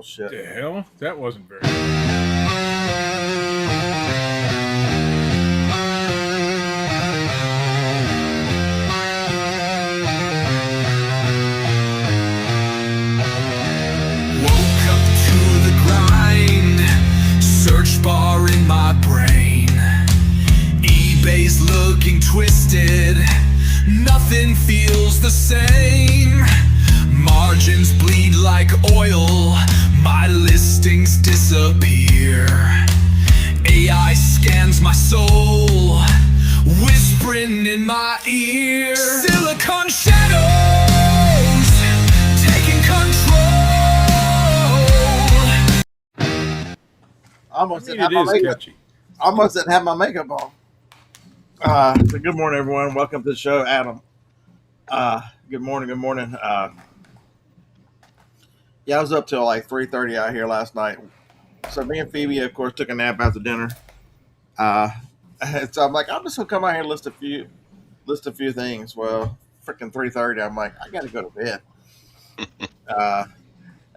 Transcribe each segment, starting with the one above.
bullshit. The hell? That wasn't very. Woke up to the grind, search bar in my brain. eBay's looking twisted, nothing feels the same. Margins bleed like oil, my listings disappear. AI scans my soul, whispering in my ear. Silicon shadows taking control. Almost I didn't mean, have it my is makeup. catchy. Almost didn't have my makeup on. So good morning, everyone. Welcome to the show, Adam. Good morning. Good morning. Yeah, I was up till like 3:30 out here last night. So me and Phoebe, of course, took a nap after dinner. Uh, and so I'm like, I'm just gonna come out here and list a few things. Well, freaking 3:30. I'm like, I gotta go to bed. Uh,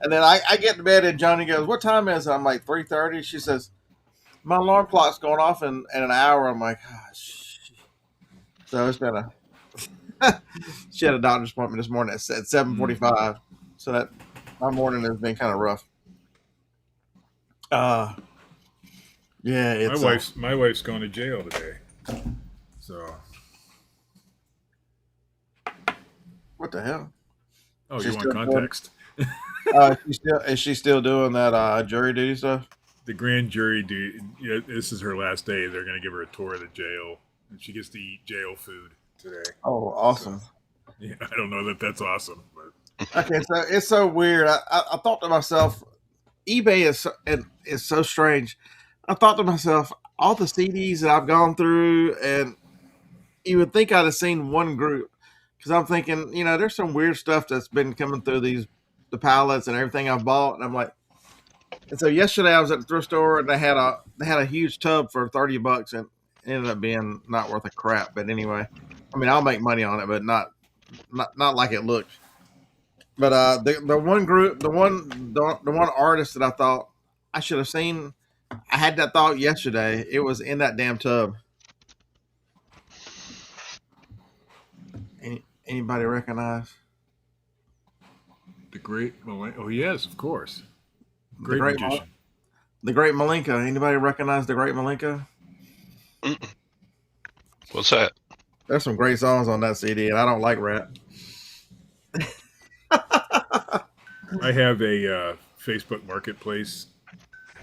and then I get to bed and Johnny goes, "What time is it?" I'm like 3:30. She says, "My alarm clock's going off in an hour." I'm like, oh, shit. So it's been she had a doctor's appointment this morning at 7:45. So that my morning has been kind of rough. Yeah, it's My wife's going to jail today. So. what the hell? Oh, She's you want still context? Is she still doing that jury duty stuff? The grand jury this is her last day. They're going to give her a tour of the jail, and she gets to eat jail food today. Oh, awesome. So, yeah, I don't know that that's awesome, but Okay, so it's so weird. I thought to myself, eBay is so strange. I thought to myself, all the CDs that I've gone through, and you would think I'd have seen one group, because I'm thinking, there's some weird stuff that's been coming through the pallets and everything I've bought, and I'm like, and so yesterday I was at the thrift store and they had a huge tub for $30 and it ended up being not worth a crap. But anyway, I mean, I'll make money on it, but not like it looks. But the one artist that I thought I should have seen, I had that thought yesterday. It was in that damn tub. Anybody recognize the great oh yes, of course, the great magician. The Great Malenka? Anybody recognize the Great Malenka? What's that? There's some great songs on that CD, and I don't like rap. I have a Facebook Marketplace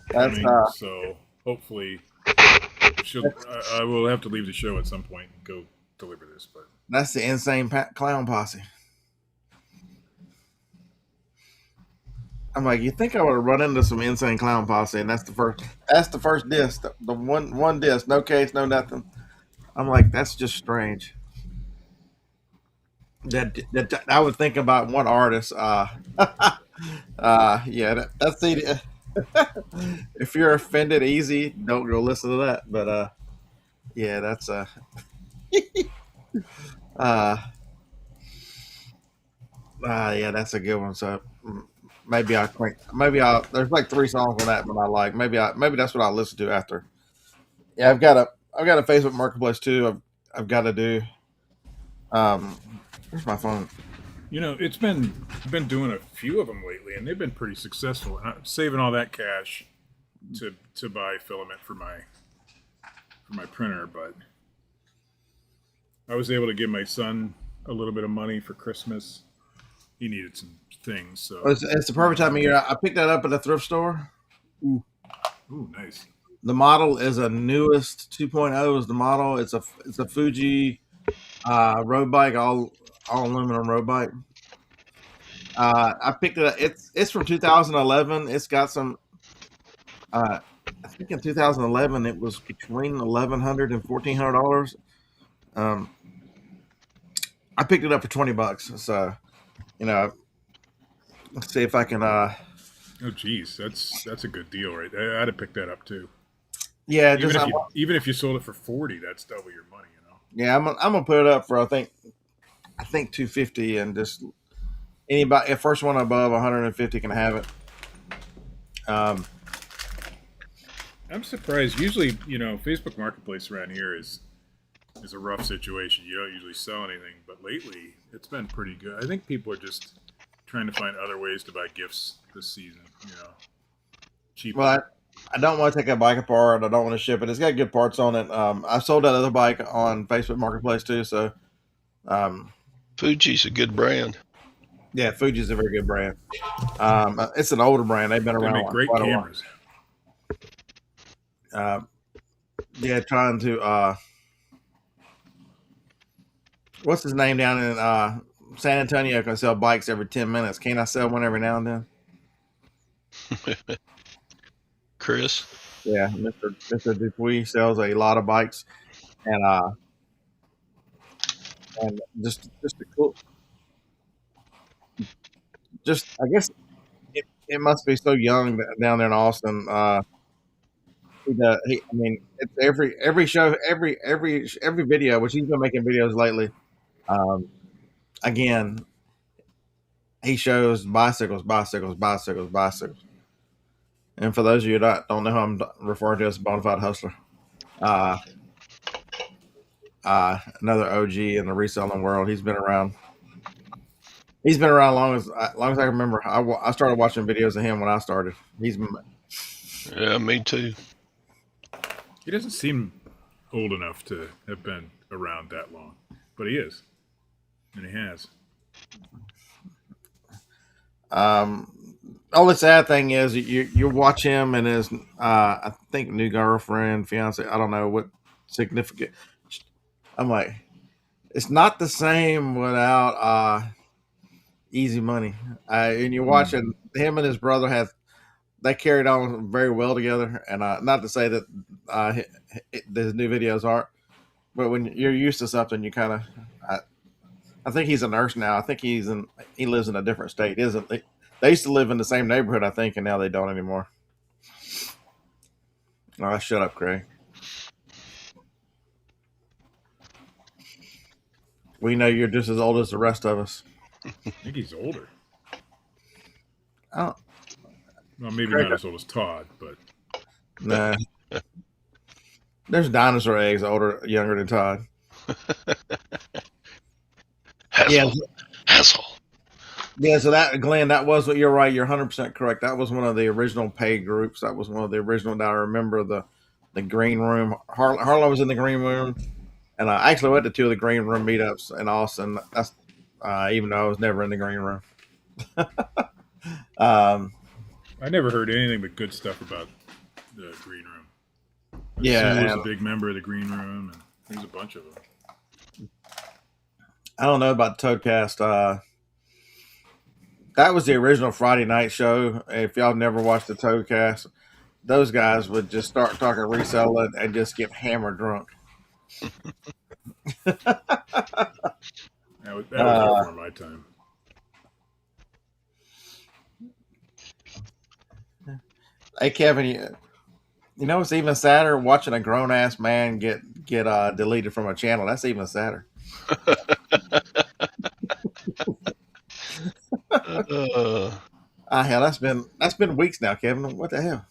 That's coming, so hopefully I will have to leave the show at some point and go deliver this. But that's the Insane Clown Posse. I'm like, you think I would have run into some Insane Clown Posse, and that's the first disc, the one disc, no case, no nothing. I'm like, that's just strange. That I would think about one artist. Yeah, that's the. If you're offended easy, don't go listen to that. But yeah, that's yeah, that's a good one. So maybe I'll. There's like 3 songs on that, but I like. Maybe that's what I'll listen to after. Yeah, I've got a Facebook Marketplace too. I've got to do. Where's my phone? It's been doing a few of them lately, and they've been pretty successful. And I'm saving all that cash to buy filament for my printer, but I was able to give my son a little bit of money for Christmas. He needed some things, so it's the perfect time of year. I picked that up at the thrift store. Ooh, nice. The model is a newest 2.0 is the model. It's a Fuji road bike, all aluminum road bike. I picked it up. It's from 2011. It's got some. I think in 2011 it was between $1,100 and $1,400. I picked it up for $20. So, let's see if I can. Oh, geez, that's a good deal, right? I'd have picked that up too. Yeah, even if you sold it for $40, that's double your money, Yeah, I'm gonna put it up for I think $250, and just anybody, if first one above 150 can have it. Um, I'm surprised. Usually, Facebook Marketplace around here is a rough situation. You don't usually sell anything, but lately it's been pretty good. I think people are just trying to find other ways to buy gifts this season. Cheaper. well, I don't want to take a bike apart. I don't want to ship it. It's got good parts on it. I sold that other bike on Facebook Marketplace too. So, Fuji's a good brand. yeah, Fuji's a very good brand. It's an older brand. They've been They around make great quite cameras. a while. Yeah, trying to what's his name down in San Antonio can sell bikes every 10 minutes. Can't I sell one every now and then? Chris? Yeah, Mr. Dupuy sells a lot of bikes, and just a cool. Just I guess it must be so young down there in Austin. I mean, it's every show, every video, which he's been making videos lately. Um, again, he shows bicycles, bicycles, bicycles, bicycles. And for those of you that don't know who I'm referring to as a Bonafide Hustler, uh, another OG in the reselling world. He's been around. He's been around long as I can remember. I started watching videos of him when I started. He's been, Yeah, me too. He doesn't seem old enough to have been around that long, but he is, and he has. Only sad thing is you watch him and his I think new girlfriend, fiance. I don't know what significant. I'm like, it's not the same without easy money. And you're watching him and his brother they carried on very well together. And not to say that his new videos aren't, but when you're used to something, you kind of. I think he's a nurse now. I think he lives in a different state. Isn't they used to live in the same neighborhood, I think, and now they don't anymore. Oh, shut up, Craig. We know you're just as old as the rest of us. I think he's older. Oh, Well, maybe Craig, not as old as Todd, but nah. There's dinosaur eggs younger than Todd. Yeah, Hassle. yeah. So Glenn, that was what you're right. You're 100% correct. That was one of the original paid groups. That was one of the original. That I remember the green room. Harlan was in the green room, and I actually went to 2 of the green room meetups in Austin. That's even though I was never in the green room. I never heard anything but good stuff about the green room. Yeah, Sue was a big member of the green room, and there's a bunch of them. I don't know about Toadcast. That was the original Friday night show. If y'all never watched the Toadcast, those guys would just start talking reselling and just get hammered drunk. That was before my time. Hey Kevin, you know it's even sadder watching a grown ass man get deleted from a channel. That's even sadder. Hell, that's been weeks now, Kevin. What the hell?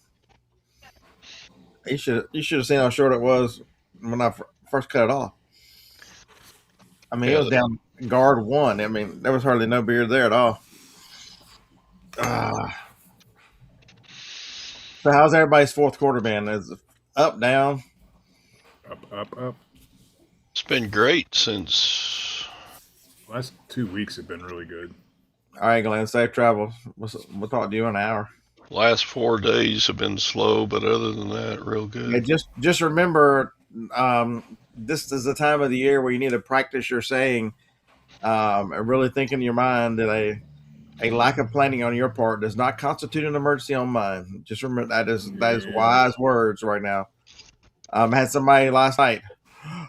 You should have seen how short it was when I first cut it off. I mean, it was down guard 1. I mean, there was hardly no beard there at all. So how's everybody's fourth quarter been? Is it up, down? Up. It's been great since Last 2 weeks have been really good. All right, Glenn, safe travels. We'll talk to you in an hour. last 4 days have been slow, but other than that, real Yeah, good. just remember, this is the time of the year where you need to practice your saying, and really think in your mind that a lack of planning on your part does not constitute an emergency on mine. Just remember that is wise words right now. I had somebody last night.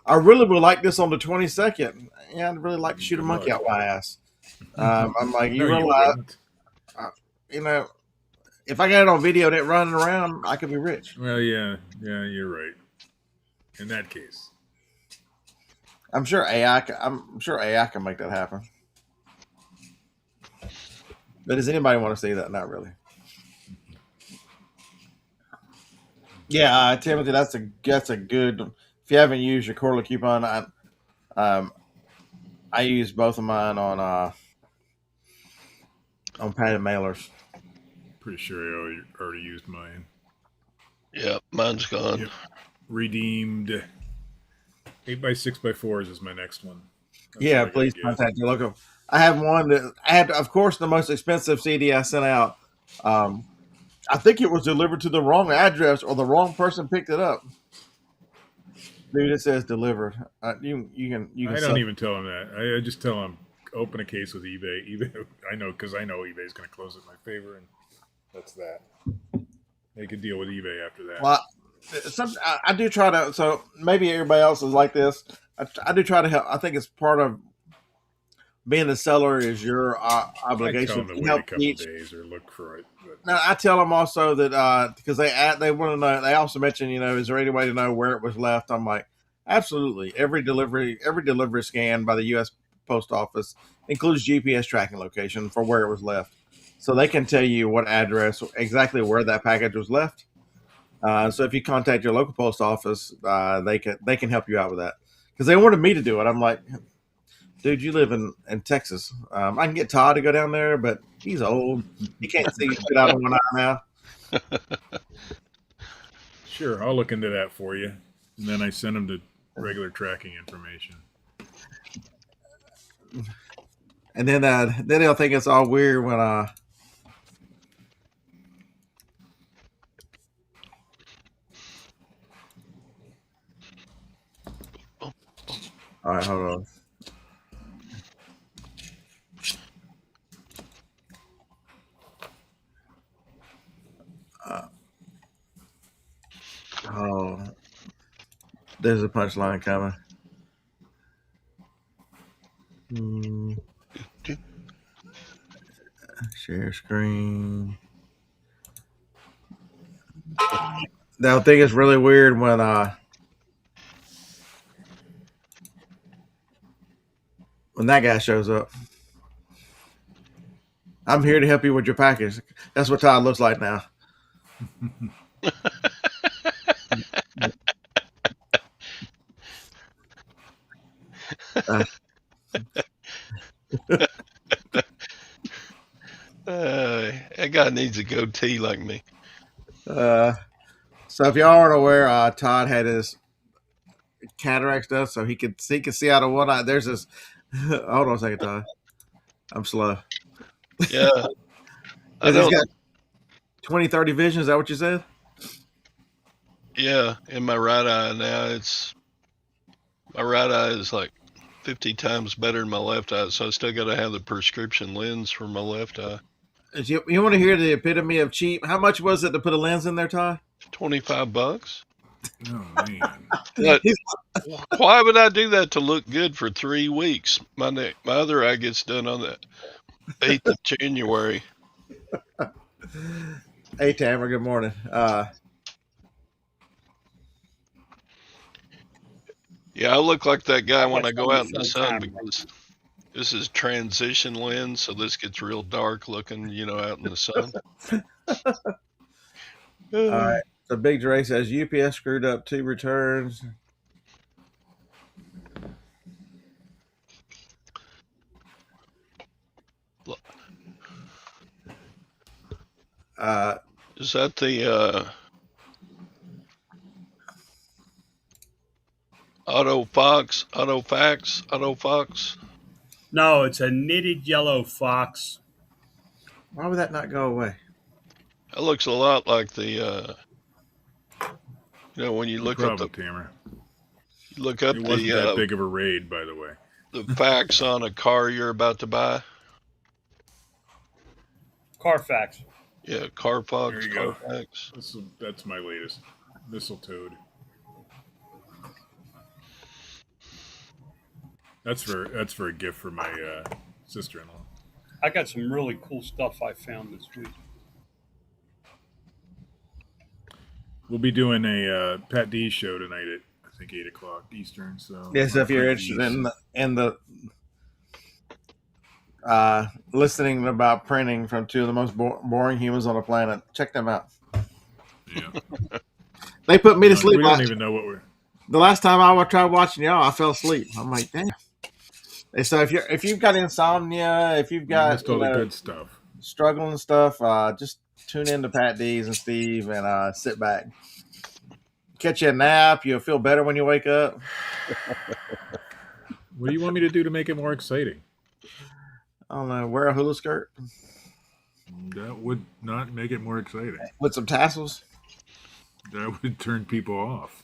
I really would like this on the 22nd. Yeah, I'd really like to shoot a monkey out my ass. I'm like, you realize, if I got it on video that running around, I could be rich. Well, yeah, you're right. In that case, I'm sure AI can make that happen. But does anybody want to see that? Not really. Yeah, Timothy, that's a good. If you haven't used your quarterly coupon, I use both of mine on padded mailers. Pretty sure I already used mine. Yeah, mine's gone. Yep. Redeemed 8x6x4s is my next one. That's Yeah, what I gotta please get. contact your local. I have one that I had, of course, the most expensive CD I sent out. Um, I think it was delivered to the wrong address or the wrong person picked it up. Dude, it says delivered. You can I don't suck. even tell them that. I just tell them open a case with eBay. eBay, I know because I know eBay's going to close it in my favor, and that's that. They can deal with eBay after that. Well, I do try to. So maybe everybody else is like this. I do try to help. I think it's part of being the seller is your I tell obligation them to to wait a help couple each. days or look for it. But Now I tell them also that because they want to know. They also mention, is there any way to know where it was left? I'm like, absolutely. Every delivery scan by the U.S. Post Office includes GPS tracking location for where it was left, so they can tell you what address exactly where that package was left. So if you contact your local post office, they can help you out with that because they wanted me to do it. I'm like, dude, you live in Texas. I can get Todd to go down there, but he's old. He can't see shit out of one eye now. sure, I'll look into that for you, and then I send them the regular tracking information. And then they'll think it's all weird when all right, hold on. Oh, there's a punchline coming. Share screen. They'll think it's really weird when that guy shows up. I'm here to help you with your package. That's what Todd looks like now. Uh, That guy needs a goatee like me. uh, so if y'all aren't aware, Todd had his cataract stuff, so he could see out of one eye. There's this. Hold on a second, Todd. I'm slow. Yeah, I Because he's don't. got 20/30 vision. Is that what you said? Yeah, in my right eye now, my right eye is like 50 times better than my left eye, so I still got to have the prescription lens for my left eye. You want to hear the epitome of cheap? How much was it to put a lens in there, Todd? $25. Oh man, But He's- why would I do that to look good for 3 weeks? My other eye gets done on the 8th of January. Hey, Tamara. Good morning. Yeah, I look like that guy when I go out in the Some sun time. because this is transition lens, so this gets real dark looking, out in the sun. All right. So Big Dre says UPS screwed up 2 returns. Is that the Autofox? No, it's a knitted yellow fox. Why would that not go away? That looks a lot like the when you no look up problem, Tamara. the It wasn't that big of a raid, by the way. the facts on a car you're about to buy. Carfax. Yeah, Carfox, There you go. Carfax. That's my latest. Mistletoe. That's for a gift for my sister-in-law. I got some really cool stuff I found this week. We'll be doing a Pat D show tonight at I think 8 o'clock Eastern. So Yes, if you're interested in the listening about printing from 2 of the most boring humans on the planet, check them out. yeah, They put me to sleep. We don't even know what we're. The last time I tried watching y'all, I fell asleep. I'm like, damn. And so if you've got insomnia, if you've We got missed all the good stuff. struggling and stuff, just tune in to Pat D's and Steve and sit back. Catch you a nap. You'll feel better when you wake up. What do you want me to do to make it more exciting? I don't know. Wear a hula skirt That would not make it more exciting. with some tassels. That would turn people off.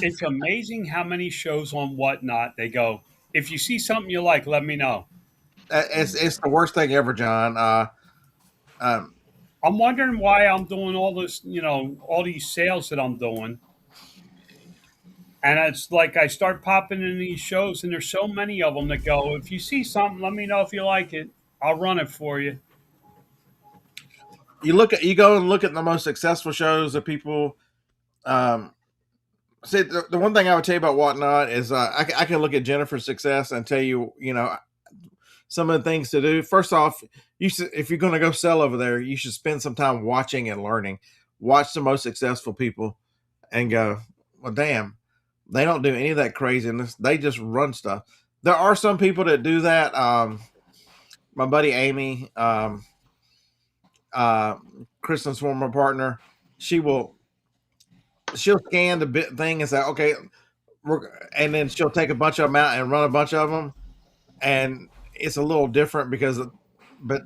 It's amazing how many shows on Whatnot they go, if you see something you like, let me know. It's the worst thing ever, John. Um, I'm wondering why I'm doing all this, all these sales that I'm doing. And it's like I start popping in these shows, and there's so many of them that go, if you see something, let me know if you like it. I'll run it for you. you go and look at the most successful shows that people. See, the one thing I would tell you about Whatnot is I can look at Jennifer's success and tell you, some of the things to do. First off, if you're going to go sell over there, you should spend some time watching and learning. Watch the most successful people and go, well, damn, they don't do any of that craziness. They just run stuff. There are some people that do that. My buddy Amy, Kristen's former partner, she'll scan the thing and say, okay, and then she'll take a bunch of them out and run a bunch of them. And it's a little different but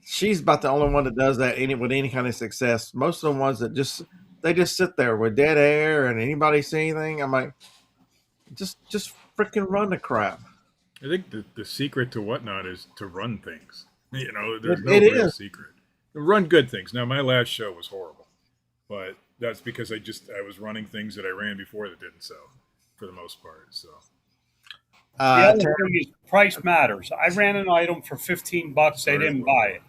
she's about the only one that does that with any kind of success. Most of the ones that just sit there with dead air and anybody see anything, I'm like, just freaking run the crap. I think the secret to Whatnot is to run things. There's no It real is. secret. Run good things. Now, my last show was horrible, but that's because I was running things that I ran before that didn't sell, for the most part. So The other thing is price matters. I ran an item for $15. They didn't buy it.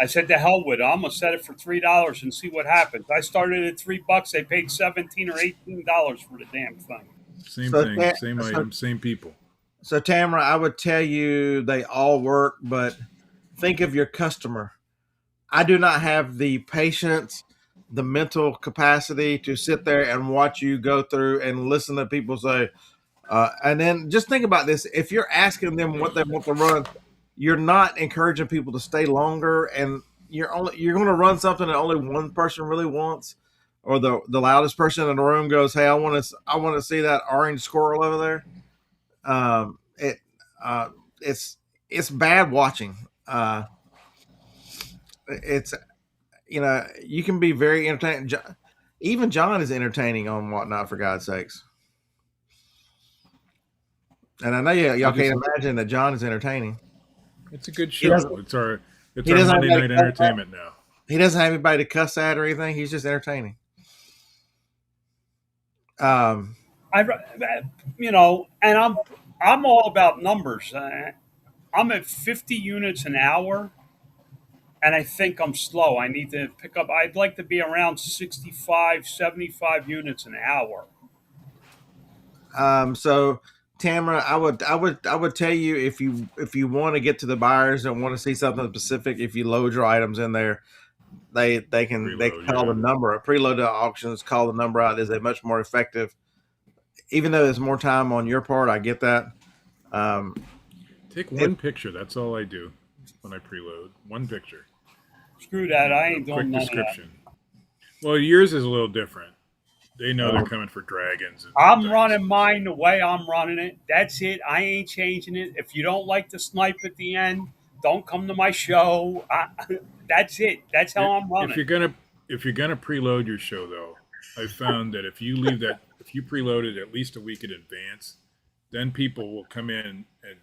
I said, to hell with it. I'm going to set it for $3 and see what happens. I started at $3. They paid $17 or $18 for the damn thing. same thing, same item, same people. So Tamara, I would tell you they all work, but think of your customer. I do not have the patience, the mental capacity to sit there and watch you go through and listen to people say, and then just think about this. If you're asking them what they want to run, you're not encouraging people to stay longer, and you're going to run something that only one person really wants, or the loudest person in the room goes, "Hey, I want to see that orange squirrel over there." It's bad watching. It's you can be very entertaining. Even John is entertaining on Whatnot, for God's sakes. And I know y'all can't imagine that John is entertaining. It's a good show. It's our doesn't Monday have night entertainment now. He doesn't have anybody to cuss at or anything. He's just entertaining. And I'm all about numbers. I'm at 50 units an hour, and I think I'm slow. I need to pick up. I'd like to be around 65, 75 units an hour. So Tamara, I would tell you, if you want to get to the buyers and want to see something specific, if you load your items in there, they can call the number. Preloaded auctions, call the number out, is a much more effective. Even though there's more time on your part, I get that. Take one picture. That's all I do when I preload. One picture. Screw that. I ain't doing none of that. Well, yours is a little different. They know they're coming for dragons. I'm running mine the way I'm running it. That's it. I ain't changing it. If you don't like the snipe at the end, don't come to my show. That's it. That's how I'm running. If you're gonna preload your show, though, I found that if you preload it at least a week in advance, then people will come in and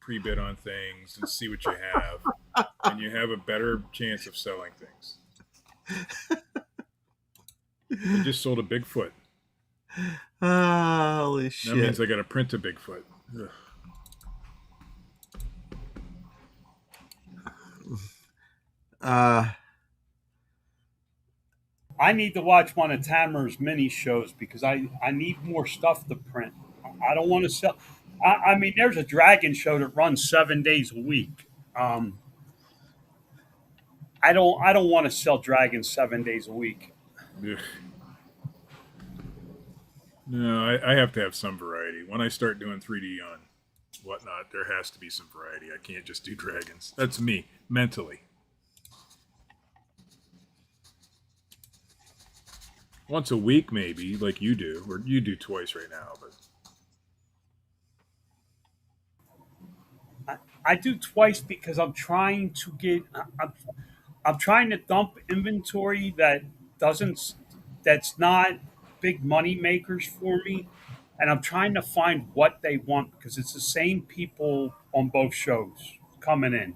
pre-bid on things and see what you have, and you have a better chance of selling things. I just sold a Bigfoot. Holy shit! That means I got to print a Bigfoot. Ugh. I need to watch one of Tamara's mini shows because I need more stuff to print. I don't want to sell. I mean, there's a dragon show that runs 7 days a week. I don't want to sell dragons 7 days a week. Ugh. No, I have to have some variety. When I start doing 3D on whatnot, there has to be some variety. I can't just do dragons. That's me mentally. Once a week, maybe, like you do, or you do twice right now. But I do twice because I'm trying to get. I'm trying to dump inventory that doesn't that's not big money makers for me, and I'm trying to find what they want because it's the same people on both shows coming in.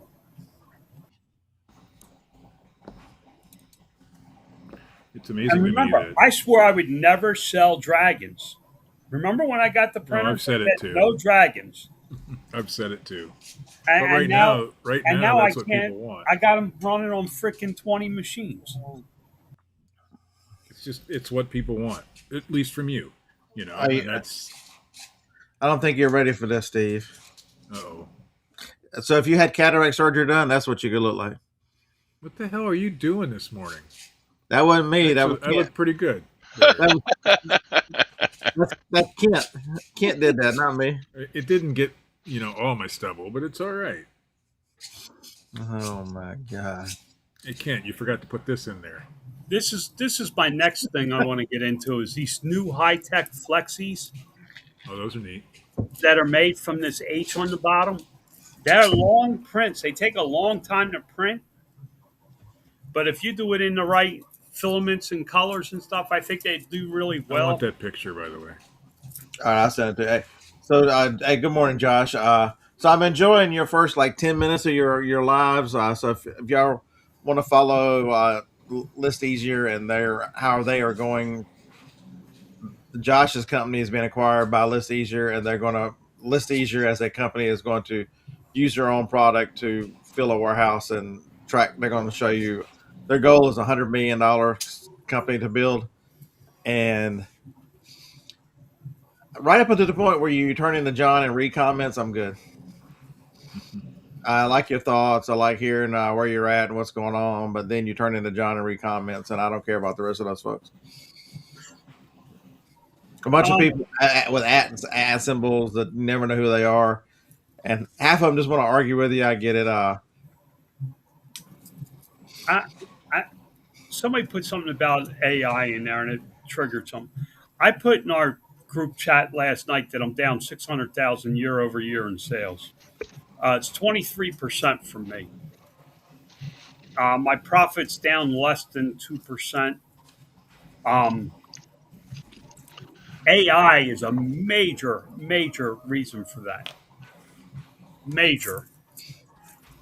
it's And amazing to me remember, that. I swore I would never sell dragons. Remember when I got the No, printer? I've said I it said too. no dragons, I've said it too. But and, and now right and now, now I that's what can't. people want. I got them running on freaking 20 machines. It's what people want, at least from you. I And that's. I don't think you're ready for this, Steve. Oh, So if you had cataract surgery done, that's what you could look like. what the hell are you doing this morning? That wasn't me. That was Actually, I Kent. look pretty good. There. That that's Kent. Kent did that, not me. It didn't get all my stubble, but it's all right. Oh my god. Hey Kent, you forgot to put this in there. This is my next thing I want to get into is these new high tech flexies Oh, those are neat. that are made from this H on the bottom. They're long prints. They take a long time to print, but if you do it in the right filaments and colors and stuff, I think they do really I want well. that picture, by the way. All right, I'll send it to you. Hey, so, hey, good morning, Josh. So I'm enjoying your first like 10 minutes of your lives. So if y'all want to follow List Easier and how they are going, Josh's company has been acquired by List Easier, and they're going to List Easier as a company is going to use their own product to fill a warehouse and track. They're going to show you their goal is $100 million company to build, and right up until the point where you turn into John and read comments, I'm good. I like your thoughts. I like hearing where you're at and what's going on, but then you turn into John and read comments, and I don't care about the rest of those folks. A bunch of people with at symbols that never know who they are, and half of them just want to argue with you. I get it. I, I, somebody put something about AI in there and it triggered something. I put in our group chat last night that I'm down 600,000 year over year in sales. It's 23% for me. My profit's down less than 2%. AI is a major, major reason for that. Major.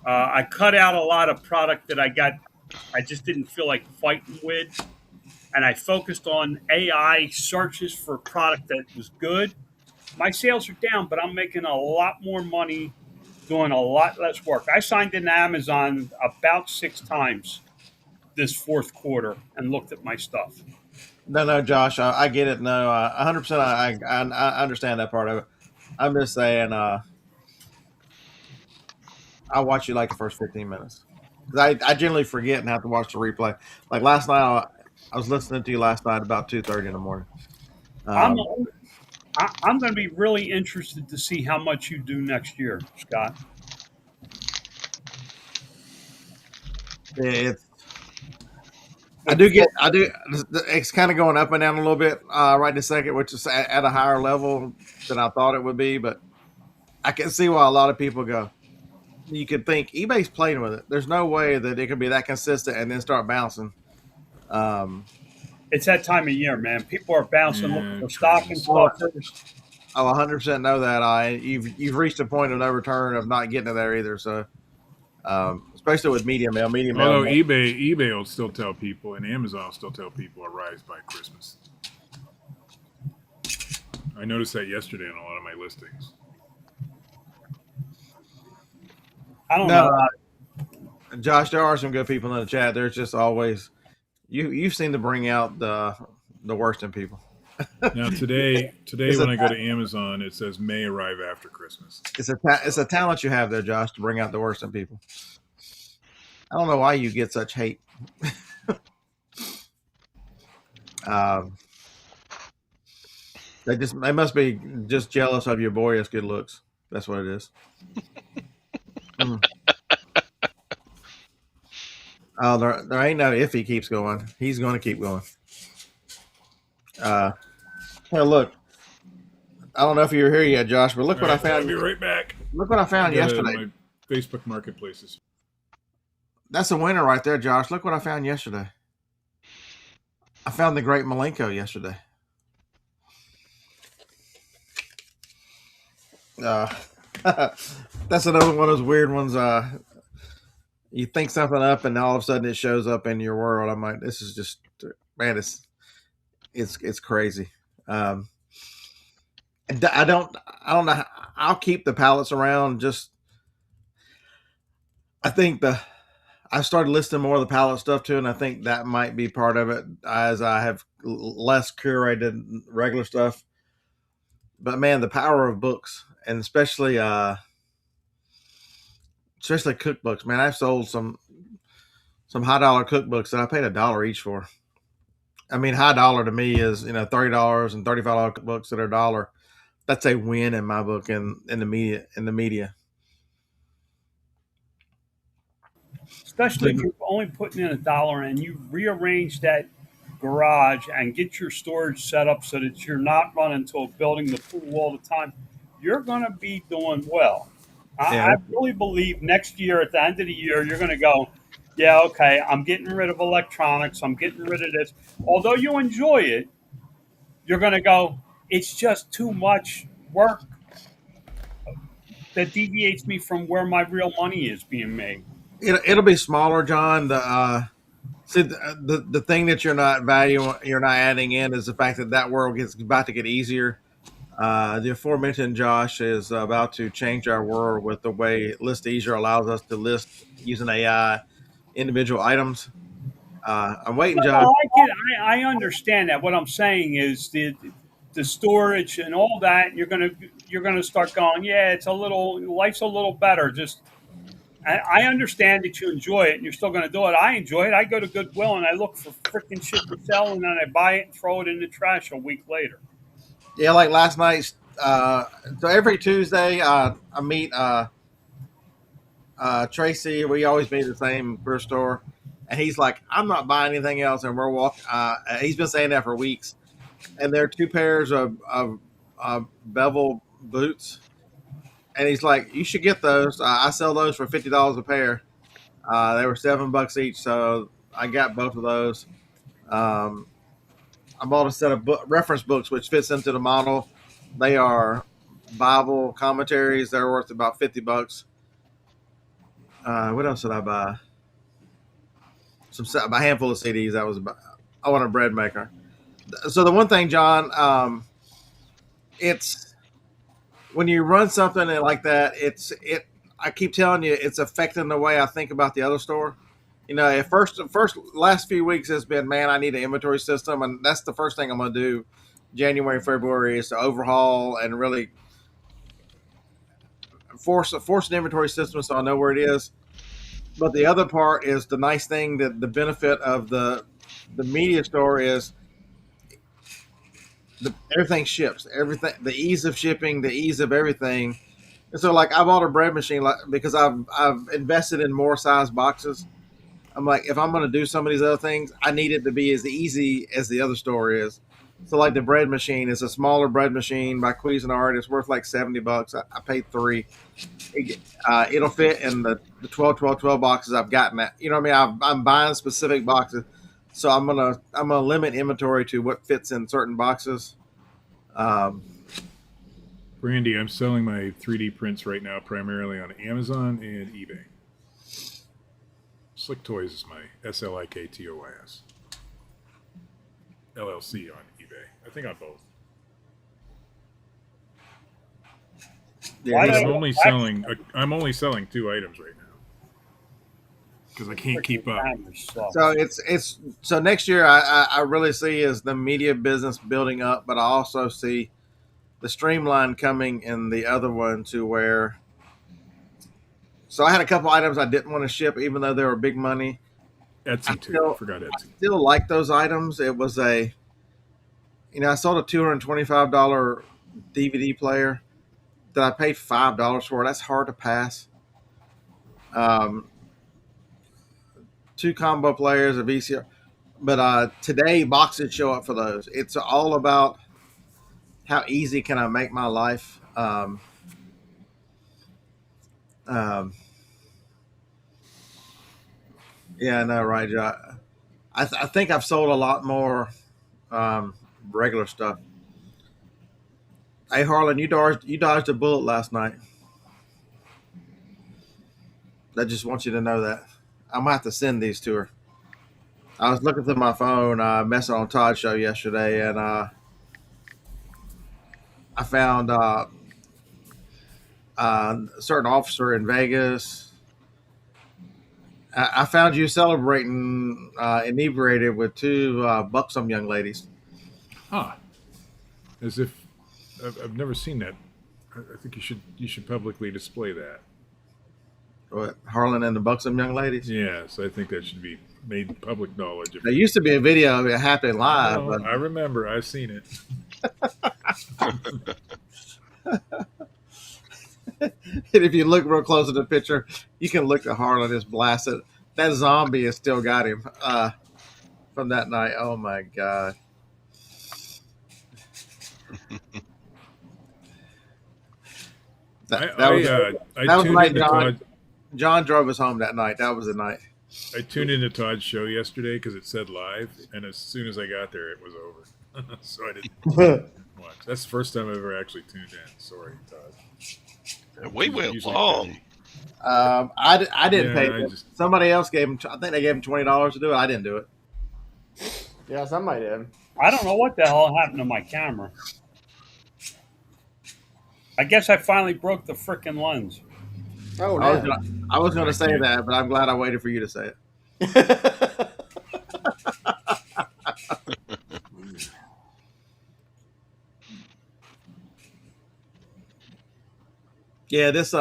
I cut out a lot of product that I just didn't feel like fighting with. And I focused on AI searches for product that was good. My sales are down, but I'm making a lot more money doing a lot less work. I signed into Amazon about 6 times this fourth quarter and looked at my stuff. No, Josh, I get it. No, 100%. I understand that part of it. I'm just saying, I watch you like the first 15 minutes. I generally forget and have to watch the replay. Like last night, I was listening to you last night about 2:30 in the morning. I'm I'm going to be really interested to see how much you do next year, Scott. It's I do. It's kind of going up and down a little bit right in a second, which is at a higher level than I thought it would be. But I can see why a lot of people go. You could think eBay's playing with it. There's no way that it could be that consistent and then start bouncing. It's that time of year, man. People are bouncing, looking for stock and Well, stuff. I'll 100% know that. You've reached a point of no return of not getting to there either. So, especially with medium mail, Although eBay will still tell people, and Amazon will still tell people a rise by Christmas. I noticed that yesterday on a lot of my listings. I don't know. Josh, there are some good people in the chat. There's just always you seem to bring out the worst in people. Now today when I go to Amazon, it says may arrive after Christmas. It's a talent you have there, Josh, to bring out the worst in people. I don't know why you get such hate. Um, they must be just jealous of your boyish good looks. That's what it is. Mm. Oh, there ain't no if he keeps going. He's going to keep going. Uh, hey, look, I don't know if you're here yet, Josh, but look All what I right, I'll found. be right back. Look what I I found got yesterday. my Facebook Marketplaces. That's a winner right there, Josh. Look what I found yesterday. I found the Great Malenko yesterday. Uh, that's another one of those weird ones. You think something up, and all of a sudden it shows up in your world. I'm like, this is just, man, it's crazy. Um, I don't know. I'll keep the pallets around. Just, I think I started listing more of the pallet stuff too, and I think that might be part of it as I have less curated regular stuff. But man, the power of books, and especially cookbooks. Man, I've sold some high dollar cookbooks that I paid $1 each for. I mean, high dollar to me is $30 and $35 cookbooks that are $1. That's a win in my book in the media. Especially if you're only putting in $1 and you rearrange that garage and get your storage set up so that you're not running to a building the pool all the time, you're going to be doing well. I Yeah, really believe next year, at the end of the year, you're going to go, yeah, okay, I'm getting rid of electronics. I'm getting rid of this. Although you enjoy it, you're going to go, it's just too much work that deviates me from where my real money is being made. it'll be smaller, John. See, the thing that you're not adding in is the fact that world gets about to get easier. The aforementioned Josh is about to change our world with the way List Easier allows us to list using AI individual items. I'm waiting, No, Josh. I get, I understand that. What I'm saying is the storage and all that. You're gonna start going. Yeah, it's a little life's a little better. Just I understand that you enjoy it and you're still gonna do it. I enjoy it. I go to Goodwill and I look for freaking shit to sell and then I buy it and throw it in the trash a week later. Yeah, like last night. So every Tuesday, I meet Tracy. We always meet at the same thrift store, and he's like, "I'm not buying anything else." And we're walking. He's been saying that for weeks. And there are two pairs of bevel boots, and he's like, "You should get those. I sell those for $50 a pair. They were $7 each, so I got both of those. Um, I bought a set of reference books, which fits into the model. They are Bible commentaries. They're worth about $50. What else did I buy? A handful of CDs. That was about. I want a bread maker. So the one thing, John, it's when you run something like that, it. I keep telling you, it's affecting the way I think about the other store. At first last few weeks has been, man, I need an inventory system, and that's the first thing I'm going to do. January, February is to overhaul and really force an inventory system so I know where it is. But the other part is the nice thing that the benefit of the media store is everything ships, everything, the ease of shipping, the ease of everything. And so, like, I bought a bread machine because I've invested in more size boxes. I'm like, if I'm going to do some of these other things, I need it to be as easy as the other store is. So, like, the bread machine is a smaller bread machine by Cuisinart. It's worth like $70. I paid $3. It'll fit in the 12 boxes I've gotten at. You know what I mean? I'm buying specific boxes, so I'm gonna limit inventory to what fits in certain boxes. Um, Brandy, I'm selling my 3D prints right now primarily on Amazon and eBay. Slick Toys is my SLIKTOYS. LLC on eBay. I think on both. yeah, Why he's- don't- I'm only selling 2 items right now because I can't keep up. so next year I really see as the media business building up, but I also see the streamline coming in the other one to where. So I had a couple items I didn't want to ship, even though they were big money. Etsy too. I forgot Etsy. Still like those items. It was a I sold a $225 DVD player that I paid $5 for. That's hard to pass. Um, two combo players, a VCR. But today boxes show up for those. It's all about how easy can I make my life. Um, yeah, no, right, John. I think I've sold a lot more regular stuff. Hey, Harlan, you dodged a bullet last night. I just want you to know that. I'm gonna have to send these to her. I was looking through my phone, messing on Todd's show yesterday, and I found a certain officer in Vegas. I found you celebrating inebriated with two buxom young ladies. Huh. As if I've never seen that. I think you should publicly display that. What, Harlan and the buxom young ladies? Yes, I think that should be made public knowledge. There used to be a video of it happening live. Oh, I remember. I've seen it. And if you look real close at the picture, you can look at Harlan is blasted. That zombie has still got him from that night. Oh my god! That was the night John drove us home that night. That was the night. I tuned into Todd's show yesterday because it said live, and as soon as I got there, it was over. So I didn't watch. That's the first time I've ever actually tuned in. Sorry, Todd. We went long. I didn't pay. Just, Somebody else gave him. I think they gave him $20 to do it. I didn't do it. Yeah, somebody did. I don't know what the hell happened to my camera. I guess I finally broke the frickin' lens. Oh, I was going to say that, but I'm glad I waited for you to say it. Yeah, this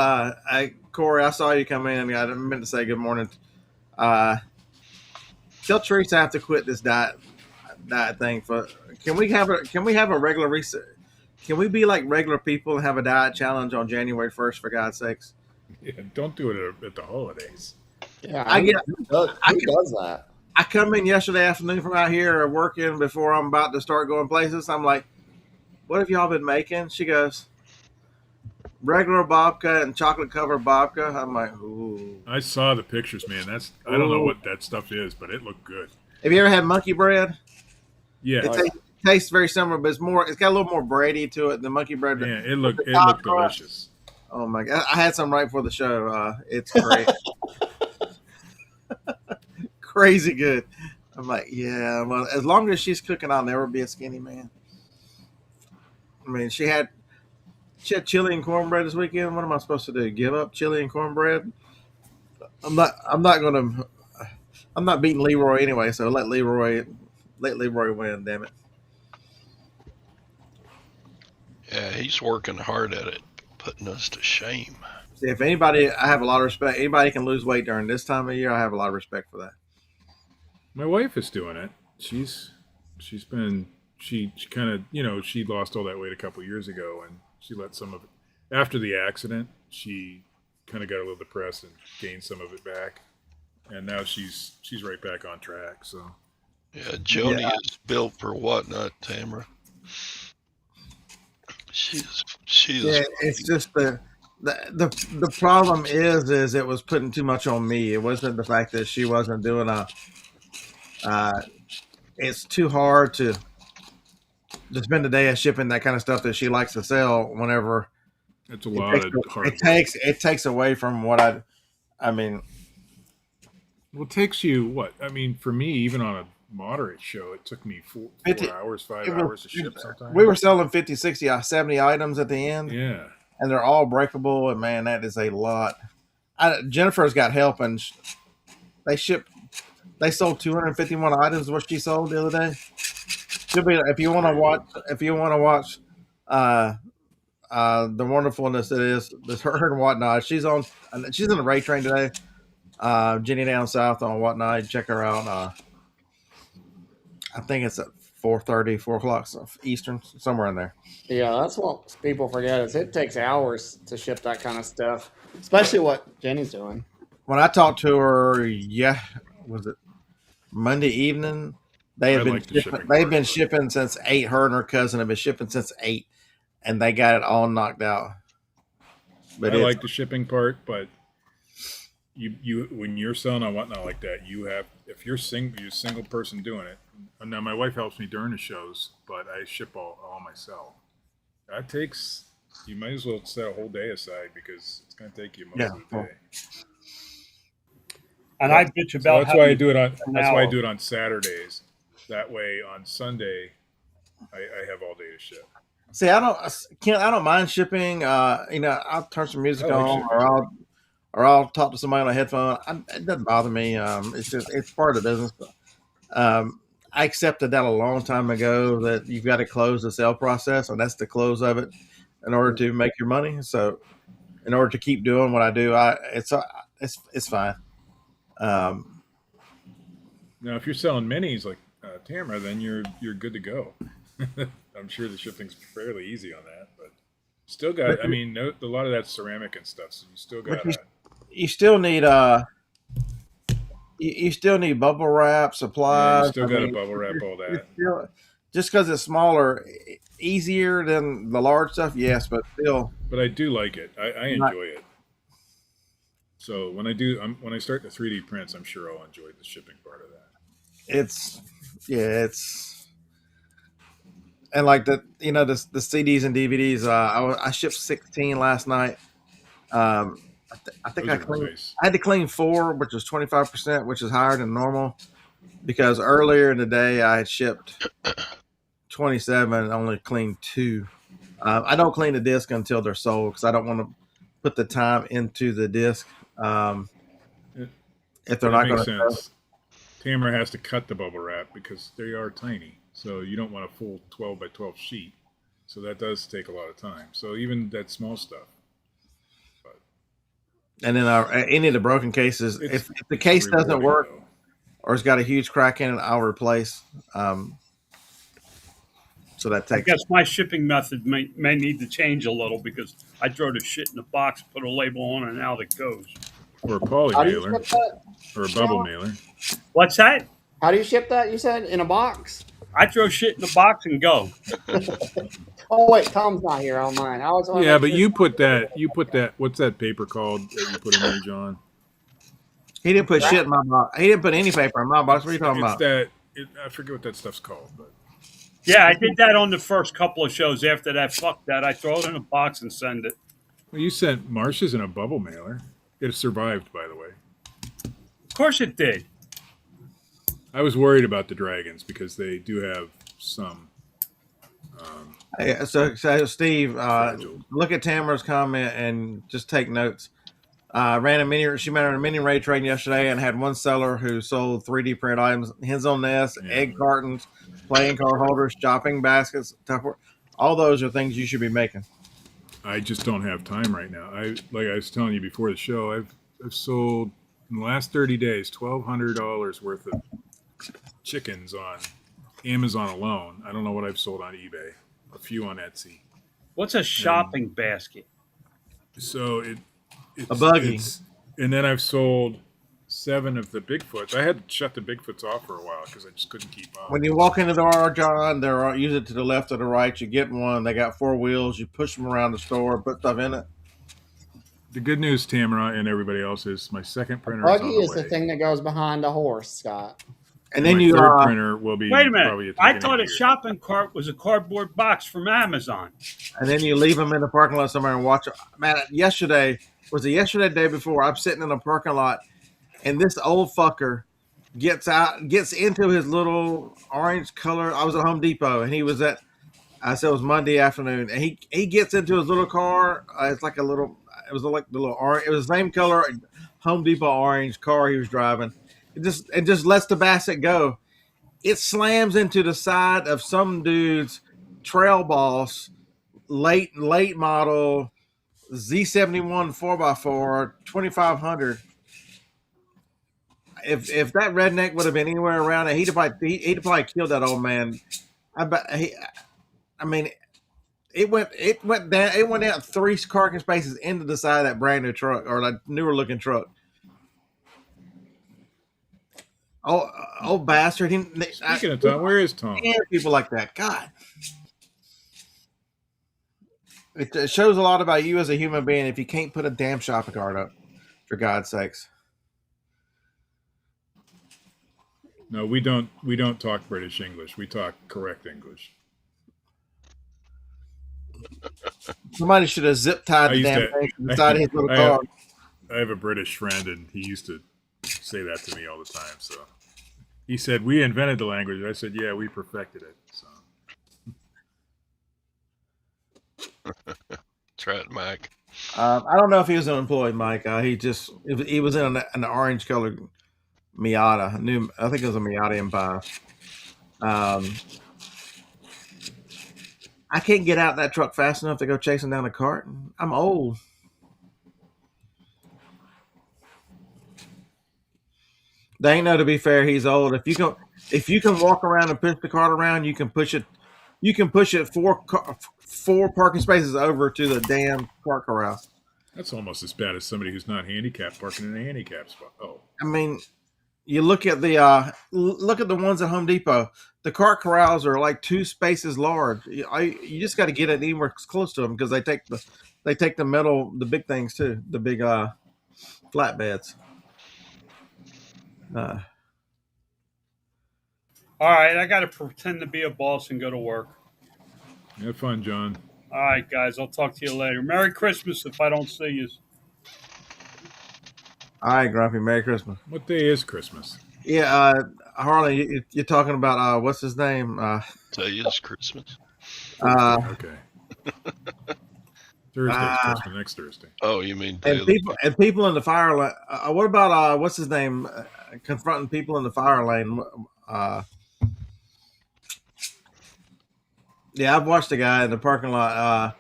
Corey, I saw you come in. I meant to say good morning. Tell Teresa I have to quit this diet thing. Can we have a regular reset? Can we be like regular people and have a diet challenge on January 1st, for God's sakes? yeah, don't do it at the holidays. Yeah, Who does that? I come in yesterday afternoon from out here working before I'm about to start going places. I'm like, what have y'all been making? She goes, regular babka and chocolate covered babka. I'm like, ooh. I saw the pictures, man. I don't know what that stuff is, but it looked good. Have you ever had monkey bread? Yeah. It tastes very similar, but it's got a little more Brady to it than monkey bread. Yeah, it looked delicious. Oh my god! I had some right before the show. It's great, crazy good. I'm like, yeah. Well, as long as she's cooking, I'll never be a skinny man. I mean, she had chili and cornbread this weekend. What am I supposed to do? Give up chili and cornbread? I'm not beating Leroy anyway. So let Leroy win. Damn it. Yeah, he's working hard at it, putting us to shame. See, if anybody, I have a lot of respect. Anybody can lose weight during this time of year, I have a lot of respect for that. My wife is doing it. She kind of, she lost all that weight a couple years ago, and she let some of it after the accident. She kind of got a little depressed and gained some of it back, and now she's right back on track. So yeah, Joni is built for whatnot, Tamara. She is. Yeah, it's just the problem is it was putting too much on me. It wasn't the fact that she wasn't doing it's too hard to spend a day of shipping that kind of stuff that she likes to sell whenever. It's a lot of hard work. It takes away from what I mean. Well, it takes you what? I mean, for me, even on a moderate show, it took me 4 hours, 5 hours to ship sometimes. We were selling 50, 60, 70 items at the end. Yeah. And they're all breakable, and man, that is a lot. Jennifer's got help, and they sold 251 items what she sold the other day. Should be, if you want to watch the wonderfulness that is this her and whatnot. She's in the Ray Train today. Jenny down south on whatnot. Check her out. I think it's at 4:30, 4 o'clock Eastern, somewhere in there. Yeah, that's what people forget is it takes hours to ship that kind of stuff, especially what Jenny's doing. When I talked to her, was it Monday evening? They I had been like the shipping, shipping they've part, been but- shipping since 8. Her and her cousin have been shipping since 8, and they got it all knocked out. But I like the shipping part, but you when you're selling on whatnot like that, you have if you're you're a single person doing it. And now my wife helps me during the shows, but I ship all myself. That takes you might as well set a whole day aside because it's going to take you most of the day. And I bitch So about that's why I having do it on. an That's why I hour. do it on Saturdays. That way, on Sunday, I have all day to ship. See, I don't mind shipping. I'll turn some music I like on, shipping. or I'll talk to somebody on a headphone. It doesn't bother me. It's part of the business. I accepted that a long time ago that you've got to close the sale process, and that's the close of it in order to make your money. So, in order to keep doing what I do, it's fine. Now, if you're selling minis like Tamara, then you're good to go. I'm sure the shipping's fairly easy on that, but still got. I mean, a lot of that's ceramic and stuff, so you still got. You still need you still need bubble wrap supplies. You still got to bubble wrap all that. Just because it's smaller, easier than the large stuff, yes, but still. But I do like it. I enjoy it. So when I start the 3D prints, I'm sure I'll enjoy the shipping part of that. It's and like the CDs and DVDs. I shipped 16 last night. I think I had to clean 4, which was 25%, which is higher than normal, because earlier in the day I had shipped 27 and only cleaned 2. I don't clean the disc until they're sold because I don't want to put the time into the disc if they're not going to. Tamara has to cut the bubble wrap because they are tiny, so you don't want a full 12 by 12 sheet. So that does take a lot of time. So even that small stuff. And then any of the broken cases, if the case doesn't work or it's got a huge crack in it, I'll replace. So that takes. I guess my shipping method may need to change a little because I throw the shit in the box, put a label on it, and out it goes. Or a poly mailer. Or a bubble mailer. What's that? How do you ship that? You said in a box. I throw shit in the box and go. Oh wait, Tom's not here on mine. Yeah, but you put that. What's that paper called that you put in there, John? He didn't put shit in my box. He didn't put any paper in my box. What are you talking about? I forget what that stuff's called, but. Yeah, I did that on the first couple of shows. After that, fuck that. I throw it in a box and send it. Well, you sent Marcia's in a bubble mailer. It survived, by the way. Of course it did. I was worried about the dragons because they do have some. So Steve, look at Tamara's comment and just take notes. She ran a mini raid train yesterday and had one seller who sold 3D print items, hens on nest, egg cartons, playing card holders, shopping baskets, all those are things you should be making. I just don't have time right now. Like I was telling you before the show, I've sold in the last 30 days $1,200 worth of chickens on Amazon alone. I don't know what I've sold on eBay. A few on Etsy. What's a shopping basket? So it's a buggy. And then I've sold 7 of the Bigfoots. I had to shut the Bigfoots off for a while because I just couldn't keep up. When you walk into the bar, John, they're use it to the left or the right. You get one. They got 4 wheels. You push them around the store, put stuff in it. The good news, Tamara, and everybody else, is my second printer Buggy is the thing that goes behind a horse, Scott. And then my third printer will be. Wait a minute. Probably I thought a shopping cart was a cardboard box from Amazon. And then you leave them in the parking lot somewhere and watch. Man, yesterday day before? I'm sitting in a parking lot, and this old fucker gets into his little orange color. I was at Home Depot, and he was at. I said it was Monday afternoon, and he gets into his little car. It's like a little. It was like the little orange. It was the same color Home Depot orange car he was driving. It just lets the basket go. It slams into the side of some dude's Trail Boss late model Z71 4x4 2500. If that redneck would have been anywhere around it, he'd have probably killed that old man bet I mean, it went out 3 parking spaces into the side of that brand new truck or that newer looking truck. Oh, bastard! Speaking of Tom, where is Tom? People like that, God. It shows a lot about you as a human being if you can't put a damn shopping cart up, for God's sakes. No, we don't. We don't talk British English. We talk correct English. Somebody should have zip tied the damn thing to the side of his little car. I have a British friend, and he used to say that to me all the time. So he said, "We invented the language." I said, "Yeah, we perfected it." So. That's right, Mike. I don't know if he was unemployed, Mike. He was in an orange colored Miata. I think it was a Miata Empire. I can't get out that truck fast enough to go chasing down a cart. I'm old. They ain't no. To be fair, he's old. If you can walk around and push the cart around, you can push it. You can push it 4 parking spaces over to the damn cart corral. That's almost as bad as somebody who's not handicapped parking in a handicap spot. Oh, I mean, you look at the ones at Home Depot. The cart corrals are like 2 spaces large. You just got to get it anywhere close to them because they take the big things too, the big flatbeds. All right, I got to pretend to be a boss and go to work. have fun, John. All right, guys, I'll talk to you later. Merry Christmas if I don't see you. All right, Grumpy. Merry Christmas. What day is Christmas? Yeah, Harley, you're talking about what's his name? Today is Christmas. Okay. Thursday's Christmas. Next Thursday. Oh, you mean and people in the fire lane. What about what's his name? Confronting people in the fire lane. Yeah, I've watched a guy in the parking lot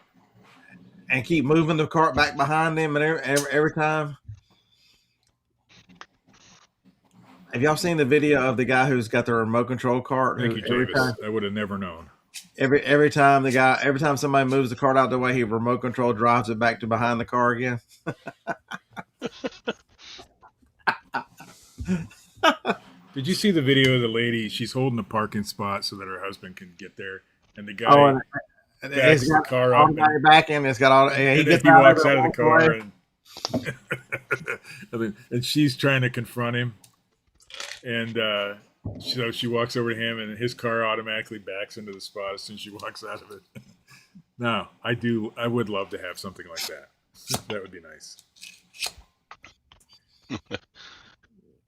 and keep moving the cart back behind him, and every time. Have y'all seen the video of the guy who's got the remote control cart? Thank you, Javis. I would have never known. Every time somebody moves the cart out the way, he remote control drives it back to behind the car again. Did you see the video of the lady? She's holding a parking spot so that her husband can get there, and the guy backs the car up. Back in, it's got all. He walks out of the car, and she's trying to confront him, and so she walks over to him, and his car automatically backs into the spot as soon as she walks out of it. No, I would love to have something like that. That would be nice.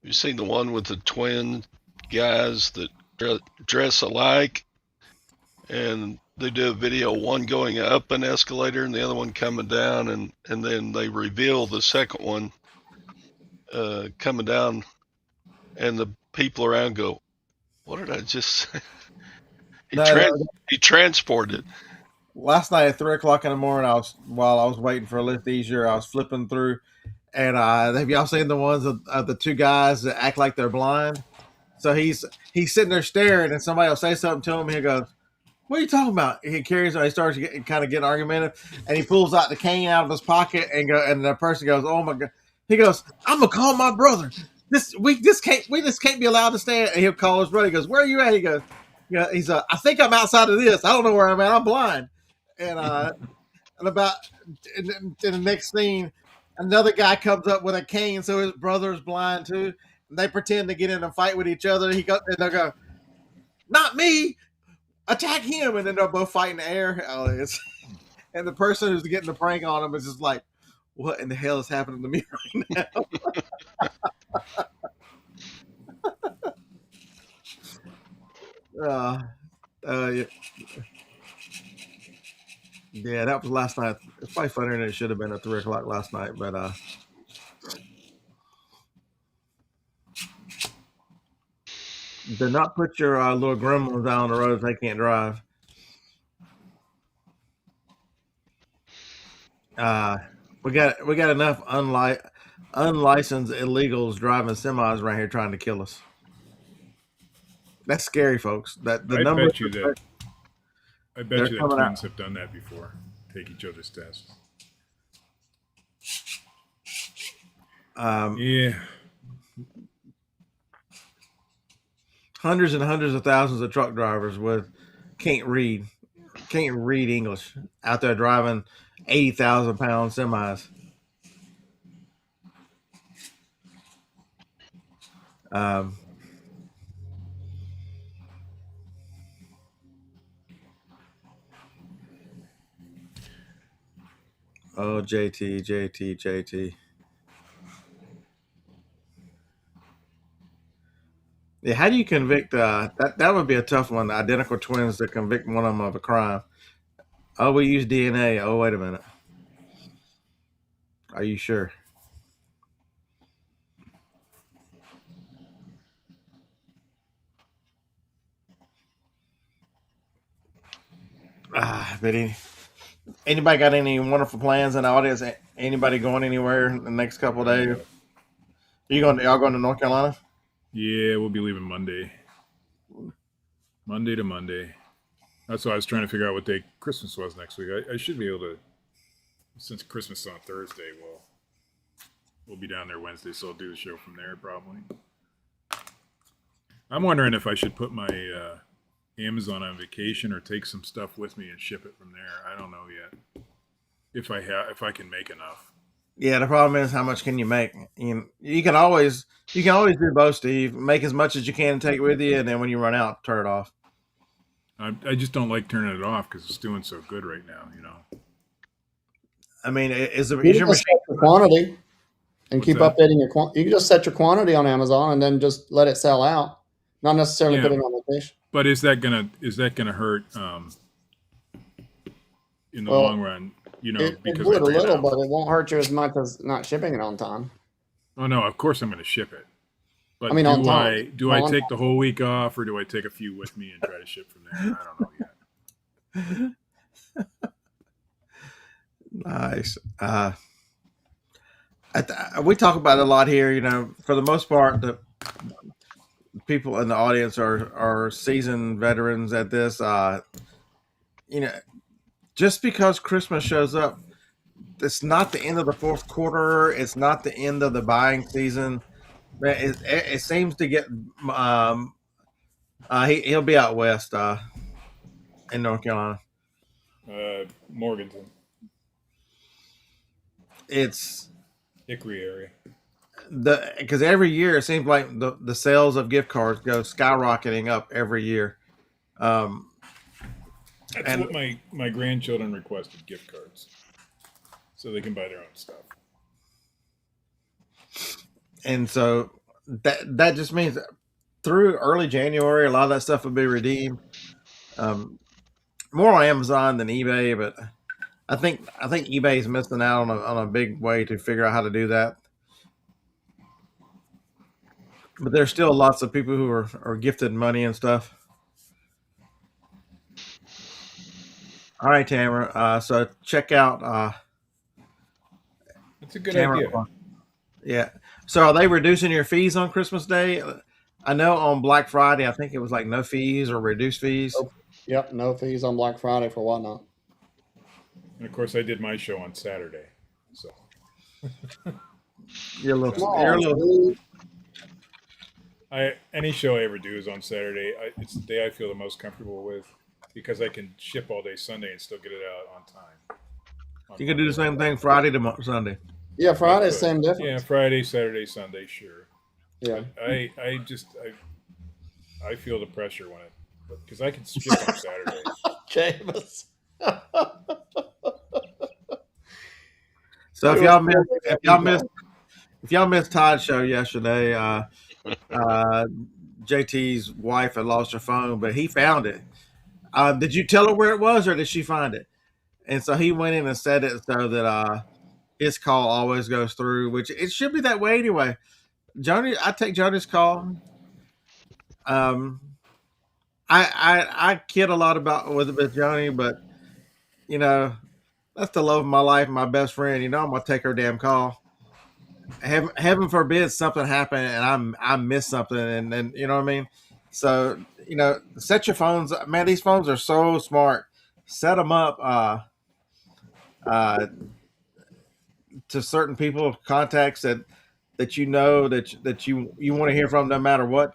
You seen the one with the twin guys that dress alike, and they do a video, one going up an escalator and the other one coming down, and then they reveal the second one coming down, and the people around go, "What did I just say?" He transported. Last night at 3:00 in the morning, while I was waiting for a lift easier, I was flipping through. And have y'all seen the ones of the 2 guys that act like they're blind? So he's sitting there staring, and somebody will say something to him, and he goes, "What are you talking about?" He starts kind of getting argumentative, and he pulls out the cane out of his pocket, and the person goes, "Oh my God!" He goes, "I'm gonna call my brother. We just can't be allowed to stay." And he'll call his brother. He goes, "Where are you at?" He goes, "Yeah." He's "I think I'm outside of this. I don't know where I'm at. I'm blind." And in the next scene, another guy comes up with a cane, so his brother's blind too. And they pretend to get in a fight with each other. And they'll go, "Not me! Attack him!" And then they'll both fight in the air. And the person who's getting the prank on him is just like, "What in the hell is happening to me right now?" Yeah, that was last night. It's probably funnier than it should have been at 3:00 last night, but do not put your little gremlins out on the road if they can't drive. We got enough unlicensed illegals driving semis around here trying to kill us. That's scary, folks. I bet you that I bet They're you that coming twins out. have done that before. Take each other's tests. Yeah. Hundreds and hundreds of thousands of truck drivers can't read can't read English out there driving 80,000 pound semis. Um, oh, JT. Yeah, how do you convict? That would be a tough one. Identical twins to convict one of them of a crime. Oh, we use DNA. Oh, wait a minute. Are you sure? But anybody got any wonderful plans in the audience? Anybody going anywhere in the next couple of days? Y'all going to North Carolina? Yeah, we'll be leaving Monday. Monday to Monday. That's why I was trying to figure out what day Christmas was next week. I should be able to, since Christmas is on Thursday, we'll be down there Wednesday, so I'll do the show from there probably. I'm wondering if I should put my Amazon on vacation or take some stuff with me and ship it from there. I don't know yet. If I can make enough. Yeah, the problem is how much can you make? You can always do both, Steve. Make as much as you can and take it with you, and then when you run out, turn it off. I just don't like turning it off because it's doing so good right now. I mean, is your just machine? set your quantity and What's keep that? updating your quantity. You can just set your quantity on Amazon and then just let it sell out. Not necessarily Yeah. put it on vacation. But is that gonna hurt in the Well, long run? It Because would I a ran little, out. but it won't hurt you as much as not shipping it on time. Oh no, of course I'm going to ship it. But I mean, on time. I On take the whole week off, or do I take a few with me and try to ship from there? I don't know yet. Nice. We talk about it a lot here. For the most part, the people in the audience are seasoned veterans at this. Just because Christmas shows up, it's not the end of the fourth quarter. It's not the end of the buying season. It seems to get. He'll be out west in North Carolina. Morganton, It's Hickory area. because every year it seems like the sales of gift cards go skyrocketing up every year. That's And- what my grandchildren requested, gift cards, so they can buy their own stuff. And so that just means through early January, a lot of that stuff will be redeemed. More on Amazon than eBay, but I think eBay is missing out on a big way to figure out how to do that. But there's still lots of people who are gifted money and stuff. All right, Tamara. So check out That's a good Tamara. idea. Yeah. So are they reducing your fees on Christmas Day? I know on Black Friday, I think it was like no fees or reduced fees. Yep, no fees on Black Friday for whatnot. And of course, I did my show on Saturday, so You're a little. Come You're a on, little. Steve. any show I ever do is on Saturday. It's the day I feel the most comfortable with because I can ship all day Sunday and still get it out on time. You can do the same thing Friday to Sunday. Yeah, Friday's Good. same difference. Yeah, Friday, Saturday, Sunday, sure. Yeah. I feel the pressure when because I can skip on Saturday. James. So if y'all missed Todd's show yesterday, JT's wife had lost her phone, but he found it. Did you tell her where it was, or did she find it? And so he went in and set it so that his call always goes through, which it should be that way anyway. Joni, I take Joni's call. I kid a lot with Joni, but that's the love of my life, my best friend. I'm gonna take her damn call. Heaven forbid something happen and I miss something, and you know what I mean. So set your phones. Man, these phones are so smart. set them up uh, to certain people, contacts that you know that you want to hear from no matter what.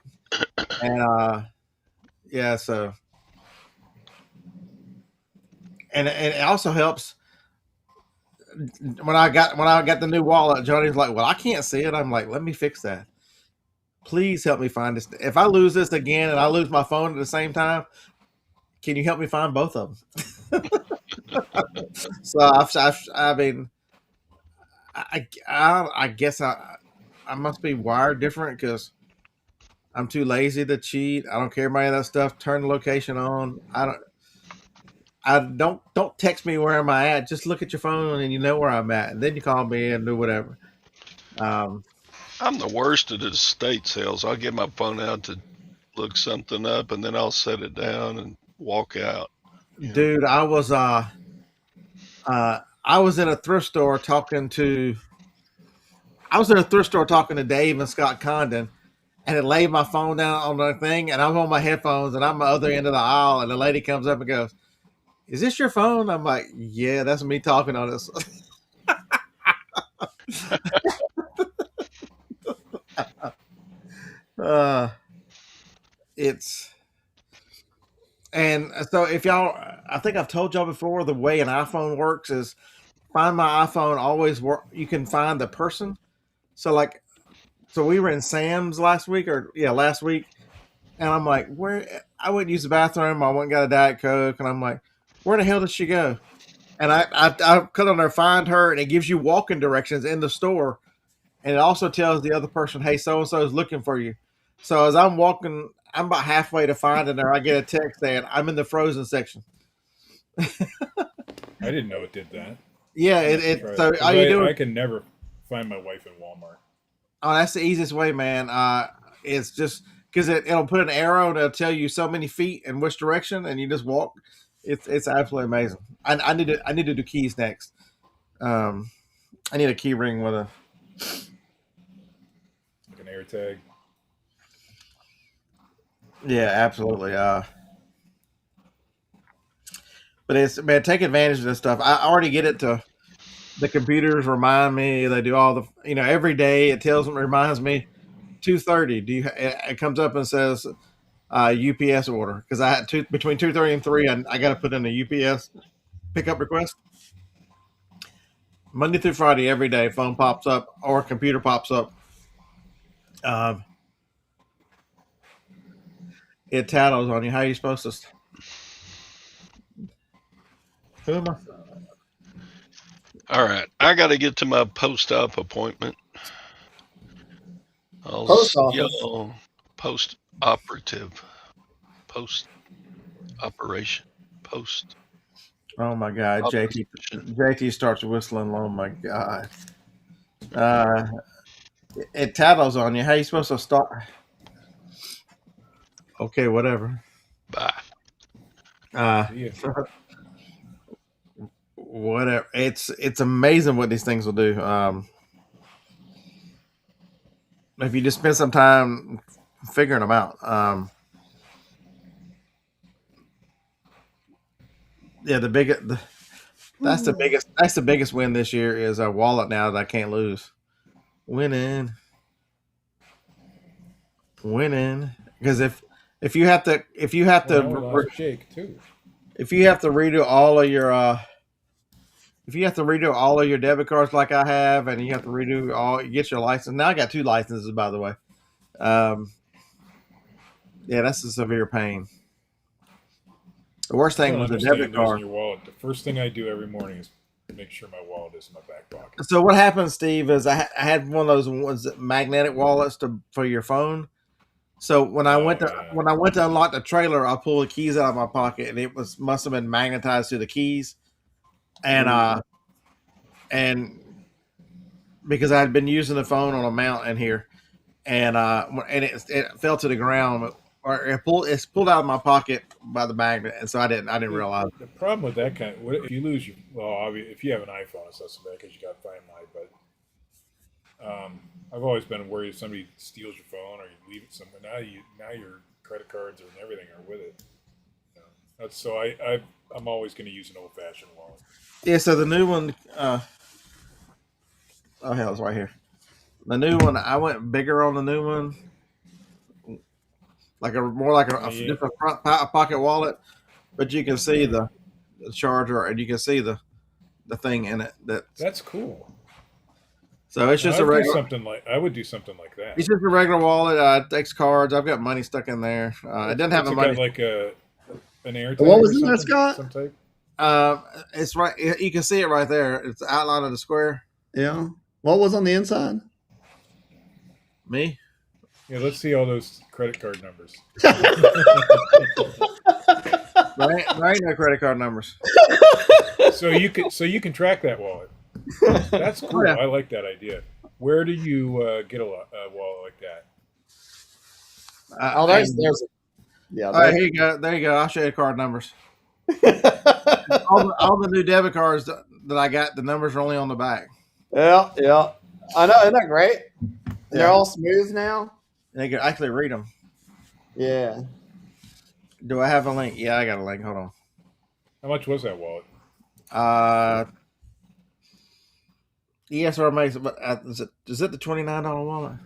And yeah, so and it also helps when I got the new wallet. Johnny's like, "Well, I can't see it." I'm like, "Let me fix that. Please help me find this. If I lose this again and I lose my phone at the same time, can you help me find both of them?" So I mean, I guess I must be wired different because I'm too lazy to cheat. I don't care about any of that stuff. Turn the location on. I don't text me where am I at. Just look at your phone and you know where I'm at, and then you call me and do whatever. Um, I'm the worst at estate sales. I'll get my phone out to look something up, and then I'll set it down and walk out. dude, I was in a thrift store talking to Dave and Scott Condon, and it laid my phone down on the thing, and I'm on my headphones, and I'm the other end of the aisle, and the lady comes up and goes, "Is this your phone?" I'm like, "Yeah, that's me talking on this." uh, it's and so if y'all, I think I've told y'all before, the way an iPhone works is find my iPhone always work. You can find the person. So so we were in Sam's last week, last week, and I'm like, where? I went to use the bathroom. I went and got a Diet Coke, and I'm like, where the hell did she go? And I cut on there, find her, and it gives you walking directions in the store, and it also tells the other person, hey, so and so is looking for you. So as I'm walking, I'm about halfway to finding her. I get a text saying I'm in the frozen section. I didn't know it did that. Yeah, so all you do I can never find my wife in Walmart. Oh, that's the easiest way, man. It's just because it'll put an arrow and it'll tell you so many feet in which direction, and you just walk. It's absolutely amazing. I need to do keys next. Um, I need a key ring with a Like an air tag. yeah, absolutely. But it's man, take advantage of this stuff. I already get it to the computers remind me. They do all the every day. It reminds me 2:30. It comes up and says UPS order because I had between 2:30 and 3. I got to put in a UPS pickup request. Monday through Friday, every day, phone pops up or computer pops up. It tattles on you. How are you supposed to? Who am I? All right, I got to get to my post-op appointment. I'll Post see office. y'all post-operative, post-operation, post. Oh my God, JT. Operation. JT starts whistling. Oh my God. Uh, it tattles on you. How are you supposed to start? Okay, whatever. Bye. See ya. Whatever. It's amazing what these things will do. If you just spend some time figuring them out. Yeah, that's the biggest win this year is a wallet now that I can't lose. Winning, winning. Because if you have to Well, I lost Jake too. if you have to redo all of your if you have to redo all of your debit cards like I have, and you have to redo get your license. Now I got 2 licenses, by the way. Yeah, that's a severe pain. The worst I thing don't was the understand debit losing card. your wallet. The first thing I do every morning is make sure my wallet is in my back pocket. So what happened, Steve, is I had one of those ones magnetic wallets for your phone. So when I Oh went to yeah. unlock the trailer, I pulled the keys out of my pocket, and it must have been magnetized to the keys, and and because I had been using the phone on a mount in here, and it fell to the ground, or it's pulled out of my pocket by the magnet, and so I didn't realize. The problem with that if you lose your if you have an iPhone, it's not so bad because you got Find My. But I've always been worried if somebody steals your phone or you leave it somewhere. Now your credit cards and everything are with it. You know, So I'm always going to use an old fashioned wallet. Yeah, so the new one, oh hell, it's right here. The new one, I went bigger on the new one, like a Yeah. different front pocket wallet, but you can see the charger and you can see the thing in it. That's cool. So it's just a I would do regular. something like that. It's just a regular wallet. It takes cards. I've got money stuck in there. It doesn't have What's the it money. got, like an air tag What was or in something? there, Scott? Some type? It's right. You can see it right there. It's the outline of the square. Yeah. What was on the inside? Me. Yeah, let's see all those credit card numbers. There ain't no credit card numbers. So you can track that wallet. That's cool. Oh, yeah. I like that idea. Where do you get a wallet like that? Oh, there's yeah. All right, here you go. There you go. I'll show you the card numbers. All the new debit cards that I got, the numbers are only on the back. Yeah, yeah. I know. Isn't that great? They're all smooth now. And you can actually read them. Yeah. Do I have a link? Yeah, I got a link. Hold on. How much was that wallet? ESR makes, but is it the $29 wallet?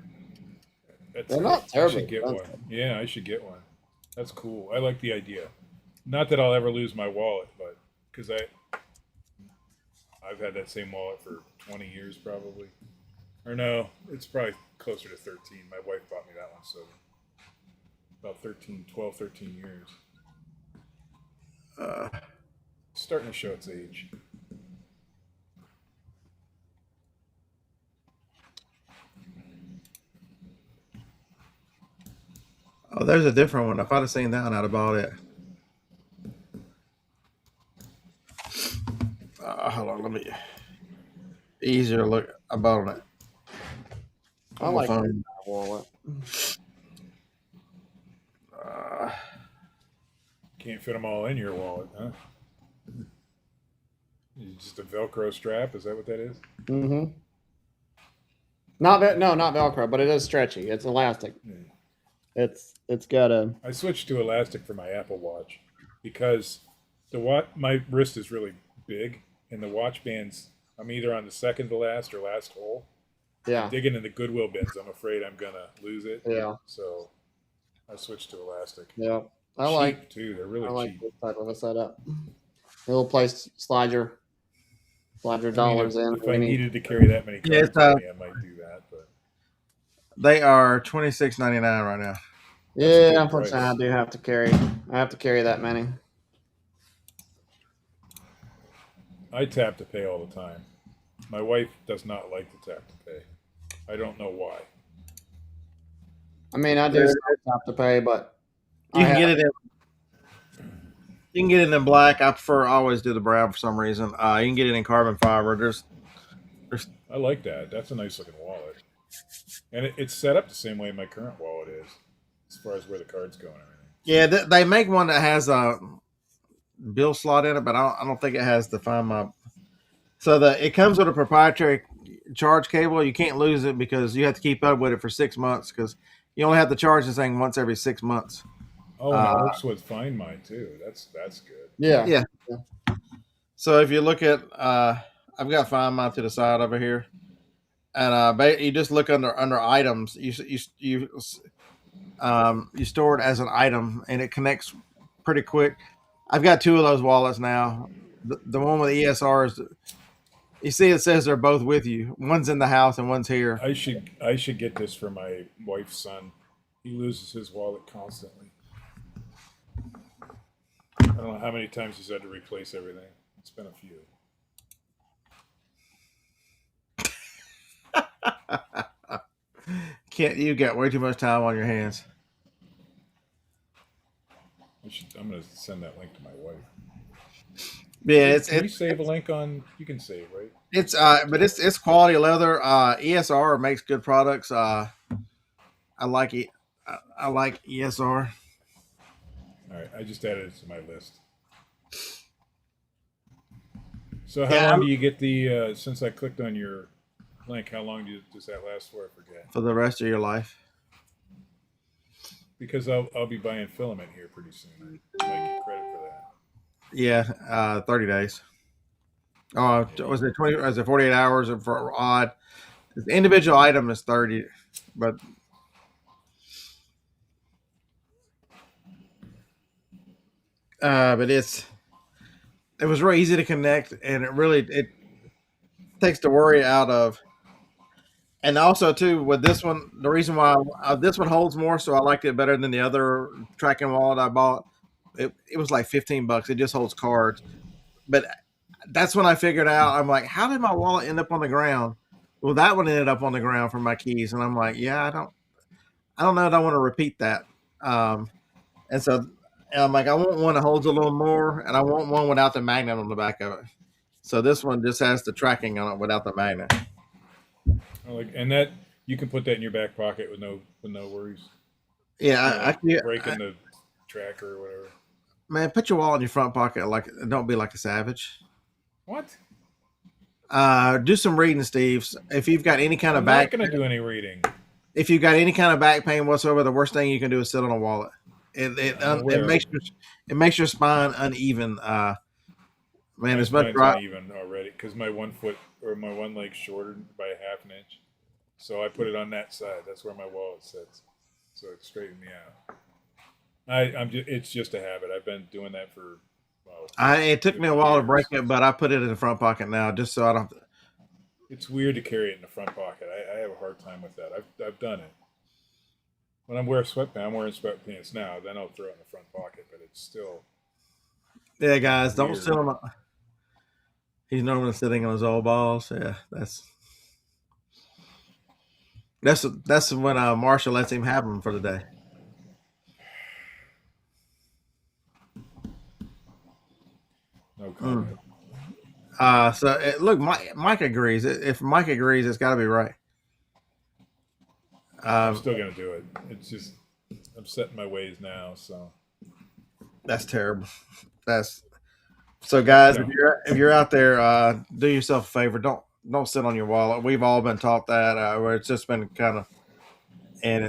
They're not I terribly should get one. expensive. Yeah, I should get one. That's cool. I like the idea. Not that I'll ever lose my wallet, but because I've had that same wallet for 20 years probably. Or no, it's probably closer to 13. My wife bought me that one, so about 12, 13 years. Starting to show its age. Oh, there's a different one. If I'd have seen that one, I'd have bought it. Hold on, let me. Easier to look. I bought it. I like that wallet. Can't fit them all in your wallet, huh? Just a Velcro strap? Is that what that is? Mm-hmm. Not Velcro, but it is stretchy. It's elastic. Yeah. It's got a. I switched to elastic for my Apple Watch because my wrist is really big, and the watch bands. I'm either on the second to last or last hole. Yeah. Digging in the Goodwill bins, I'm afraid I'm gonna lose it. Yeah. So I switched to elastic. Yeah. I Cheap, like too. They're really I like cheap. this type of a setup. A little place slide your dollars in. If I needed to carry that many Yeah, cards with me, I might do that. But They are $26.99 right now. Yeah, good unfortunately, price. I do have to carry. I have to carry that many. I tap to pay all the time. My wife does not like to tap to pay. I don't know why. I mean, I do have to pay, but You can get it in. You can get it in black. I prefer always do the brown for some reason. You can get it in carbon fiber. There's I like that. That's a nice looking wallet. And it's set up the same way my current wallet is, as far as where the cards go and everything. Yeah, they make one that has a bill slot in it, but I don't think it has the Find My. So it comes with a proprietary charge cable. You can't lose it because you have to keep up with it for 6 months because you only have to charge this thing once every 6 months. Oh, and it works with Find My too. That's good. Yeah. So if you look at, I've got Find My to the side over here, and you just look under items. You store it as an item, and it connects pretty quick. I've got 2 of those wallets now. The one with ESR is. You see, it says they're both with you. One's in the house and one's here. I should get this for my wife's son. He loses his wallet constantly. I don't know how many times he's had to replace everything. It's been a few. You got way too much time on your hands. I'm going to send that link to my wife. Yeah, Can you save a link on? You can save, right? It's quality leather. ESR makes good products. I like it. I like ESR. All right, I just added it to my list. So how long do you get the? Since I clicked on your link, how long does that last for? I forget. For the rest of your life. Because I'll be buying filament here pretty soon. I might get credit for that. Yeah, 30 days. Oh, was it 20? Was it 48 hours for odd? The individual item is 30, but but it was really easy to connect, and it takes the worry out of. And also too with this one, the reason why this one holds more, so I liked it better than the other tracking wallet I bought. It was like $15. It just holds cards, but that's when I figured out. I'm like, how did my wallet end up on the ground? Well, that one ended up on the ground for my keys, and I'm like, yeah, I don't know. I don't want to repeat that. Um, and so I'm like, I want one that holds a little more, and I want one without the magnet on the back of it. So this one just has the tracking on it without the magnet. I like, and that you can put that in your back pocket with no worries. Yeah, You know, like I breaking the tracker or whatever. man, put your wallet in your front pocket. Like, don't be like a savage. What? Do some reading, Steve. If you've got any kind of I'm not back, going to do any reading. if you've got any kind of back pain whatsoever, the worst thing you can do is sit on a wallet. I'm It aware. makes your spine uneven. Man, My as much spine's right. uneven already because my one foot or my one leg shorter by a half an inch. So I put it on that side. That's where my wallet sits. So it straightened me out. It's just a habit. I've been doing that for It took me a 50 while to years. break it, but I put it in the front pocket now, just so I don't. It's weird to carry it in the front pocket. I have a hard time with that. I've done it. When I'm wearing sweatpants now, then I'll throw it in the front pocket, but it's still Yeah, guys, don't weird. sit on. He's normally sitting on his old balls. Yeah, that's when Marshall lets him have them for the day. No comment. Look, Mike agrees. If Mike agrees, it's got to be right. I'm still gonna do it. It's just I'm set in my ways now, so That's terrible. That's so, guys. no. If you're out there, do yourself a favor. Don't sit on your wallet. We've all been taught that. Where it's just been kind of, and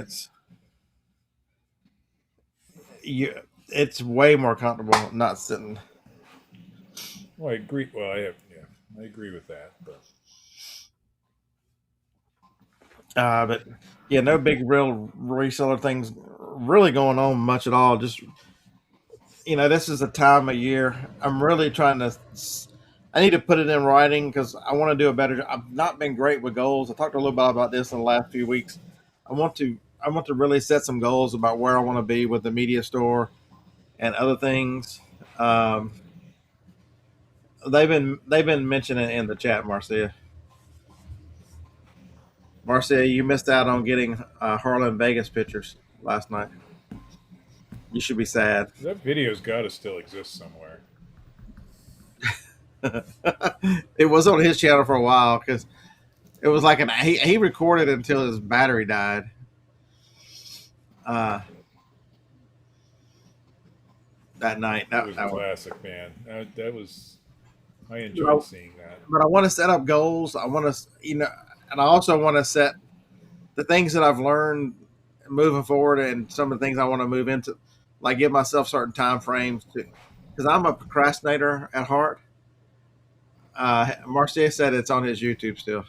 it's way more comfortable not sitting. Well, I agree. Well, I agree with that, but But yeah, no big real reseller things really going on much at all. Just this is a time of year. I'm really trying to. I need to put it in writing because I want to do a better job. I've not been great with goals. I talked a little bit about this in the last few weeks. I want to. I want to really set some goals about where I want to be with the media store and other things. Um, they've been mentioning in the chat, Marcia. Marcia, you missed out on getting Harlan Vegas pictures last night. You should be sad. that video's got to still exist somewhere. It was on his channel for a while because it was like he recorded until his battery died. Uh, that night. It was That was, classic, man. That was I enjoyed seeing that. but I want to set up goals. I want to, and I also want to set the things that I've learned moving forward and some of the things I want to move into, like give myself certain time frames to, because I'm a procrastinator at heart. Marcia said it's on his YouTube still.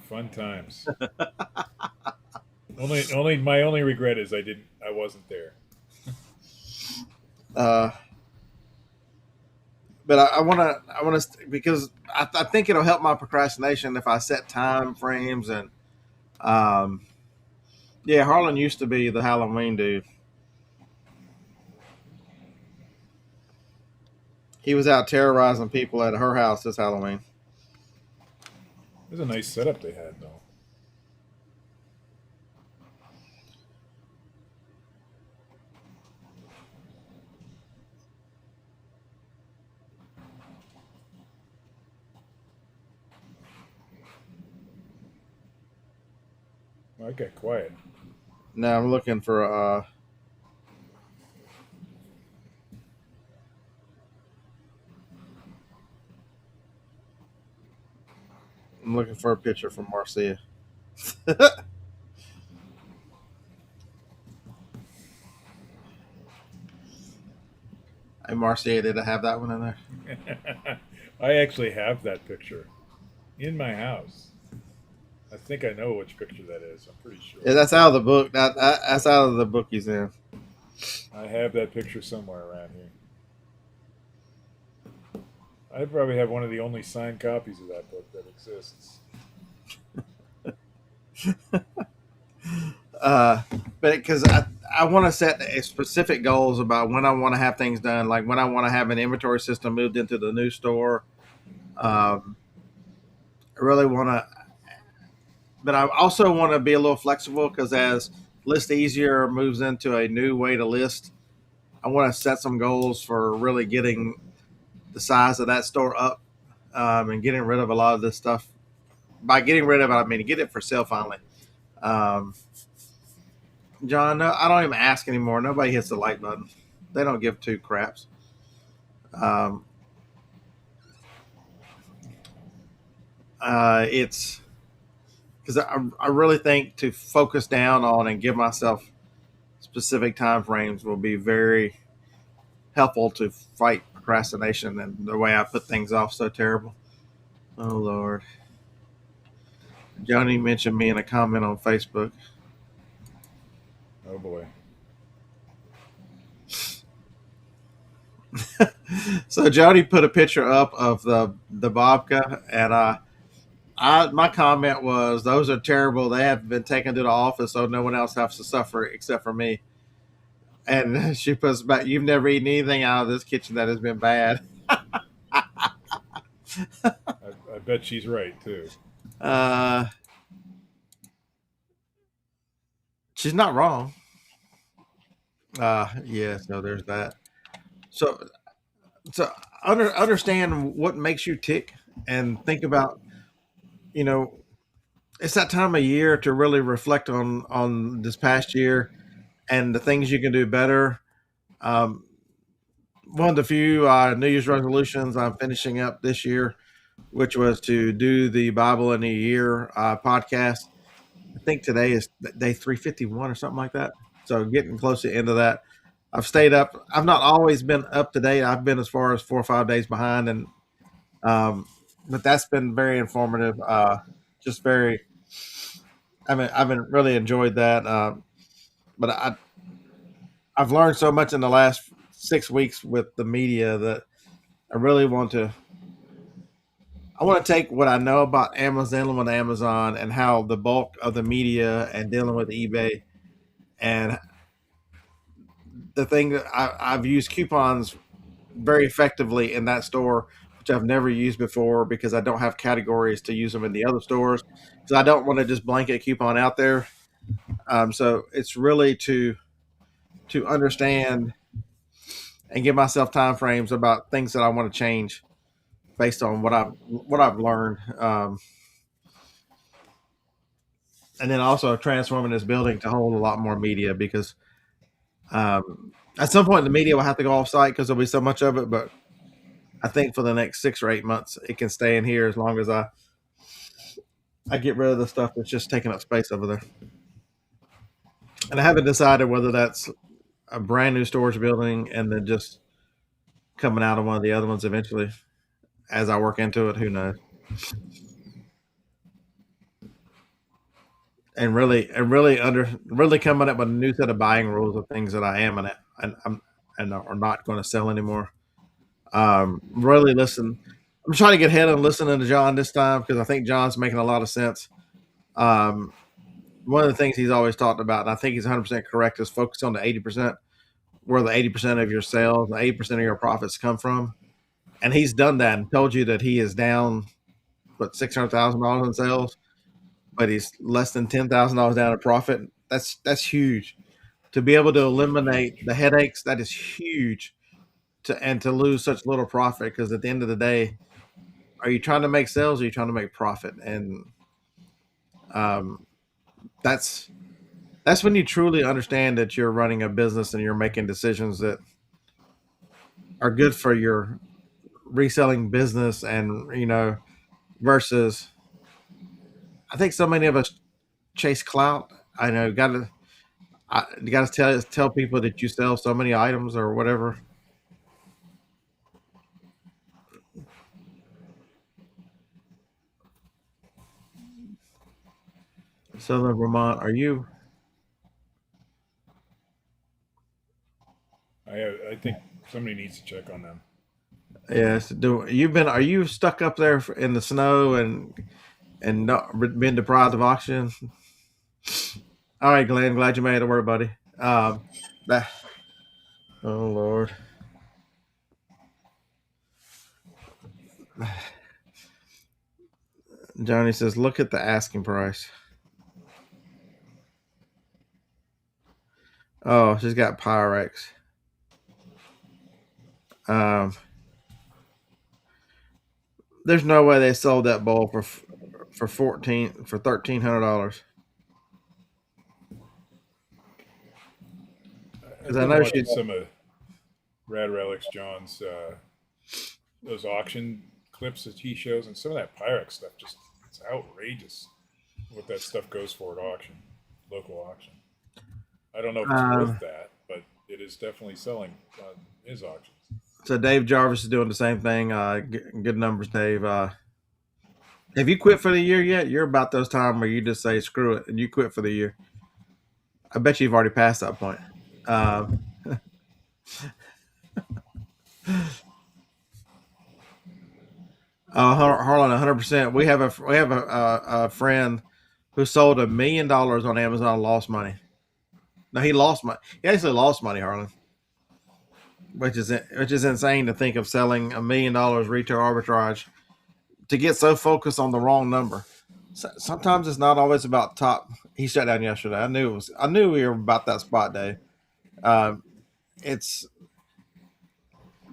Fun times. only my only regret is I wasn't there. But I want to because I think it'll help my procrastination if I set time frames and yeah, Harlan used to be the Halloween dude. He was out terrorizing people at her house this Halloween. It was a nice setup they had, though. Well, I got quiet. Now I'm looking for a picture from Marcia. Marcia did I have that one in there? I actually have that picture in my house. I think I know which picture that is. I'm pretty sure. Yeah, that's out of the book. That's out of the book he's in. I have that picture somewhere around here. I probably have one of the only signed copies of that book that exists. Uh, but because I want to set specific goals about when I want to have things done, like when I want to have an inventory system moved into the new store. Um, I really want to, but I also want to be a little flexible because as List Easier moves into a new way to list, I want to set some goals for really getting the size of that store up and getting rid of a lot of this stuff. By getting rid of it, I mean get it for sale finally. Um, John, no, I don't even ask anymore. Nobody hits the like button. They don't give two craps. Um, it's because I really think to focus down on and give myself specific time frames will be very helpful to fight procrastination and the way I put things off so terrible. Oh Lord. Johnny mentioned me in a comment on Facebook. Oh boy. So Johnny put a picture up of the babka, and my comment was, "Those are terrible. They have been taken to the office, so no one else has to suffer except for me." And she puts back, "You've never eaten anything out of this kitchen that has been bad." I bet she's right too. Uh, she's not wrong. Yeah. So there's that. So understand what makes you tick, and think about, you know, it's that time of year to really reflect on this past year and the things you can do better. Um, One of the few New Year's resolutions I'm finishing up this year, which was to do the Bible in a Year podcast. I think today is day 351 or something like that. So getting close to the end of that. I've stayed up. I've not always been up to date. I've been as far as 4 or 5 days behind, and but that's been very informative. Just very. I've been really enjoyed that. But I've learned so much in the last 6 weeks with the media that I really want to. I want to take what I know about Amazon with Amazon and how the bulk of the media and dealing with eBay and the thing that I've used coupons very effectively in that store, which I've never used before because I don't have categories to use them in the other stores. So I don't want to just blanket coupon out there. So it's really to understand and give myself time frames about things that I want to change based on what I've learned, and then also transforming this building to hold a lot more media because at some point the media will have to go off site because there'll be so much of it. But I think for the next 6 or 8 months, it can stay in here as long as I get rid of the stuff that's just taking up space over there. And I haven't decided whether that's a brand new storage building and then just coming out of one of the other ones eventually as I work into it. Who knows? And really coming up with a new set of buying rules of things that I am and are not going to sell anymore. Really listen. I'm trying to get ahead and listening to John this time because I think John's making a lot of sense. One of the things he's always talked about, and I think he's 100% correct, is focus on the 80%, where the 80% of your sales, the 80% of your profits come from. And he's done that and told you that he is down, $600,000 in sales, but he's less than $10,000 down in profit. That's huge. To be able to eliminate the headaches, that is huge. To lose such little profit, because at the end of the day, are you trying to make sales or are you trying to make profit? And um, that's when you truly understand that you're running a business and you're making decisions that are good for your reselling business, and versus I think so many of us chase clout. I know you gotta tell people that you sell so many items or whatever. Southern Vermont. Are you? I think somebody needs to check on them. Yes. Are you stuck up there in the snow and not been deprived of oxygen? All right, Glenn. Glad you made it. Don't worry, buddy. That, oh Lord. Johnny says, look at the asking price. Oh, she's got Pyrex. There's no way they sold that bowl for $1,300. I've been watching some of Rad Relics John's those auction clips that he shows, and some of that Pyrex stuff it's outrageous what that stuff goes for at auction, local auction. I don't know if it's worth that, but it is definitely selling on his auctions. So Dave Jarvis is doing the same thing. Good numbers, Dave. Have you quit for the year yet? You're about those time where you just say screw it and you quit for the year. I bet you've already passed that point. Harlan, 100%. We have a friend who sold $1 million on Amazon and lost money. No, he lost money. He actually lost money, Harlan, which is insane to think of selling $1 million retail arbitrage to get so focused on the wrong number. Sometimes it's not always about top. He shut down yesterday. I knew we were about that spot, Dave. It's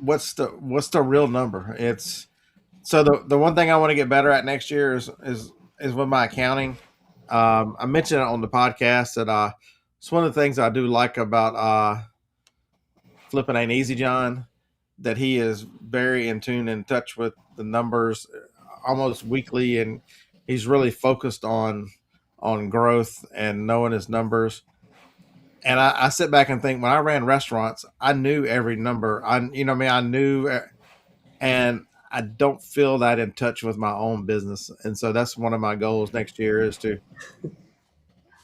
what's the real number? It's so the one thing I want to get better at next year is with my accounting. I mentioned it on the podcast that it's one of the things I do like about Flipping Ain't Easy John, that he is very in tune, in touch with the numbers almost weekly, and he's really focused on growth and knowing his numbers. And I sit back and think, when I ran restaurants, I knew every number. I knew, and I don't feel that in touch with my own business. And so that's one of my goals next year is to.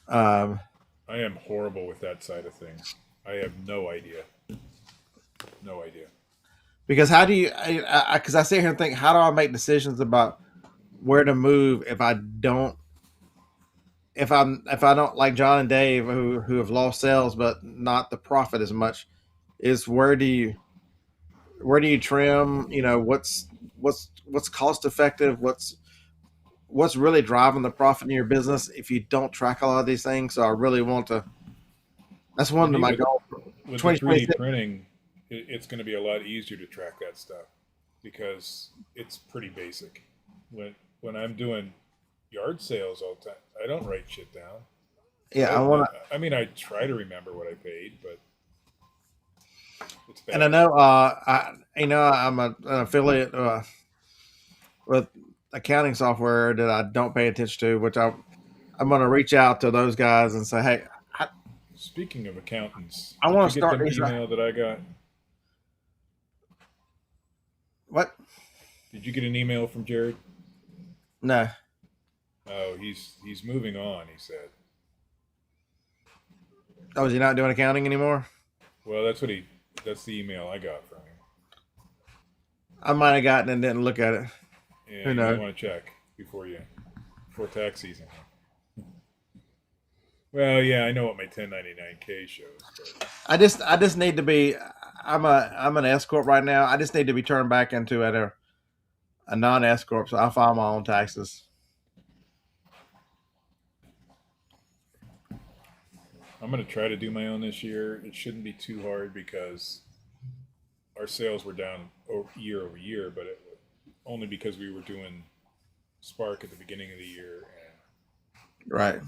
I am horrible with that side of things. I have no idea. No idea. Because how do you? Because I sit here and think, how do I make decisions about where to move if I don't? If I don't, like John and Dave, who have lost sales but not the profit as much, is where do you trim? What's cost effective? What's really driving the profit in your business if you don't track a lot of these things? So I really want to. That's one of my goals. With the 3D printing, it's going to be a lot easier to track that stuff because it's pretty basic. When I'm doing yard sales all the time, I don't write shit down. Yeah, I try to remember what I paid, but it's bad. And I know, I'm an affiliate with accounting software that I don't pay attention to, which I'm going to reach out to those guys and say, hey. Speaking of accountants, I want to start the email that I got. What? Did you get an email from Jared? No. Oh, he's moving on, he said. Oh, is he not doing accounting anymore? Well, that's the email I got from him. I might have gotten it and didn't look at it. Yeah, who knows? You want to check before tax season. Well, yeah, I know what my 1099K shows. But I just need to be. I'm an S corp right now. I just need to be turned back into a non-S corp, so I file my own taxes. I'm going to try to do my own this year. It shouldn't be too hard because our sales were down year over year, but only because we were doing Spark at the beginning of the year. And, right.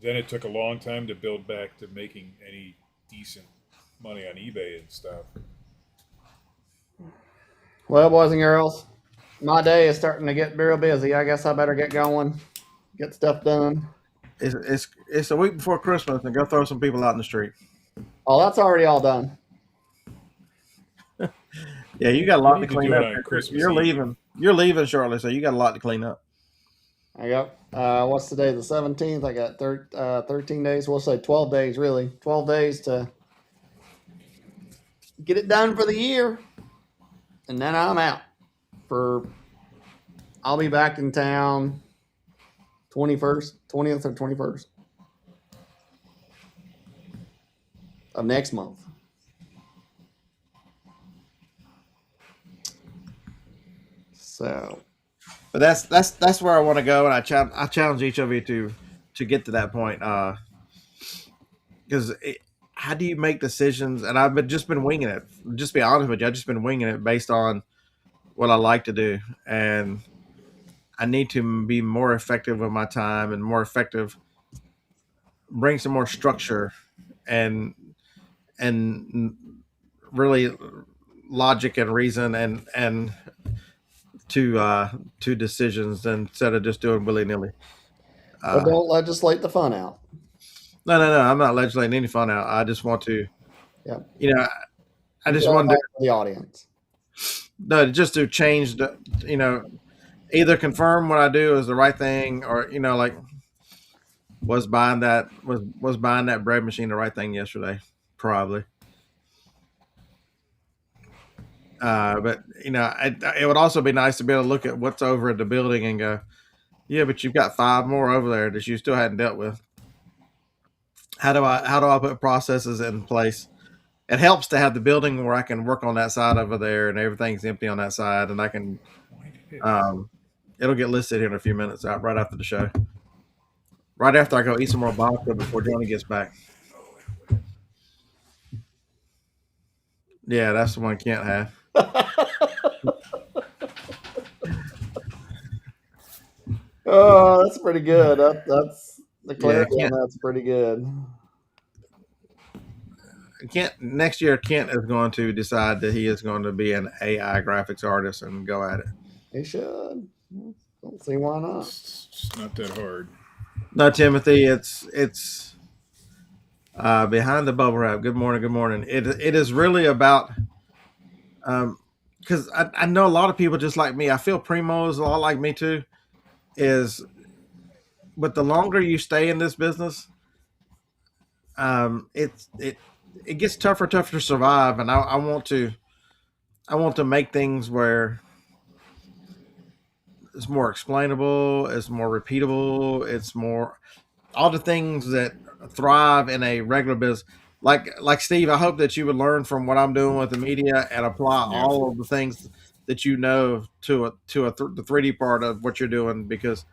Then it took a long time to build back to making any decent money on eBay and stuff. Well, boys and girls, my day is starting to get real busy. I guess I better get going, get stuff done. It's a week before Christmas, and go throw some people out in the street. Oh, that's already all done. Yeah, you got a lot to do clean it up. on Christmas You're Eve. leaving. You're leaving shortly, so you got a lot to clean up. I got what's today? The 17th. I got 13 days. We'll say 12 days. Really, 12 days to get it done for the year, and then I'm out. I'll be back in town 21st, 20th, or 21st of next month. So, but that's where I want to go, and I challenge each of you to get to that point. Because how do you make decisions? And I've just been winging it. Just be honest with you, I've just been winging it based on what I like to do, and I need to be more effective with my time and more effective, bring some more structure and really logic and reason and to decisions instead of just doing willy nilly. but don't legislate the fun out. No. I'm not legislating any fun out. I just want to, Yeah, I just want to the audience. just to change the, either confirm what I do is the right thing, or like was buying that bread machine the right thing yesterday? Probably. But it would also be nice to be able to look at what's over at the building and go, yeah, but you've got 5 more over there that you still hadn't dealt with. How do I put processes in place? It helps to have the building where I can work on that side over there and everything's empty on that side, and I can. It'll get listed here in a few minutes, right after the show. Right after I go eat some more vodka before Johnny gets back. Yeah, that's the one Kent had. Oh, that's pretty good. That's the clarity on that's pretty good. Next year, Kent is going to decide that he is going to be an AI graphics artist and go at it. He should. Don't see why not. It's not that hard. No, Timothy, it's behind the bubble wrap. Good morning. Good morning. It is really about because I know a lot of people just like me. I feel Primo is a lot like me too. But the longer you stay in this business, it gets tougher to survive, and I want to make things where it's more explainable, it's more repeatable, it's more all the things that thrive in a regular business. Like Steve, I hope that you would learn from what I'm doing with the media and apply all of the things that to the 3D part of what you're doing, because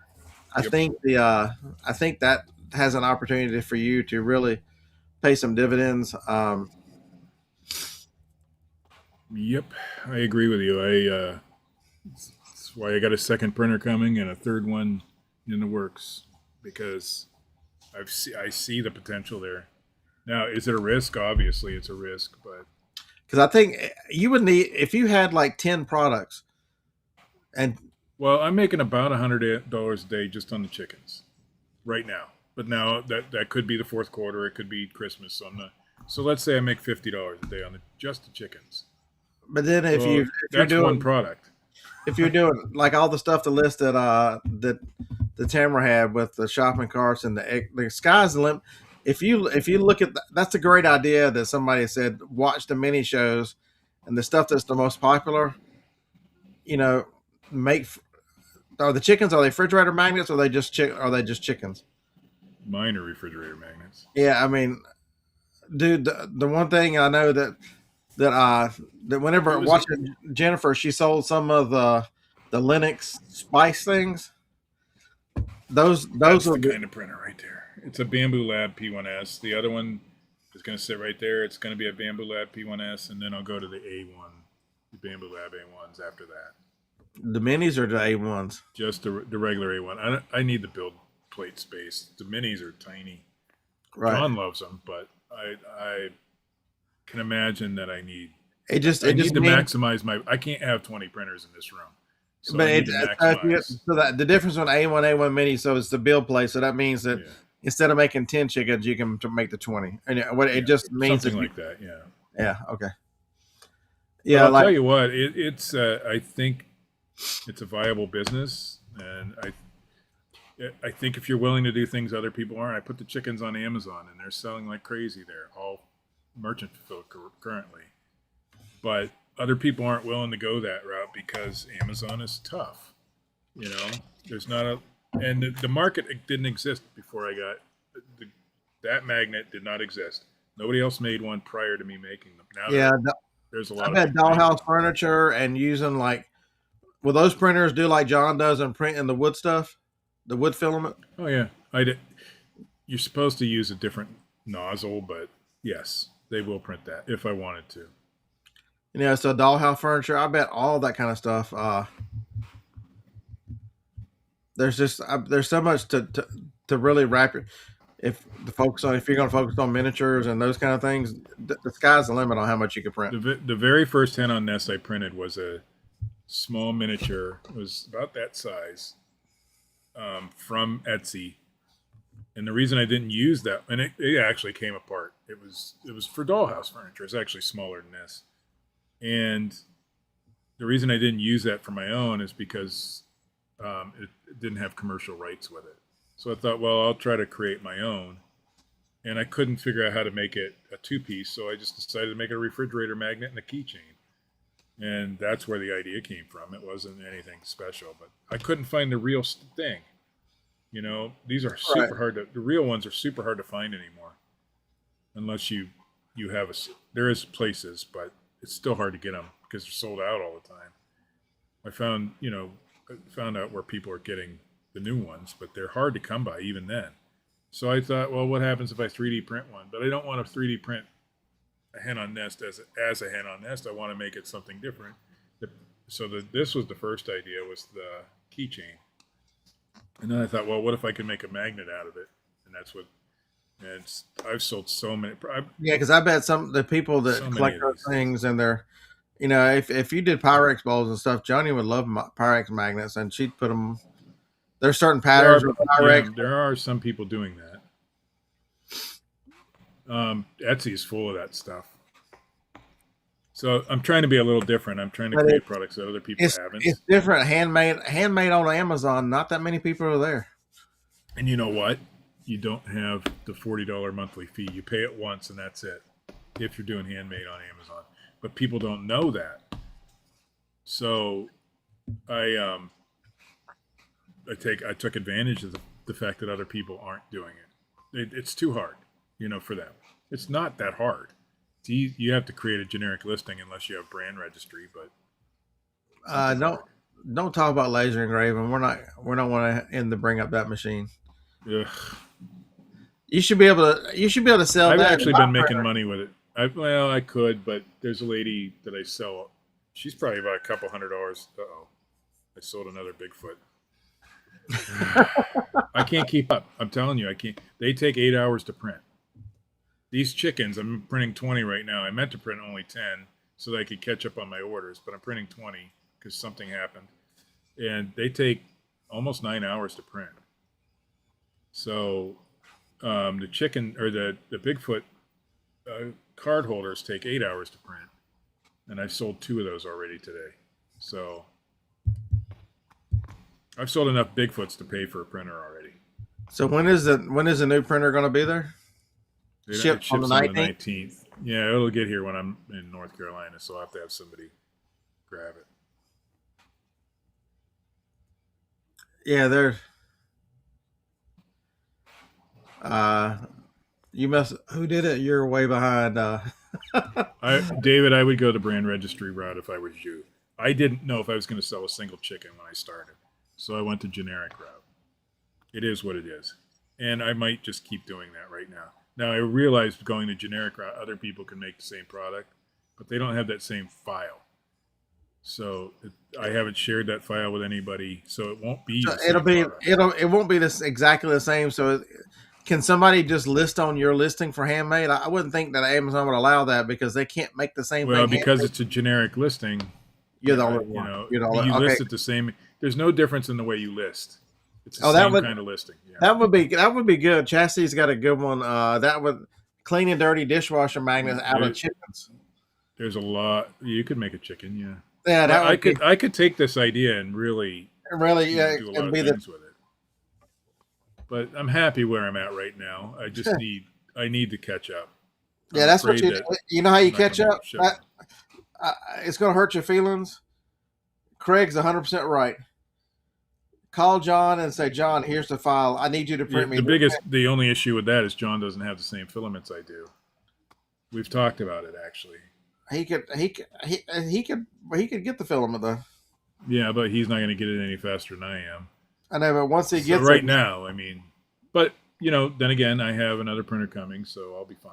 I think that has an opportunity for you to really pay some dividends. Yep, I agree with you. That's why I got a second printer coming and a third one in the works, because I see the potential there. Now, is it a risk? Obviously, it's a risk, but because I think you would need, if you had like 10 products, and well, I'm making about $100 a day just on the chickens right now. But now that could be the fourth quarter, it could be Christmas. So I'm not. So let's say I make $50 a day on just the chickens. But then if you're doing one product, if you're doing like all the stuff, the list that the Tamara had with the shopping carts and the sky's the limit. If you look at that's a great idea that somebody said, watch the mini shows and the stuff that's the most popular. Are the chickens, are they refrigerator magnets, or are they just chickens? Mine are refrigerator magnets. Yeah, I mean, dude, the one thing I know that whenever watching Jennifer, she sold some of the Linux spice things. That's are the kind of printer right there. It's a Bamboo Lab P1S. The other one is going to sit right there. It's going to be a Bamboo Lab P1S, and then I'll go to the A1, the Bamboo Lab A1s after that. The minis or the A1s? Just the regular A1. I need the build plate space. The minis are tiny. Right. John loves them, but I can imagine that I need to maximize my. I can't have 20 printers in this room. So but the difference on A1 mini, so it's the build plate. So that means that instead of making 10 chickens, you can make the 20. And it just means something like that. Yeah. Yeah. Okay. Yeah. I'll tell you what. It's I think it's a viable business, and I think if you're willing to do things other people aren't, I put the chickens on Amazon and they're selling like crazy there, all merchant fulfilled currently. But other people aren't willing to go that route because Amazon is tough. You know, there's not a, and the market didn't exist before I got that magnet did not exist. Nobody else made one prior to me making them. Now Yeah, there's a lot I've of had people making dollhouse them. furniture and using like, will those printers do like John does and print in the wood stuff, the wood filament? Oh yeah, I did. You're supposed to use a different nozzle, but yes, they will print that if I wanted to. You know, so dollhouse furniture. I bet all that kind of stuff. There's just there's so much to really wrap it. If you're going to focus on miniatures and those kind of things, the sky's the limit on how much you can print. The very first hen on nest I printed was a small miniature. It was about that size, from Etsy. And the reason I didn't use that, and it actually came apart. It was for dollhouse furniture. It's actually smaller than this. And the reason I didn't use that for my own is because it didn't have commercial rights with it. So I thought, well, I'll try to create my own. And I couldn't figure out how to make it a two-piece, so I just decided to make a refrigerator magnet and a keychain. And that's where the idea came from. It wasn't anything special, but I couldn't find the real thing. You know, these are super hard to, the real ones are super hard to find anymore. Unless you have there is places, but it's still hard to get them because they're sold out all the time. I found out where people are getting the new ones, but they're hard to come by even then. So I thought, well, what happens if I 3D print one? But I don't want to 3D print a hen on nest as a hen on nest. I want to make it something different. So this was the first idea, was the keychain. And then I thought, well, what if I could make a magnet out of it? And that's what. And I've sold so many. Yeah, because I bet the people that collect those things and they're, you know, if you did Pyrex bowls and stuff, Johnny would love Pyrex magnets, and she'd put them. There's certain patterns with Pyrex. There are some people doing that. Etsy is full of that stuff. So I'm trying to be a little different. I'm trying to create products that other people haven't. It's different. Handmade on Amazon. Not that many people are there. And you know what? You don't have the $40 monthly fee. You pay it once and that's it. If you're doing handmade on Amazon, but people don't know that. So I took advantage of the fact that other people aren't doing it. It's too hard, for them. It's not that hard. You have to create a generic listing unless you have brand registry, but don't talk about laser engraving. We don't want to bring up that machine. Ugh. You should be able to sell. I've that actually been making money with it. I could, but there's a lady that I sell. She's probably about a couple $100. Uh-oh. I sold another Bigfoot. I can't keep up. I'm telling you, I can't. They take 8 hours to print. These chickens, I'm printing 20 right now. I meant to print only 10 so that I could catch up on my orders, but I'm printing 20 because something happened. And they take almost 9 hours to print. So the chicken or the Bigfoot card holders take 8 hours to print. And I've sold 2 of those already today. So I've sold enough Bigfoots to pay for a printer already. So when is the new printer going to be there? It ships on the 19th. Yeah, it'll get here when I'm in North Carolina, so I'll have to have somebody grab it. Yeah, who did it? You're way behind. David, I would go the brand registry route if I was you. I didn't know if I was going to sell a single chicken when I started, so I went the generic route. It is what it is, and I might just keep doing that right now. Now, I realized going the generic route, other people can make the same product, but they don't have that same file. So I haven't shared that file with anybody, so it won't be. So it won't be exactly the same. So can somebody just list on your listing for handmade? I wouldn't think that Amazon would allow that because they can't make the same thing. Well, because it's a generic listing. You're the only one. You list it the same. There's no difference in the way you list. It's the same kind of listing. Yeah. That would be good. Chastity's got a good one. That would clean and dirty dishwasher magnets out of chickens. There's a lot. You could make a chicken, yeah. Yeah, I could take this idea and really do a lot of things with it. but I'm happy where I'm at right now. I need to catch up. Yeah, I'm that's what afraid that you know how you I'm not catch gonna be able up. to ship them. It's going to hurt your feelings. Craig's 100% right. Call John and say, John, here's the file. I need you to print me. The only issue with that is John doesn't have the same filaments I do. We've talked about it actually. He could get the filament though. Yeah, but he's not going to get it any faster than I am. I know, but once he So gets right it, now, I mean, but you know, then again, I have another printer coming, so I'll be fine.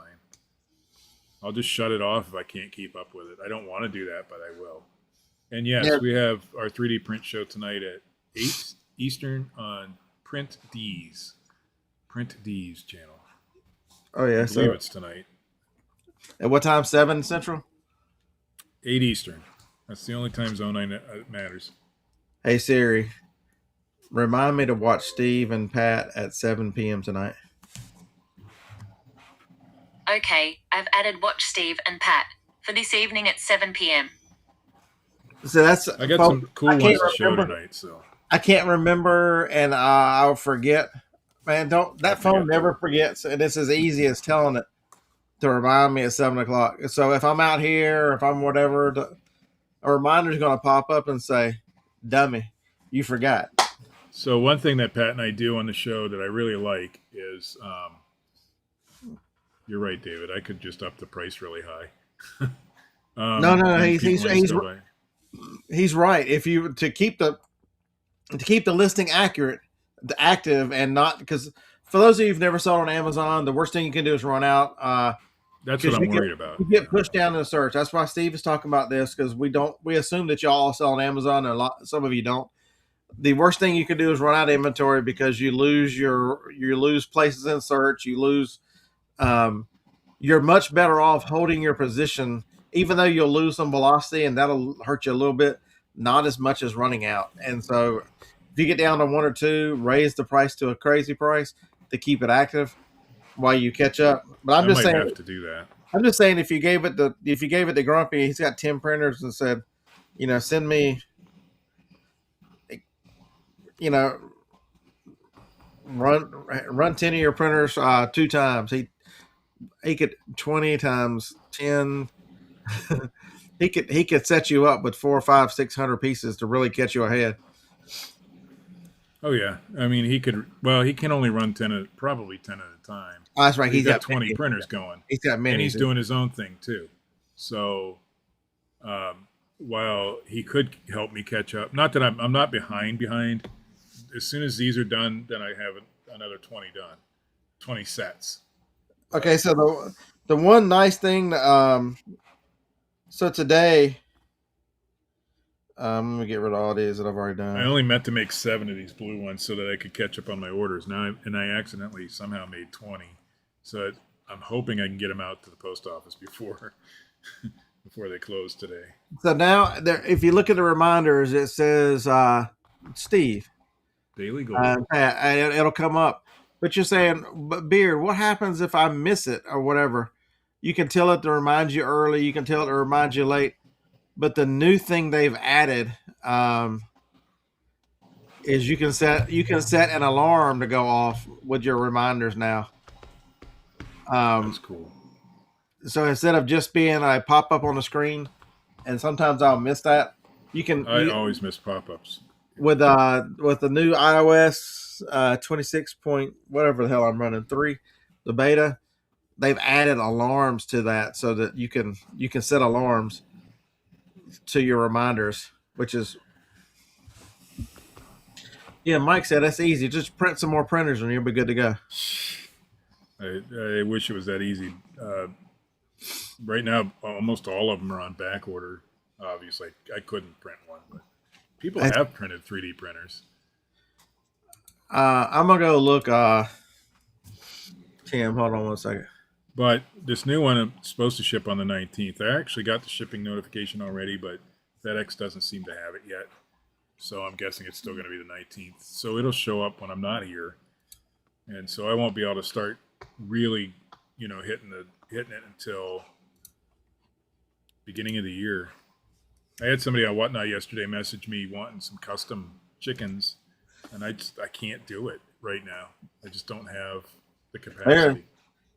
I'll just shut it off if I can't keep up with it. I don't want to do that, but I will. And yes, Yeah. we have our 3D print show tonight at 8 Eastern on Print D's channel. oh yeah, I believe so it's tonight. at what time? 7 Central. 8 Eastern. That's the only time zone matters. Hey Siri, remind me to watch Steve and Pat at 7 p.m. tonight. Okay, I've added Watch Steve and Pat for this evening at 7 p.m. So that's I got folks, some cool I ones can't to show remember. tonight, so I can't remember, and I'll forget. Man, don't that phone never forgets, and it's as easy as telling it to remind me at 7 o'clock. So if I'm out here, or if I'm whatever, a reminder's going to pop up and say, "Dummy, you forgot." So one thing that Pat and I do on the show that I really like is, you're right, David. I could just up the price really high. No, and he's people might still buy. he's right. If you to keep the listing active, and not because for those of you who've never sold on Amazon, the worst thing you can do is run out. That's what I'm worried about. You get pushed down in the search. That's why Steve is talking about this, because we assume that y'all all sell on Amazon, and some of you don't. The worst thing you can do is run out of inventory, because you lose places in search. You lose. You're much better off holding your position, even though you'll lose some velocity, and that'll hurt you a little bit. Not as much as running out. And so, if you get down to 1 or 2, raise the price to a crazy price to keep it active while you catch up. But I'm just saying, have to do that. I'm just saying, if you gave it to Grumpy, he's got 10 printers and said, send me, run 10 of your printers 2 times. He could 20 times 10. he could set you up with 400, 500, 600 pieces to really catch you ahead. Oh yeah, I mean he could. Well, he can only run probably 10 at a time. Oh, that's right. He's got 20 printers going. He's got many. And he's doing his own thing too. So, while he could help me catch up, not that I'm not behind. As soon as these are done, then I have another 20 done, 20 sets. Okay, so the one nice thing, so today, let me get rid of all these that I've already done. I only meant to make 7 of these blue ones so that I could catch up on my orders. Now, I accidentally somehow made 20. So I'm hoping I can get them out to the post office before they close today. So now, if you look at the reminders, it says Steve. Daily goal. It'll come up. But you're saying, but Beard, what happens if I miss it or whatever? You can tell it to remind you early. You can tell it to remind you late. But the new thing they've added is you can set an alarm to go off with your reminders now. That's cool. So instead of just being a pop up on the screen, and sometimes I'll miss that, I always miss pop ups with the new iOS 26 point whatever the hell I'm running 3, the beta. They've added alarms to that so that you can set alarms to your reminders, which is, yeah, Mike said that's easy. Just print some more printers and you'll be good to go. I wish it was that easy. Right now, almost all of them are on back order. Obviously, I couldn't print one, but people have printed 3D printers. I'm gonna go look. Tim, hold on one second. But this new one is supposed to ship on the 19th. I actually got the shipping notification already, but FedEx doesn't seem to have it yet. So I'm guessing it's still going to be the 19th. So it'll show up when I'm not here. And so I won't be able to start really, hitting it until beginning of the year. I had somebody on Whatnot yesterday message me wanting some custom chickens, and I can't do it right now. I just don't have the There. capacity.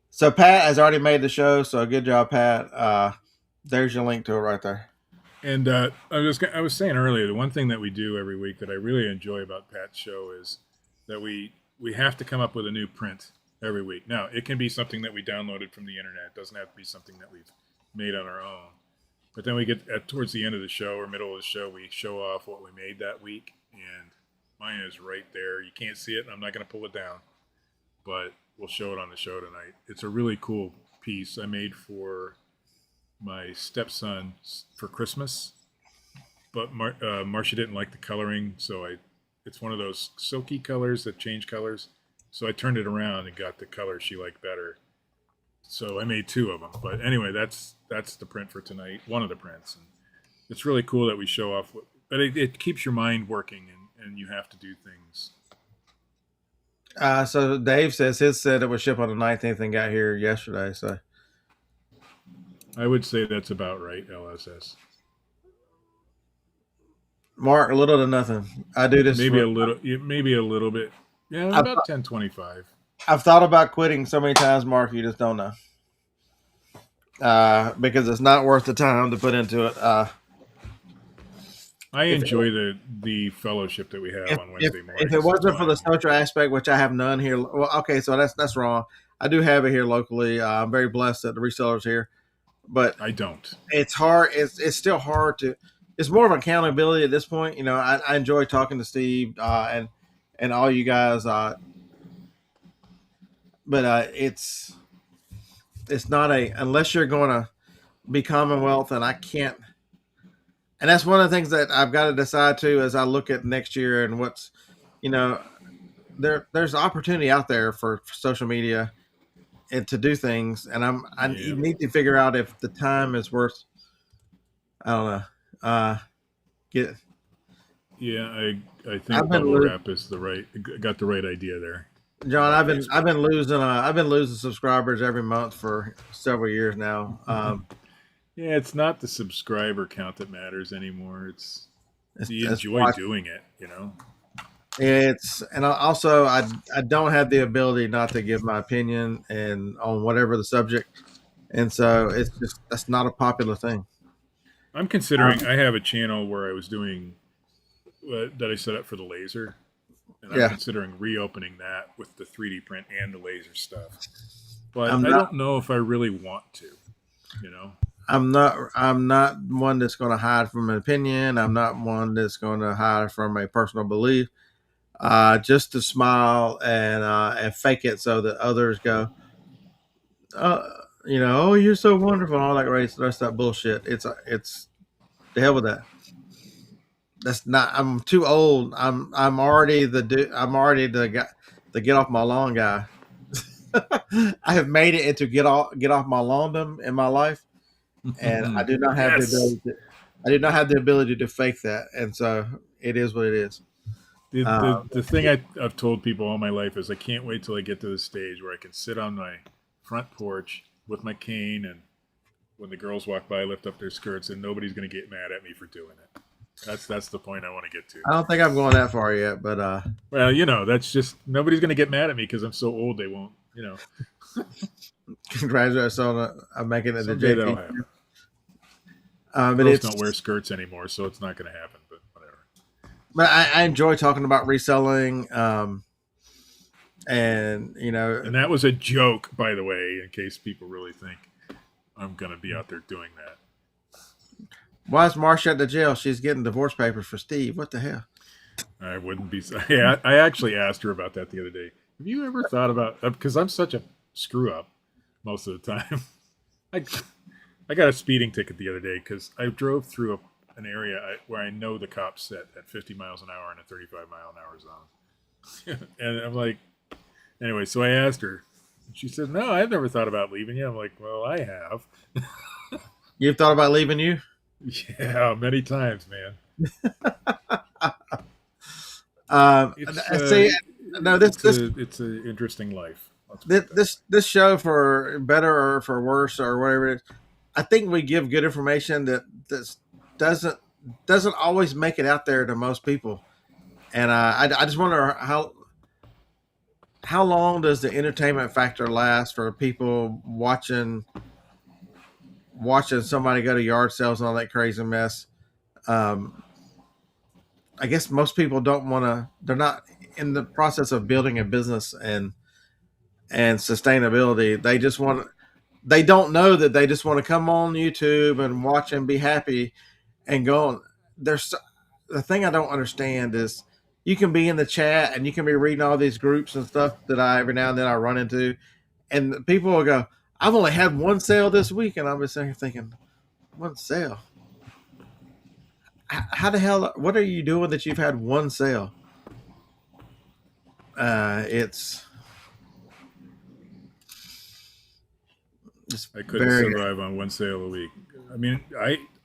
So Pat has already made the show. So good job, Pat. There's your link to it right there. And I was saying earlier, the one thing that we do every week that I really enjoy about Pat's show is that we have to come up with a new print every week. Now, it can be something that we downloaded from the internet. It doesn't have to be something that we've made on our own. But then we get towards the end of the show or middle of the show, we show off what we made that week, and mine is right there. You can't see it, and I'm not going to pull it down, but we'll show it on the show tonight. It's a really cool piece I made for my stepson for Christmas, but Marcia didn't like the coloring, so it's one of those silky colors that change colors. So I turned it around and got the color she liked better. So I made 2 of them. But anyway, that's the print for tonight. One of the prints, and it's really cool that we show off. But it keeps your mind working, and you have to do things. So Dave says his said it was shipped on the 19th and got here yesterday. So I would say that's about right. LSS. Mark, a little to nothing. I do this. Maybe a little bit. Yeah, about 10:25. I've thought about quitting so many times, Mark. You just don't know. Because it's not worth the time to put into it. I enjoy the fellowship that we have on Wednesday mornings. If it wasn't for the social aspect, which I have none here, well, okay, so that's wrong. I do have it here locally. I'm very blessed that the resellers here, but I don't. It's hard. It's still hard to. It's more of accountability at this point. You know, I enjoy talking to Steve and all you guys, but it's not unless you're going to be Commonwealth, and I can't. And that's one of the things that I've got to decide too as I look at next year and what's, there's opportunity out there for social media and to do things. And I need to figure out if the time is worth, I don't know. I think bubble wrap is got the right idea there. John, I've been losing subscribers every month for several years now. Yeah, it's not the subscriber count that matters anymore. It's you enjoy doing it, And also I don't have the ability not to give my opinion and on whatever the subject, and so that's not a popular thing. I'm considering. I have a channel where I was doing that I set up for the laser, and I'm considering reopening that with the 3D print and the laser stuff. But I don't know if I really want to, I'm not one that's going to hide from an opinion. I'm not one that's going to hide from a personal belief. Just to smile and fake it so that others go, oh, you're so wonderful, and all that great. That's that bullshit. It's the hell with that. That's not. I'm too old. I'm already the guy, the get off my lawn guy. I have made it into get off my lawndom in my life. And I do not have the ability to fake that, and so it is what it is. The thing I've told people all my life is I can't wait till I get to the stage where I can sit on my front porch with my cane, and when the girls walk by, lift up their skirts, and nobody's going to get mad at me for doing it. That's the point I want to get to. I don't think I'm going that far yet, but well, that's just nobody's going to get mad at me because I'm so old. They won't, Congratulations on making it to JP. But girls don't wear skirts anymore, so it's not going to happen. But whatever. But I enjoy talking about reselling, and And that was a joke, by the way, in case people really think I'm going to be out there doing that. Why is Marcia at the jail? She's getting divorce papers for Steve. What the hell? I wouldn't be. Yeah, I actually asked her about that the other day. Have you ever thought about? Because I'm such a screw up most of the time. I got a speeding ticket the other day because I drove through an area where I know the cops sit at 50 miles an hour in a 35-mile-an-hour zone. And I'm like, anyway, so I asked her. She said, no, I've never thought about leaving you. I'm like, well, I have. You've thought about leaving you? Yeah, many times, man. It's an interesting life. This show, for better or for worse or whatever it is, I think we give good information that doesn't always make it out there to most people, and I just wonder how long does the entertainment factor last for people watching somebody go to yard sales and all that crazy mess? Um, I guess most people don't want to. They're not in the process of building a business and sustainability. They just want. They don't know that they just want to come on YouTube and watch and be happy and go on. There's the thing I don't understand is you can be in the chat and you can be reading all these groups and stuff that I every now and then I run into, and people will go, "I've only had one sale this week," and I'm just sitting here thinking, "One sale? How the hell? What are you doing that you've had one sale?" It's I couldn't very survive on one sale a week. I mean,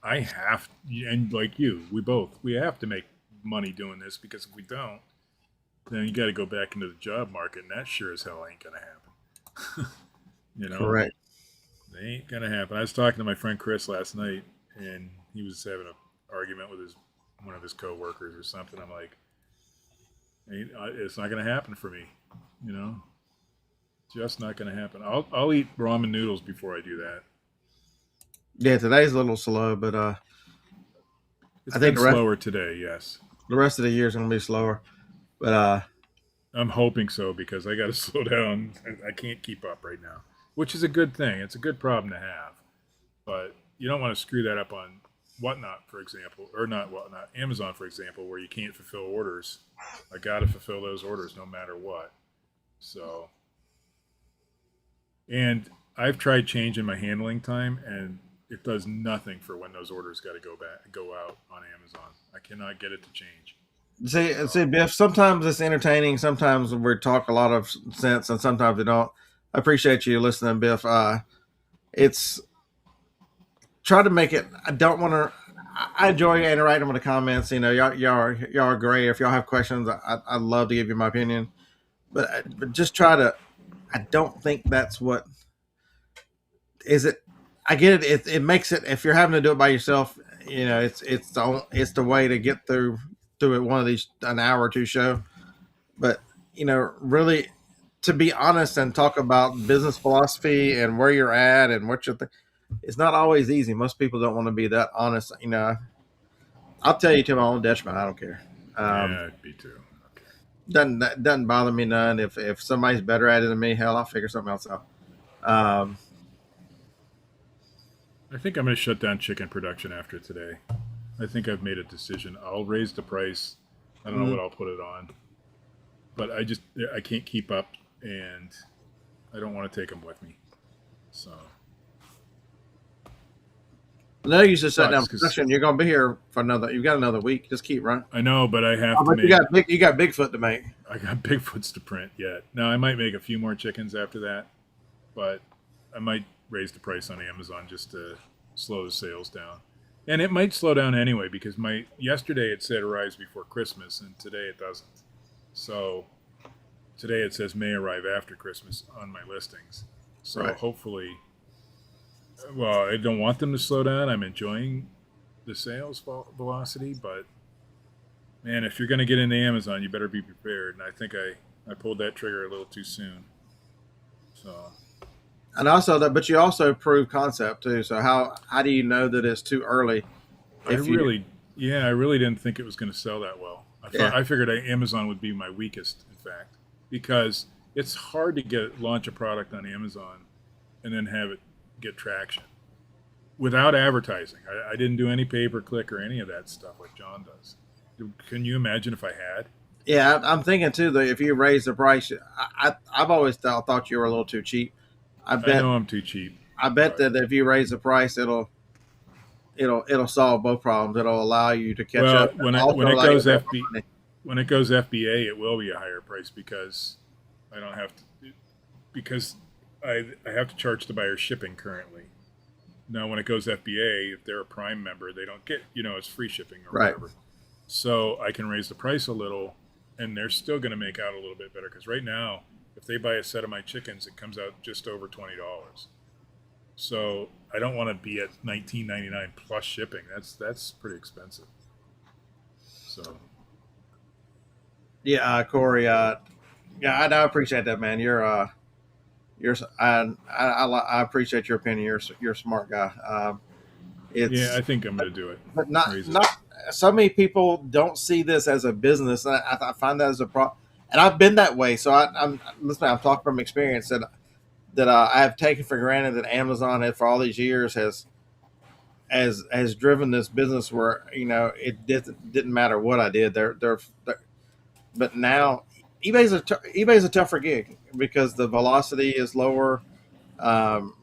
I have, and like you, we have to make money doing this, because if we don't, then you got to go back into the job market, and that sure as hell ain't gonna happen. You know, correct. they ain't gonna happen. I was talking to my friend Chris last night, and he was having an argument with one of his coworkers or something. I'm like, it's not gonna happen for me. You know, just not gonna happen. I'll eat ramen noodles before I do that. Yeah, today's a little slow, but It's I been think slower today, yes. the rest of the year is going to be slower. But I'm hoping so, because I got to slow down. I can't keep up right now, which is a good thing. It's a good problem to have, but you don't want to screw that up on Whatnot, for example, or not Whatnot, Amazon, for example, where you can't fulfill orders. I got to fulfill those orders no matter what. So, and I've tried changing my handling time, and it does nothing for when those orders got to go out on Amazon. I cannot get it to change. see, Biff. Sometimes it's entertaining. Sometimes we talk a lot of sense, and sometimes we don't. I appreciate you listening, Biff. It's try to make it. I don't want to. I enjoy interacting with the comments. You know, y'all are great. If y'all have questions, I'd love to give you my opinion. But just try to. I don't think that's what is it. I get it. It makes it if you're having to do it by yourself. You know, it's the way to get through it. One of these an hour or two show. But you know, really, to be honest and talk about business philosophy and where you're at and what you're. It's not always easy. Most people don't want to be that honest. You know, I'll tell you to my own detriment. I don't care. Yeah, me too. Okay. Doesn't bother me none. If somebody's better at it than me, hell, I'll figure something else out. Um, I think I'm going to shut down chicken production after today. I think I've made a decision. I'll raise the price. I don't know what I'll put it on, but I can't keep up, and I don't want to take them with me. So no, you should shut down Sucks, 'cause- production. You're gonna be here for another. You've got another week. Just keep running. I know, but I have to But make. you got Bigfoot to make. I got Bigfoots to print yet. Now I might make a few more chickens after that, but I might raise the price on Amazon just to slow the sales down. And it might slow down anyway, because yesterday it said arrives before Christmas, and today it doesn't. So today it says may arrive after Christmas on my listings. So Right. hopefully, well, I don't want them to slow down. I'm enjoying the sales velocity, but man, if you're going to get into Amazon, you better be prepared. And I think I pulled that trigger a little too soon. So And also that, but you also prove concept too. So how do you know that it's too early? I really didn't think it was going to sell that well. I figured Amazon would be my weakest, in fact, because it's hard to launch a product on Amazon and then have it get traction without advertising. I didn't do any pay per click or any of that stuff like John does. Can you imagine if I had? Yeah, I'm thinking too that if you raise the price, I've always thought you were a little too cheap. I know I'm too cheap. I bet that if you raise the price, it'll solve both problems. It'll allow you to catch up. When it goes FBA, it will be a higher price, because I don't have to, because I have to charge the buyer shipping currently. Now, when it goes FBA, if they're a Prime member, they don't get, it's free shipping or Right. whatever. So I can raise the price a little, and they're still going to make out a little bit better, because right now, if they buy a set of my chickens, it comes out just over $20. So I don't want to be at $19.99 plus shipping. That's pretty expensive. So Yeah, Corey. Yeah, I appreciate that, man. You're I appreciate your opinion. You're a smart guy. Yeah, It's I think I'm going to do it. but Raise it. not so many people don't see this as a business. I find that as a problem, and I've been that way. So I'm listen. I'm talking from experience that I have taken for granted that Amazon had for all these years has driven this business where it didn't matter what I did. But now eBay's a tougher gig because the velocity is lower. Um,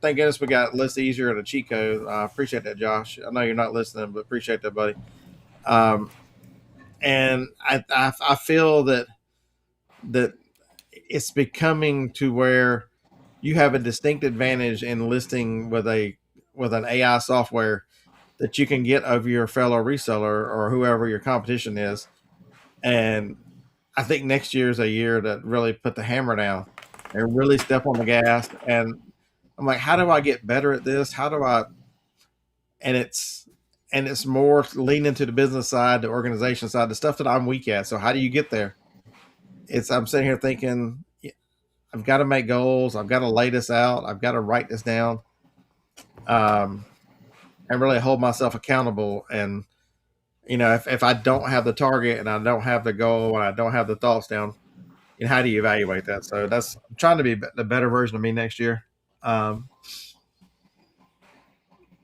thank goodness we got lists easier and a cheat code. I appreciate that, Josh. I know you're not listening, but appreciate that, buddy. Um, and I feel that it's becoming to where you have a distinct advantage in listing with an AI software that you can get over your fellow reseller or whoever your competition is. And I think next year is a year to really put the hammer down and really step on the gas. And I'm like, how do I get better at this? How do I? And it's more lean into the business side, the organization side, the stuff that I'm weak at. So how do you get there? I'm sitting here thinking, I've got to make goals. I've got to lay this out. I've got to write this down, um, and really hold myself accountable. And if I don't have the target and I don't have the goal and I don't have the thoughts down, how do you evaluate that? So I'm trying to be the better version of me next year. Um,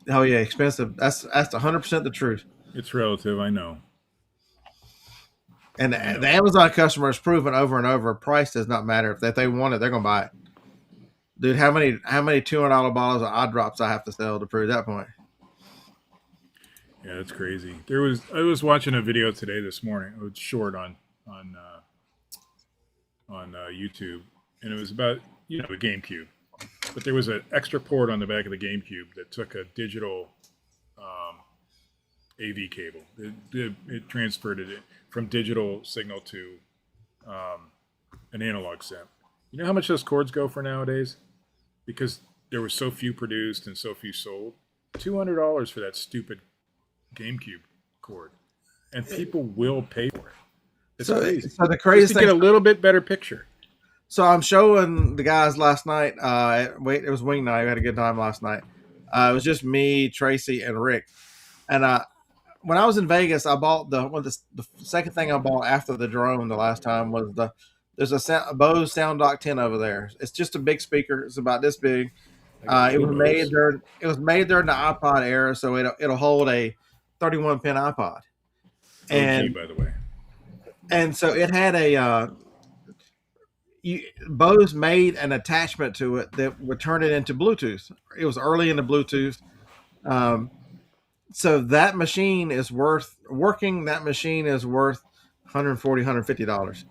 oh yeah, expensive. That's 100% the truth. It's relative, I know. And the Amazon customer has proven over and over, price does not matter. If they want it, they're gonna buy it. Dude, how many $200 bottles of eye drops I have to sell to prove that point? Yeah, that's crazy. I was watching a video today this morning. It was short on YouTube, and it was about the GameCube. But there was an extra port on the back of the GameCube that took a digital AV cable. It transferred it from digital signal to an analog set. You know how much those cords go for nowadays? Because there were so few produced and so few sold. $200 for that stupid GameCube cord, and people will pay for it. It's crazy. So the craziest Just to thing, get a little bit better picture. So I'm showing the guys last night. It was wing night. We had a good time last night. It was just me, Tracy, and Rick. And when I was in Vegas, I bought the second thing I bought after the drone the last time was there's a Bose Sound Dock 10 over there. It's just a big speaker. It's about this big. It was made during the iPod era, so it'll hold a 31 pin iPod. And OG, by the way. And so it had Bose made an attachment to it that would turn it into Bluetooth. It was early into Bluetooth. So that machine is worth $140, $150.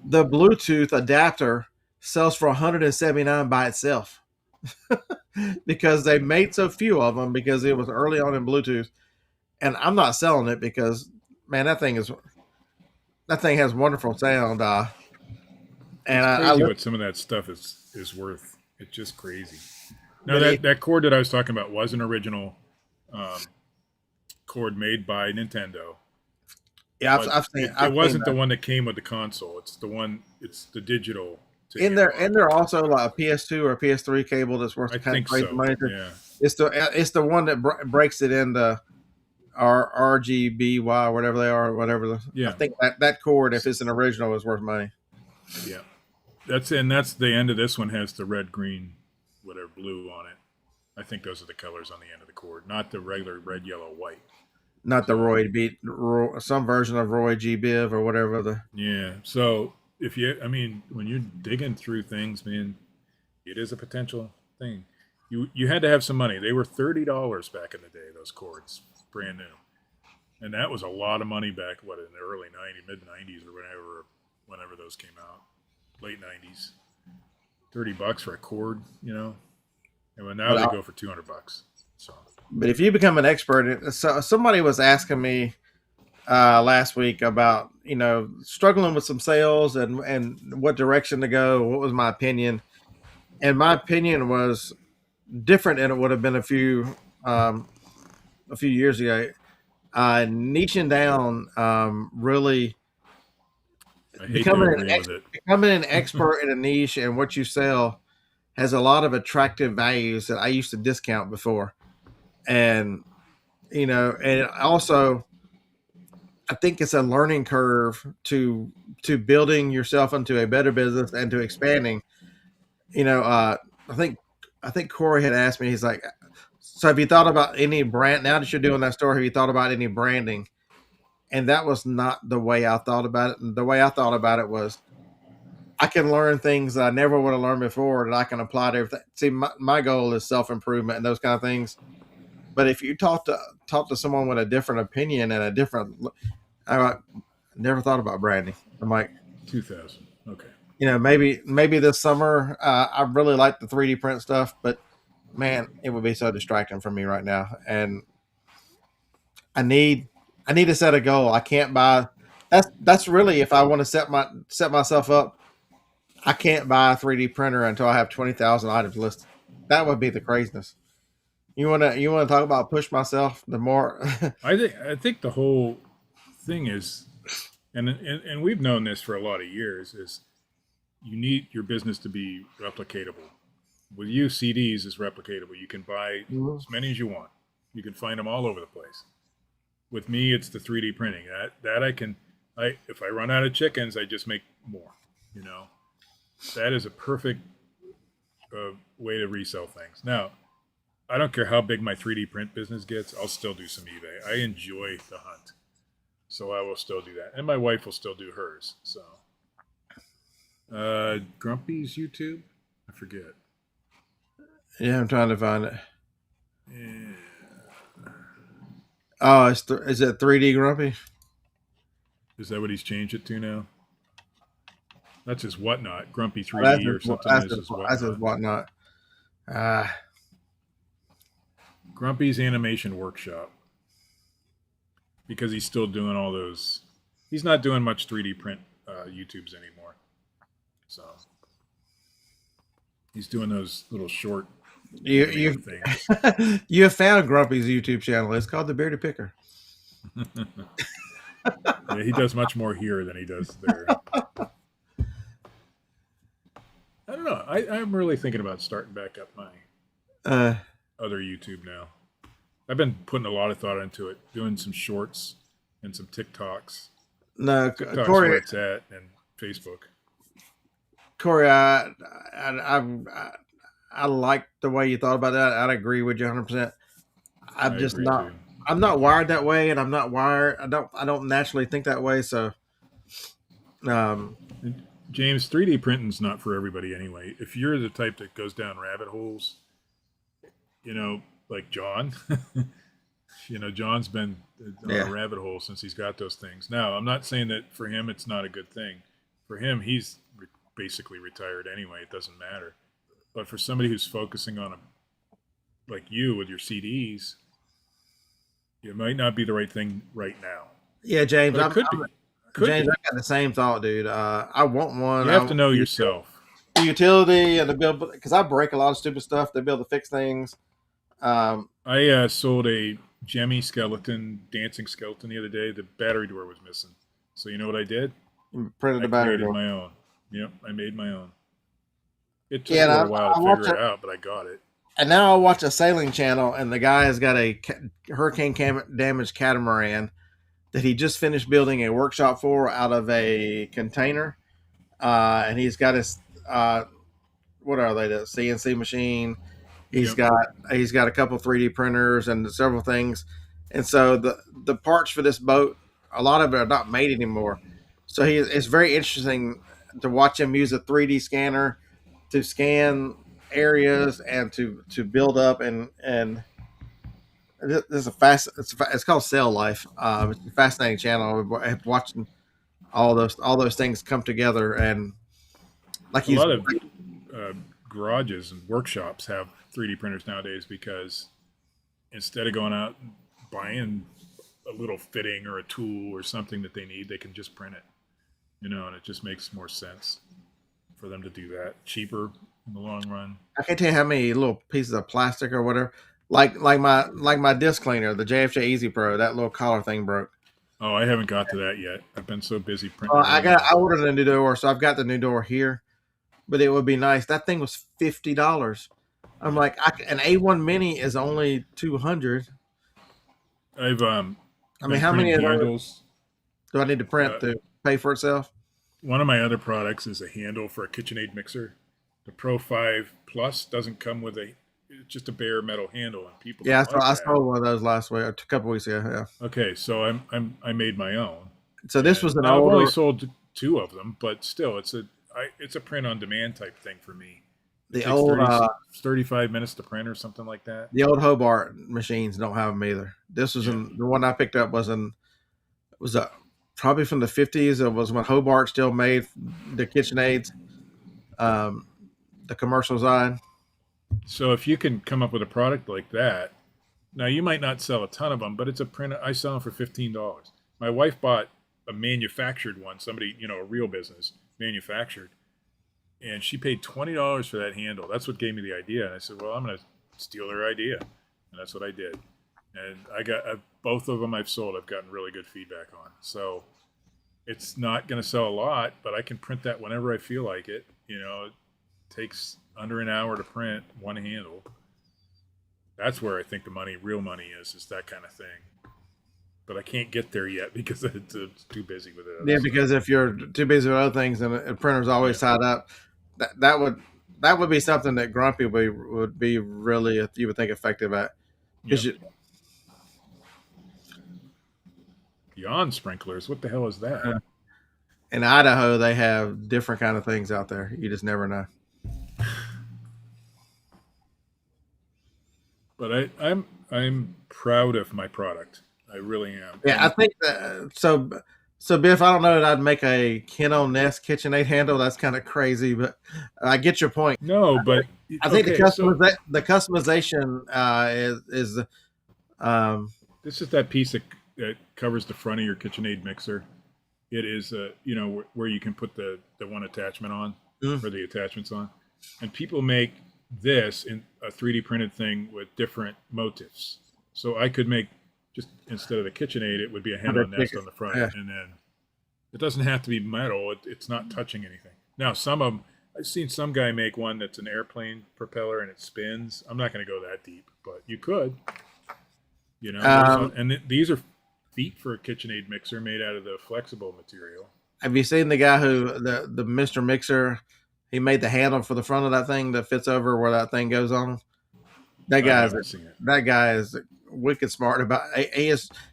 The Bluetooth adapter sells for $179 by itself because they made so few of them because it was early on in Bluetooth. And I'm not selling it because, man, that thing has wonderful sound. And it's crazy what some of that stuff is worth. It's just crazy. No, that cord that I was talking about was an original cord made by Nintendo. Yeah, I've seen. It wasn't the one that came with the console. It's the digital. And they're also like a PS2 or a PS3 cable that's worth kind of crazy money. Yeah. It's the one that breaks it into RGBY, whatever they are, whatever. Yeah. I think that cord, if it's an original, is worth money. Yeah. That's the end of this one has the red, green, whatever, blue on it. I think those are the colors on the end of the cord, not the regular red, yellow, white. Not the some version of Roy G. Biv or whatever Yeah. So when you're digging through things, man, it is a potential thing. You had to have some money. They were $30 back in the day, those cords, brand new. And that was a lot of money back, in the early 90s, mid 90s or whenever those came out. Late 90s. $30 for a cord, And now they go for $200. So. But if you become an expert, so somebody was asking me last week about struggling with some sales and what direction to go. What was my opinion? And my opinion was different than it would have been a few years ago. Niching down really I hate to becoming an agree with it. becoming an expert in a niche and what you sell has a lot of attractive values that I used to discount before. And and also I think it's a learning curve to building yourself into a better business and to expanding. You know, I think I think Corey had asked me. He's like, "So have you thought about any brand? Now that you're doing that store, have you thought about any branding?" And that was not the way I thought about it. And the way I thought about it was, I can learn things that I never would have learned before that I can apply to everything. See, my goal is self improvement and those kind of things. But if you talk to someone with a different opinion and a different, I never thought about branding. I'm like, 2000. Okay. maybe this summer. I really like the 3D print stuff, but man, it would be so distracting for me right now. And I need I need to set a goal. I can't buy. That's really if I want to set myself up. I can't buy a 3D printer until I have 20,000 items listed. That would be the craziness. You wanna talk about push myself? The more, I think the whole thing is, and we've known this for a lot of years, is you need your business to be replicatable. With you, CDs is replicatable. You can buy as many as you want. You can find them all over the place. With me, it's the 3D printing. That I can. If I run out of chickens, I just make more. You know, that is a perfect way to resell things. Now, I don't care how big my 3D print business gets. I'll still do some eBay. I enjoy the hunt, so I will still do that, and my wife will still do hers. So, Grumpy's YouTube, I forget. yeah, I'm trying to find it. Yeah. Oh, is it 3D Grumpy? Is that what he's changed it to now? That's his whatnot, Grumpy Oh, 3D or something. that's his whatnot. Uh, Grumpy's Animation Workshop, because he's still doing all those. He's not doing much 3D print YouTubes anymore, so he's doing those little short you things. you have found Grumpy's YouTube channel. It's called the Bearded Picker. Yeah, he does much more here than he does there. I don't know. I'm really thinking about starting back up my Uh, other YouTube now. I've been putting a lot of thought into it, doing some shorts and some TikToks. no, TikTok's where Corey, it's at, and Facebook. Corey, I like the way you thought about that. I'd agree with you 100%. I'm I just agree not. too. I'm not wired that way, and I'm not wired. I don't naturally think that way. So, um, James, 3D printing's not for everybody anyway. If you're the type that goes down rabbit holes, like John, John's been on Yeah. a rabbit hole since he's got those things. Now, I'm not saying that for him it's not a good thing. For him, he's basically retired anyway. It doesn't matter. But for somebody who's focusing on like you with your CDs, it might not be the right thing right now. yeah, James, But it could be. Could James, be. I got the same thought, dude. I want one. You have to know yourself. The utility and the build, because I break a lot of stupid stuff. They build to fix things. I sold a Jemmy dancing skeleton the other day. The battery door was missing. So you know what I did? Printed I the battery created door. my own. Yep, I made my own. It took Yeah, a and little while to figure it out, but I got it. And now I watch a sailing channel, and the guy has got a hurricane damaged catamaran that he just finished building a workshop for out of a container. And he's got his what are they? The CNC machine. He's Yep. got a couple 3D printers and several things. And so the parts for this boat, a lot of it are not made anymore. So it's very interesting to watch him use a 3D scanner to scan areas and to build up and this is it's called Cell Life. It's a fascinating channel. Watching all those things come together, and like A he's lot of garages and workshops have 3D printers nowadays because instead of going out and buying a little fitting or a tool or something that they need, they can just print it. And it just makes more sense for them to do that. Cheaper in the long run. I can't tell you how many little pieces of plastic or whatever. Like my disc cleaner, the JFJ Easy Pro, that little collar thing broke. Oh, I haven't got to that yet. I've been so busy printing. I ordered a new door, so I've got the new door here. But it would be nice. That thing was $50. I'm like, an A1 Mini is only 200. I've I mean, been how many printing of those handles. do I need to print to pay for itself? One of my other products is a handle for a KitchenAid mixer. The Pro 5 Plus doesn't come with it's just a bare metal handle, and people. Yeah, don't like I that. sold one of those last week, a couple weeks ago. Yeah. Okay, so I made my own. So this was an I've older. only sold 2 of them, but still, it's a print on demand type thing for me. It The takes old 35 minutes to print or something like that. the old Hobart machines don't have them either. This was the one I picked up was probably from the 50s. It was when Hobart still made the KitchenAids, the commercial side. So if you can come up with a product like that, now you might not sell a ton of them, but it's a print. I sell them for $15. My wife bought a manufactured one. Somebody, a real business manufactured, and she paid $20 for that handle. That's what gave me the idea. And I said, well, I'm going to steal their idea, and that's what I did. And I got both of them I've sold. I've gotten really good feedback on. So it's not going to sell a lot, but I can print that whenever I feel like it. It takes under an hour to print one handle. That's where I think the real money is that kind of thing. But I can't get there yet because it's too busy with it. Yeah, because if you're too busy with other things and a printer's always tied up, that would be something that Grumpy would be really, you would think, effective at. Yep. Beyond sprinklers, what the hell is that? In Idaho, they have different kind of things out there. You just never know. But I'm proud of my product. I really am. Yeah, I think that, so Biff, I don't know that I'd make a Keno Nest KitchenAid handle. That's kind of crazy, but I get your point. No, but I think the customization is this is that piece that covers the front of your KitchenAid mixer. It is where you can put the one attachment on or the attachments on, and people make this in a 3D printed thing with different motifs. So I could make, just instead of the KitchenAid, it would be a handle nest on the front, and then it doesn't have to be metal. It's not touching anything. Now, some of them, I've seen some guy make one that's an airplane propeller and it spins. I'm not going to go that deep, but you could. And these are feet for a KitchenAid mixer made out of the flexible material. Have you seen the guy who the Mr. Mixer? He made the handle for the front of that thing that fits over where that thing goes on. That guy is wicked smart about.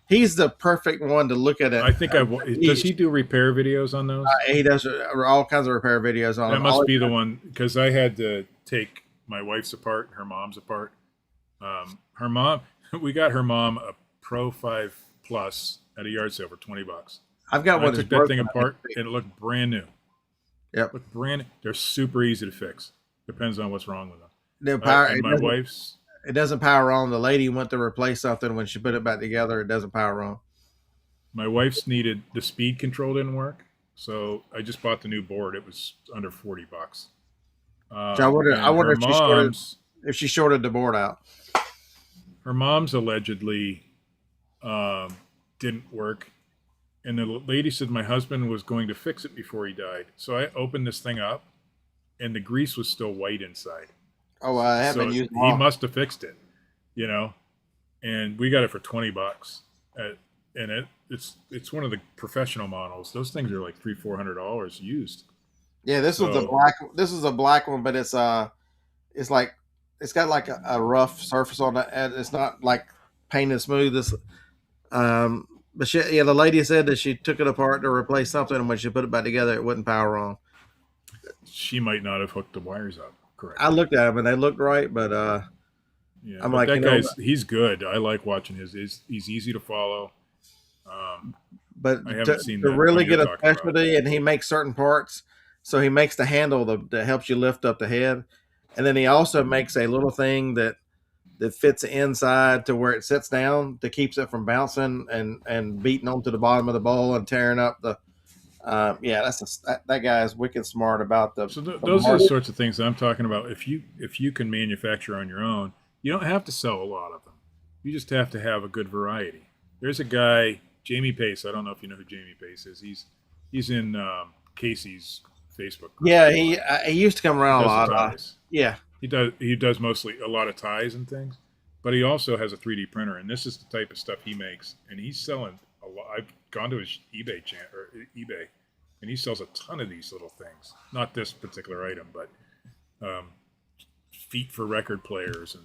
He's the perfect one to look at it. I think does he do repair videos on those? He does all kinds of repair videos on. That must be the one, because I had to take my wife's apart and her mom's apart. We got her mom a Pro 5 Plus at a yard sale for $20. I've got one. I took that thing apart and it looked brand new. Yep. Look brand new. They're super easy to fix. Depends on what's wrong with them. My wife's. It doesn't power on. The lady went to replace something. When she put it back together, it doesn't power on. My wife's needed, the speed control didn't work, so I just bought the new board. It was under $40. I wonder if she shorted the board out. Her mom's allegedly didn't work. And the lady said my husband was going to fix it before he died. So I opened this thing up, and the grease was still white inside. Oh, I haven't used it. He must have fixed it, And we got it for $20. And it's one of the professional models. Those things are like $300-400 used. Yeah, this was a black. This is a black one, but it's got like a rough surface on it, and it's not like painted smooth. But the lady said that she took it apart to replace something, and when she put it back together, it wouldn't power on. She might not have hooked the wires up correctly. I looked at them, and they looked right, but I'm like, that guy's he's good. I like watching his. He's easy to follow. But I haven't seen to really get a specialty, and he makes certain parts. So he makes the handle that helps you lift up the head, and then he also makes a little thing that fits inside to where it sits down that keeps it from bouncing and beating onto the bottom of the bowl and tearing up the. That guy is wicked smart about the. So those are the sorts of things that I'm talking about. If you can manufacture on your own, you don't have to sell a lot of them. You just have to have a good variety. There's a guy, Jamie Pace. I don't know if you know who Jamie Pace is. He's in Casey's Facebook group. Yeah, he used to come He around a does the lot. ties. Yeah, He does mostly a lot of ties and things, but he also has a 3D printer, and this is the type of stuff he makes, and he's selling a lot. I've gone to his eBay, and he sells a ton of these little things. Not this particular item, but feet for record players, and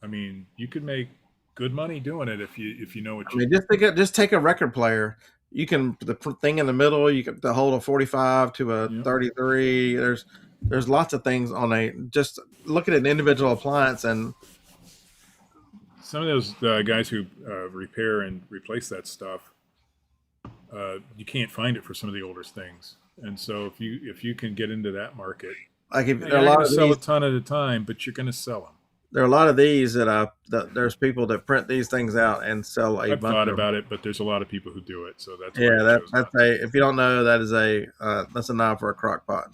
I mean, you could make good money doing it if you know what I you. mean, just take a record player. You can the thing in the middle. You can to hold a 45 to a Yep. 33. There's lots of things on a. Just look at an individual appliance and Some of those guys who repair and replace that stuff, you can't find it for some of the older things. And so if you can get into that market, like if you're there are a not lot going of to sell these, a ton at a time, but you're going to sell them. there are a lot of these that there's people that print these things out and sell a I've bunch thought of them. about it, but there's a lot of people who do it, so that's Yeah, why I chose that's not to. if you don't know, that's a knob for a crock pot.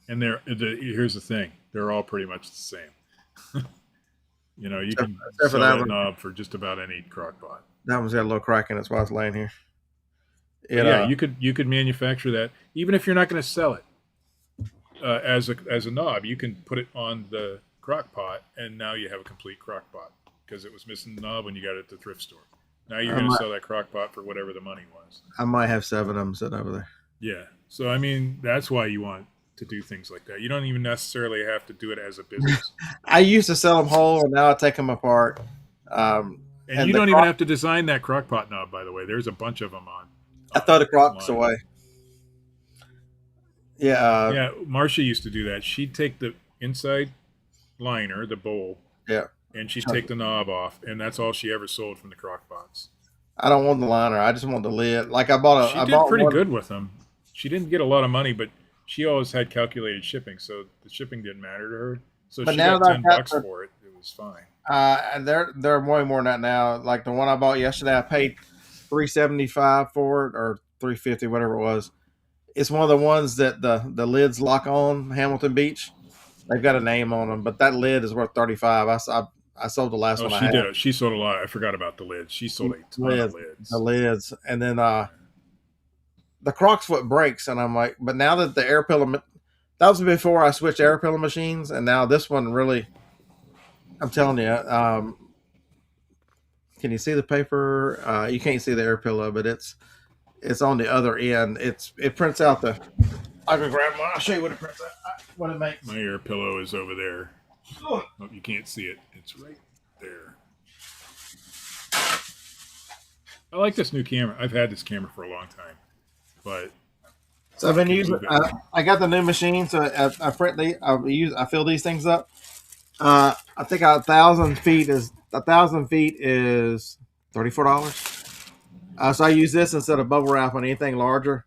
And here's the thing: they're all pretty much the same. You know, you can except for sell that that one. knob for just about any crock pot. That one's got a little crack in it. That's why it's laying here. But yeah, you could manufacture that even if you're not going to sell it as a knob. You can put it on the crock pot, and now you have a complete crock pot because it was missing the knob when you got it at the thrift store. Now you're going to sell that crock pot for whatever the money was. I might have 7 of them sitting over there. Yeah. So I mean, that's why you want to do things like that. You don't even necessarily have to do it as a business. I used to sell them whole, and now I take them apart. And you the don't even have to design that crock pot knob, by the way. There's a bunch of them on. I throw the crocks online. away. Yeah. Yeah, Marcia used to do that. She'd take the inside liner, the bowl, Yeah. and she'd take the knob off, and that's all she ever sold from the crock pots. I don't want the liner. I just want the lid. Like I bought She did pretty good with them. She didn't get a lot of money, but she always had calculated shipping, so the shipping didn't matter to her. So But she now got that I've got $10 for it. It was fine. They're way more than that now. Like the one I bought yesterday, I paid $375 for it or $350, whatever it was. It's one of the ones that the lids lock on Hamilton Beach. They've got a name on them, but that lid is worth $35. I sold the last one. Oh, I she had. did. She sold a lot. I forgot about the lids. She sold a ton of lids. The lids, and then the Crocs foot breaks, and I'm like, but now that the air pillow, that was before I switched air pillow machines, and now this one really, I'm telling you, can you see the paper? You can't see the air pillow, but it's on the other end. It prints out the. I can grab one. I'll show you what it prints out. What it makes. My air pillow is over there. Oh. Oh, you can't see it. It's right there. I like this new camera. I've had this camera for a long time, but So I've been using. I got the new machine, so I print the. I fill these things up. I think 1,000 feet is $34. So I use this instead of bubble wrap on anything larger.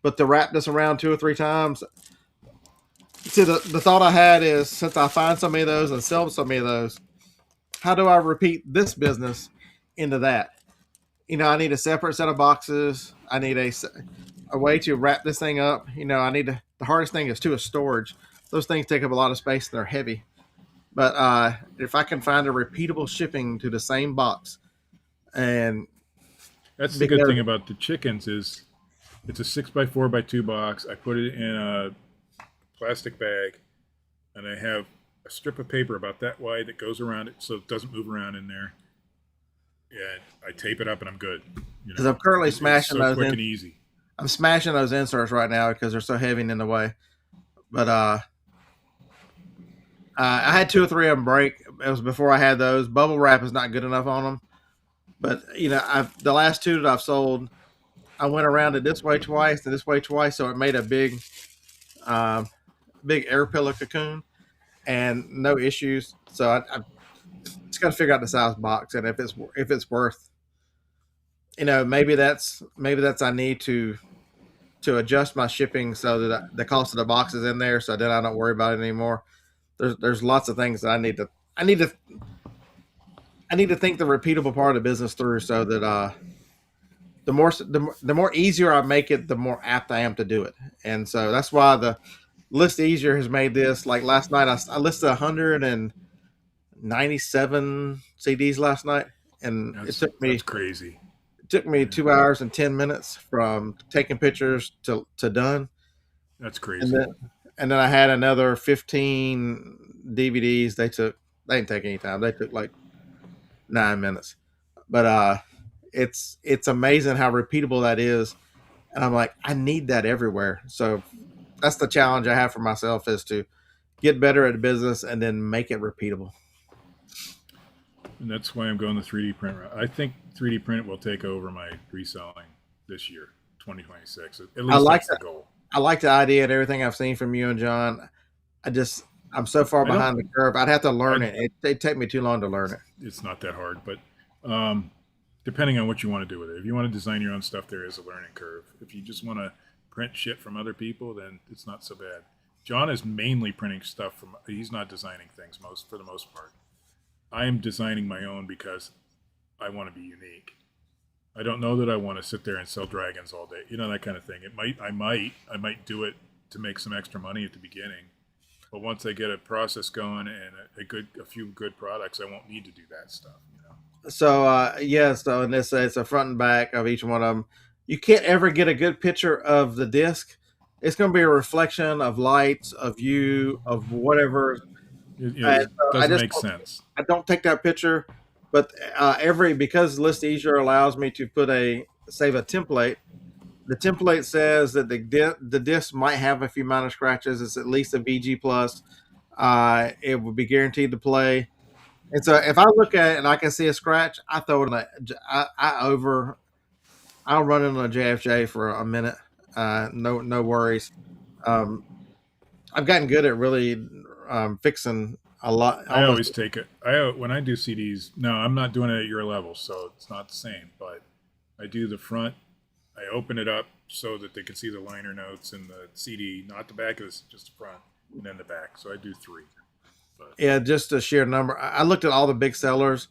But to wrap this around 2 or 3 times. See, the thought I had is since I find so many of those and sell so many of those, how do I repeat this business into that? You know, I need a separate set of boxes. I need a way to wrap this thing up. You know, the hardest thing is storage. Those things take up a lot of space and they're heavy. But if I can find a repeatable shipping to the same box, and that's the good thing about the chickens is it's a 6x4x2 box. I put it in a plastic bag, and I have a strip of paper about that wide that goes around it so it doesn't move around in there. And I tape it up, and I'm good. Because I'm currently smashing so those. Quick and easy. I'm smashing those inserts right now because they're so heavy and in the way. But I had 2 or 3 of them break. It was before I had those. Bubble wrap is not good enough on them. But you know, the last 2 that I've sold, I went around it this way twice and this way twice, so it made a big air pillow cocoon and no issues. So I just got to figure out the size box and if it's worth, you know, maybe that's I need to adjust my shipping so that the cost of the box is in there, so then I don't worry about it anymore. There's lots of things that I need to think the repeatable part of the business through, so that the more easier I make it, the more apt I am to do it. And so that's why the List Easier has made this. Like last night, I listed 197 CDs last night, and it took me that's crazy. took me 2 hours and 10 minutes from taking pictures to done, That's and crazy. then I had another 15 DVDs. They didn't take any time. They took like 9 minutes, but it's amazing how repeatable that is. And I'm like, I need that everywhere. So that's the challenge I have for myself, is to get better at the business and then make it repeatable. And that's why I'm going the 3D print route. I think 3D print will take over my reselling this year, 2026. At I least like that's the goal. I like the idea and everything I've seen from you and John. I'm so far I don't- behind the curve. I'd have to learn it. It'd take me too long to learn it. It's not that hard, but depending on what you want to do with it. If you want to design your own stuff, there is a learning curve. If you just want to print shit from other people, then it's not so bad. John is mainly printing stuff from. He's not designing things for the most part. I am designing my own because I want to be unique. I don't know that I want to sit there and sell dragons all day. You know, that kind of thing. I might do it to make some extra money at the beginning. But once I get a process going and a few good products, I won't need to do that stuff. You know. So so in this, it's a front and back of each one of them. You can't ever get a good picture of the disc. It's going to be a reflection of lights, of you, of whatever. It doesn't make sense. I don't take that picture, but because List Easier allows me to save a template. The template says that the disc might have a few minor scratches. It's at least a VG plus. It would be guaranteed to play. And so if I look at it and I can see a scratch, I throw it in I'll run it on a JFJ for a minute. No worries. I've gotten good at really fixing a lot. I always take it. When I do CDs, no, I'm not doing it at your level, so it's not the same. But I do the front. I open it up so that they can see the liner notes and the CD, not the back, it's just the front and then the back. So I do 3. But yeah, just a sheer number. I looked at all the big sellers.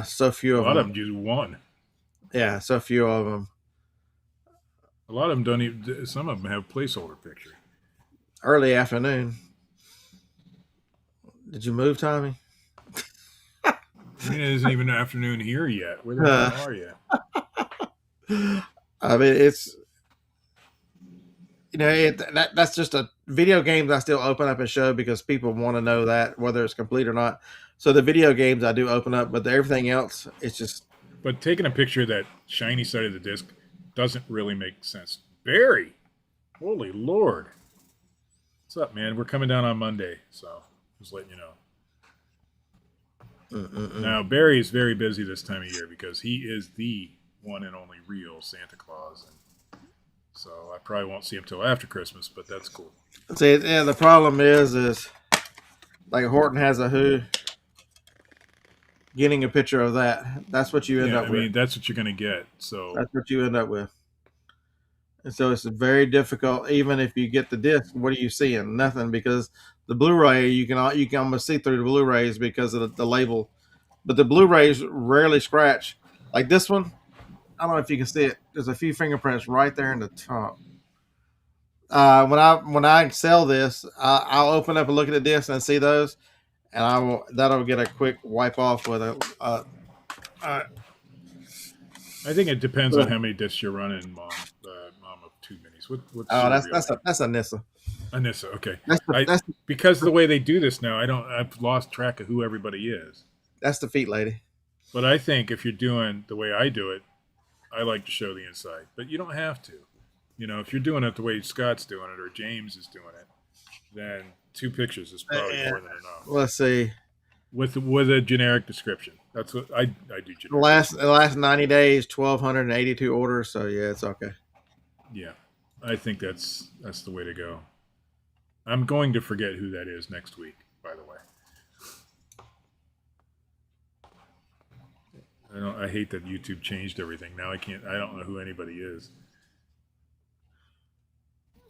So few of them. A lot of them do 1. Yeah, so few of them. A lot of them don't even. Some of them have placeholder picture. Early afternoon. Did you move, Tommy? It isn't even afternoon here yet. Where the hell are you? I mean, it's that's just a video games I still open up and show because people want to know that whether it's complete or not. So the video games I do open up, but everything else, it's just. But taking a picture of that shiny side of the disc doesn't really make sense. Barry, holy Lord, what's up, man? We're coming down on Monday, so just letting you know. Now Barry is very busy this time of year because he is the one and only real Santa Claus, and so I probably won't see him till after Christmas, but that's cool. See, yeah, the problem is like Horton has a who. Getting a picture of that, that's what you end up with. I mean, that's what you're going to get. So that's what you end up with. And so it's very difficult. Even if you get the disc, what are you seeing? Nothing, because the Blu-ray you can almost see through the Blu-rays because of the label. But the Blu-rays rarely scratch. Like this one, I don't know if you can see it. There's a few fingerprints right there in the top. When I sell this, I'll open up and look at the disc and see those, and that'll get a quick wipe off with a. I think it depends on how many discs you're running, Mom. Mom of 2 minis. That's a Nissa. A Nissa, okay. Because of the way they do this now, I've lost track of who everybody is. That's the feet lady. But I think if you're doing the way I do it, I like to show the inside. But you don't have to. You know, if you're doing it the way Scott's doing it or James is doing it, then 2 pictures is probably more than enough. Let's see. With a generic description. That's what I do. Generic the last 90 days, 1,282 orders. So yeah, it's okay. Yeah, I think that's the way to go. I'm going to forget who that is next week, by the way. I hate that YouTube changed everything. Now I don't know who anybody is.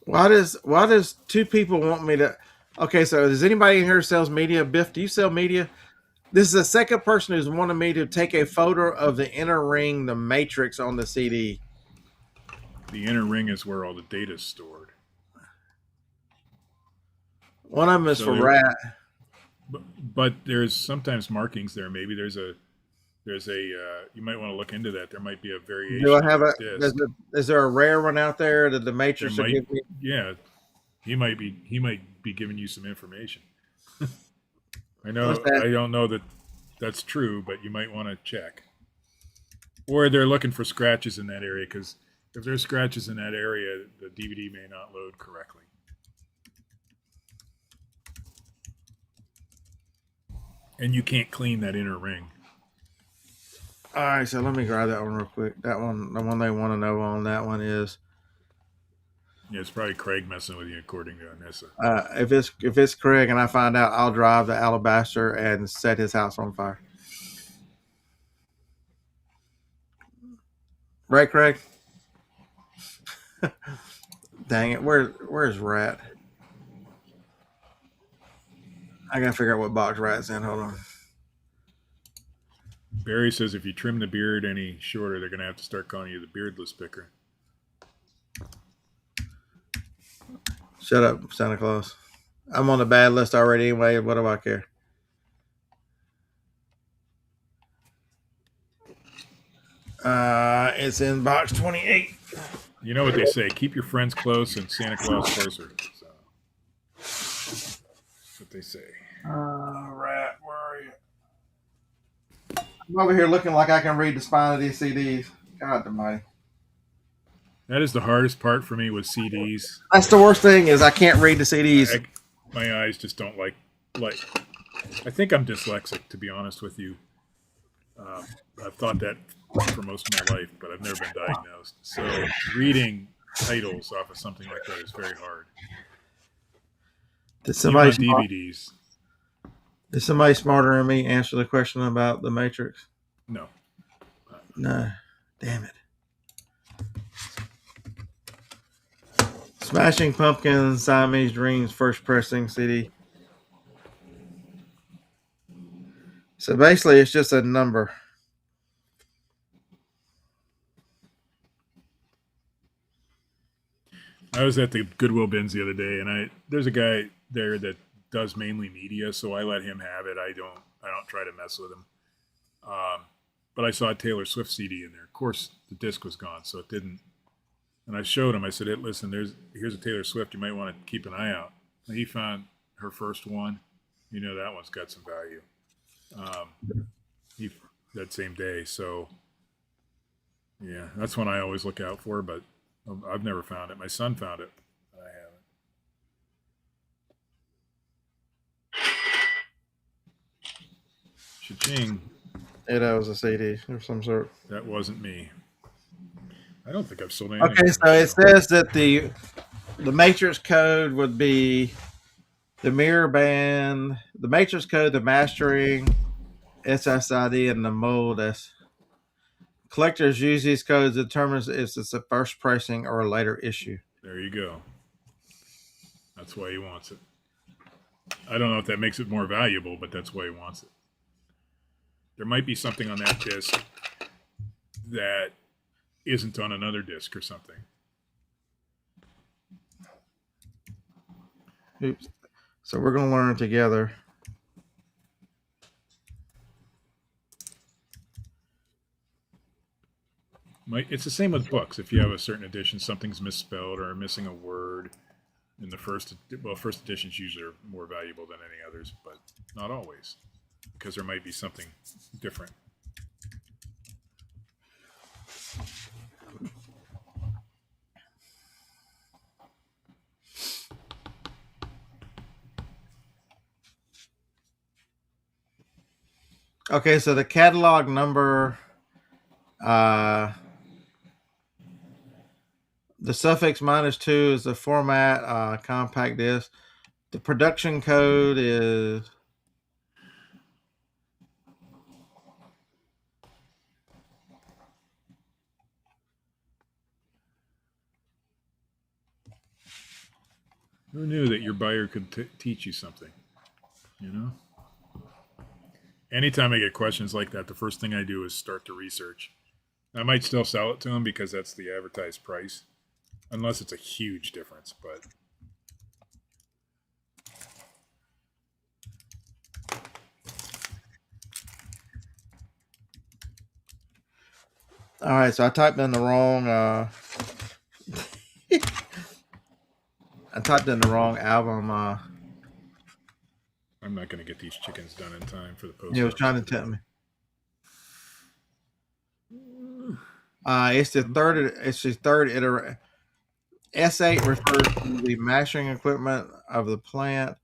Why does 2 people want me to? Okay, so does anybody in here sells media? Biff, do you sell media? This is the second person who's wanted me to take a photo of the inner ring, the matrix on the CD. The inner ring is where all the data is stored. One of them is for Rat. But there's sometimes markings there. Maybe there's there's a you might want to look into that. There might be a variation Do I on have that a? disc. Is there a rare one out there that the There Matrix will might, give me? yeah, he might be giving you some information. What's that? I don't know that that's true, but you might want to check. Or they're looking for scratches in that area, because if there's scratches in that area, the DVD may not load correctly. And you can't clean that inner ring. All right, so let me grab that one real quick. That one, the one they want to know on that one is Yeah, it's probably Craig messing with you, according to Anissa. if it's Craig and I find out, I'll drive to Alabaster and set his house on fire. Right, Craig? Dang it! Where's Rat? I gotta figure out what box Rat's in. Hold on. Barry says if you trim the beard any shorter, they're going to have to start calling you the beardless picker. Shut up, Santa Claus. I'm on the bad list already anyway. What do I care? It's in box 28. You know what they say: keep your friends close and Santa Claus closer. So that's what they say. Rat, where are you? I'm over here looking like I can read the spine of these CDs. God almighty. That is the hardest part for me with CDs. That's the worst thing is I can't read the CDs. My eyes just don't like. I think I'm dyslexic, to be honest with you. I've thought that for most of my life, but I've never been diagnosed. So reading titles off of something like that is very hard. Did Even on somebody DVDs? Did somebody smarter than me answer the question about the Matrix? No. No. Damn it. Smashing Pumpkins, Siamese Dreams, first pressing CD. So basically, it's just a number. I was at the Goodwill bins the other day, and there's a guy there that does mainly media, so I let him have it. I don't try to mess with him. But I saw a Taylor Swift CD in there. Of course, the disc was gone, so it didn't. And I showed him. I said, "Hey, listen, here's a Taylor Swift. You might want to keep an eye out." And he found her first one. You know, that one's got some value. That same day. So, yeah, that's one I always look out for. But I've never found it. My son found it. I haven't. Cha-ching. It was a CD of some sort. That wasn't me. I don't think I've sold anything. Okay, so it says that the Matrix code would be the mirror band, the Matrix code, the mastering, SSID, and the mold. Collectors use these codes to determine if it's a first pressing or a later issue. There you go. That's why he wants it. I don't know if that makes it more valuable, but that's why he wants it. There might be something on that disc that isn't on another disc or something. Oops. So we're going to learn together. It's the same with books. If you have a certain edition, something's misspelled or missing a word in the first editions usually are more valuable than any others, but not always, because there might be something different. Okay, so the catalog number, the suffix -2 is the format, compact disc. The production code is Who knew that your buyer could teach you something? You know? Anytime I get questions like that, the first thing I do is start to research. I might still sell it to them because that's the advertised price, unless it's a huge difference. But All right, so I typed in the wrong. I typed in the wrong album. I'm not going to get these chickens done in time for the post. It was trying to tempt me. It's the third. It's the third iteration. S8 refers to the mashing equipment of the plant.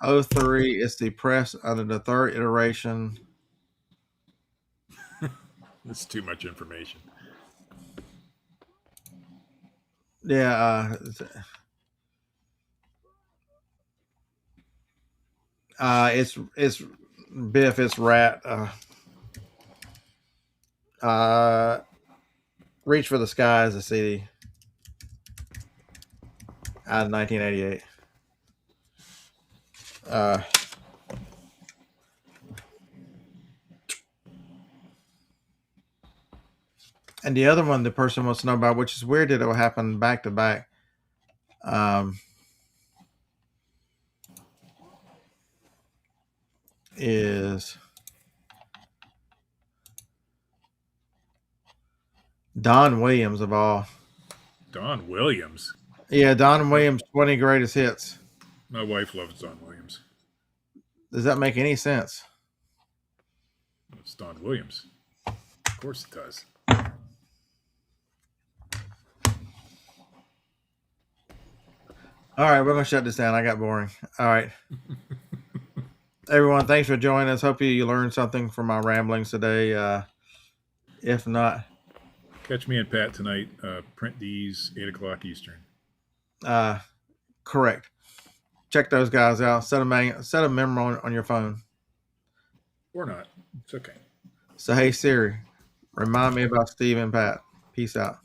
O3 is the press under the third iteration. That's too much information. Yeah. It's Biff. It's Rat. Reach for the Sky is a CD out of 1988. And the other one the person wants to know about, which is weird that it will happen back to back. Is Don Williams of all. Don Williams. Yeah, Don Williams 20 greatest hits. My wife loves Don Williams. Does that make any sense? It's Don Williams. Of course it does. All right, we're going to shut this down. I got boring. All right. Everyone, thanks for joining us. Hope you learned something from my ramblings today. If not, catch me and Pat tonight. Print these 8 o'clock Eastern. Correct. Check those guys out. Set a memory on your phone. Or not. It's okay. So, hey, Siri, remind me about Steve and Pat. Peace out.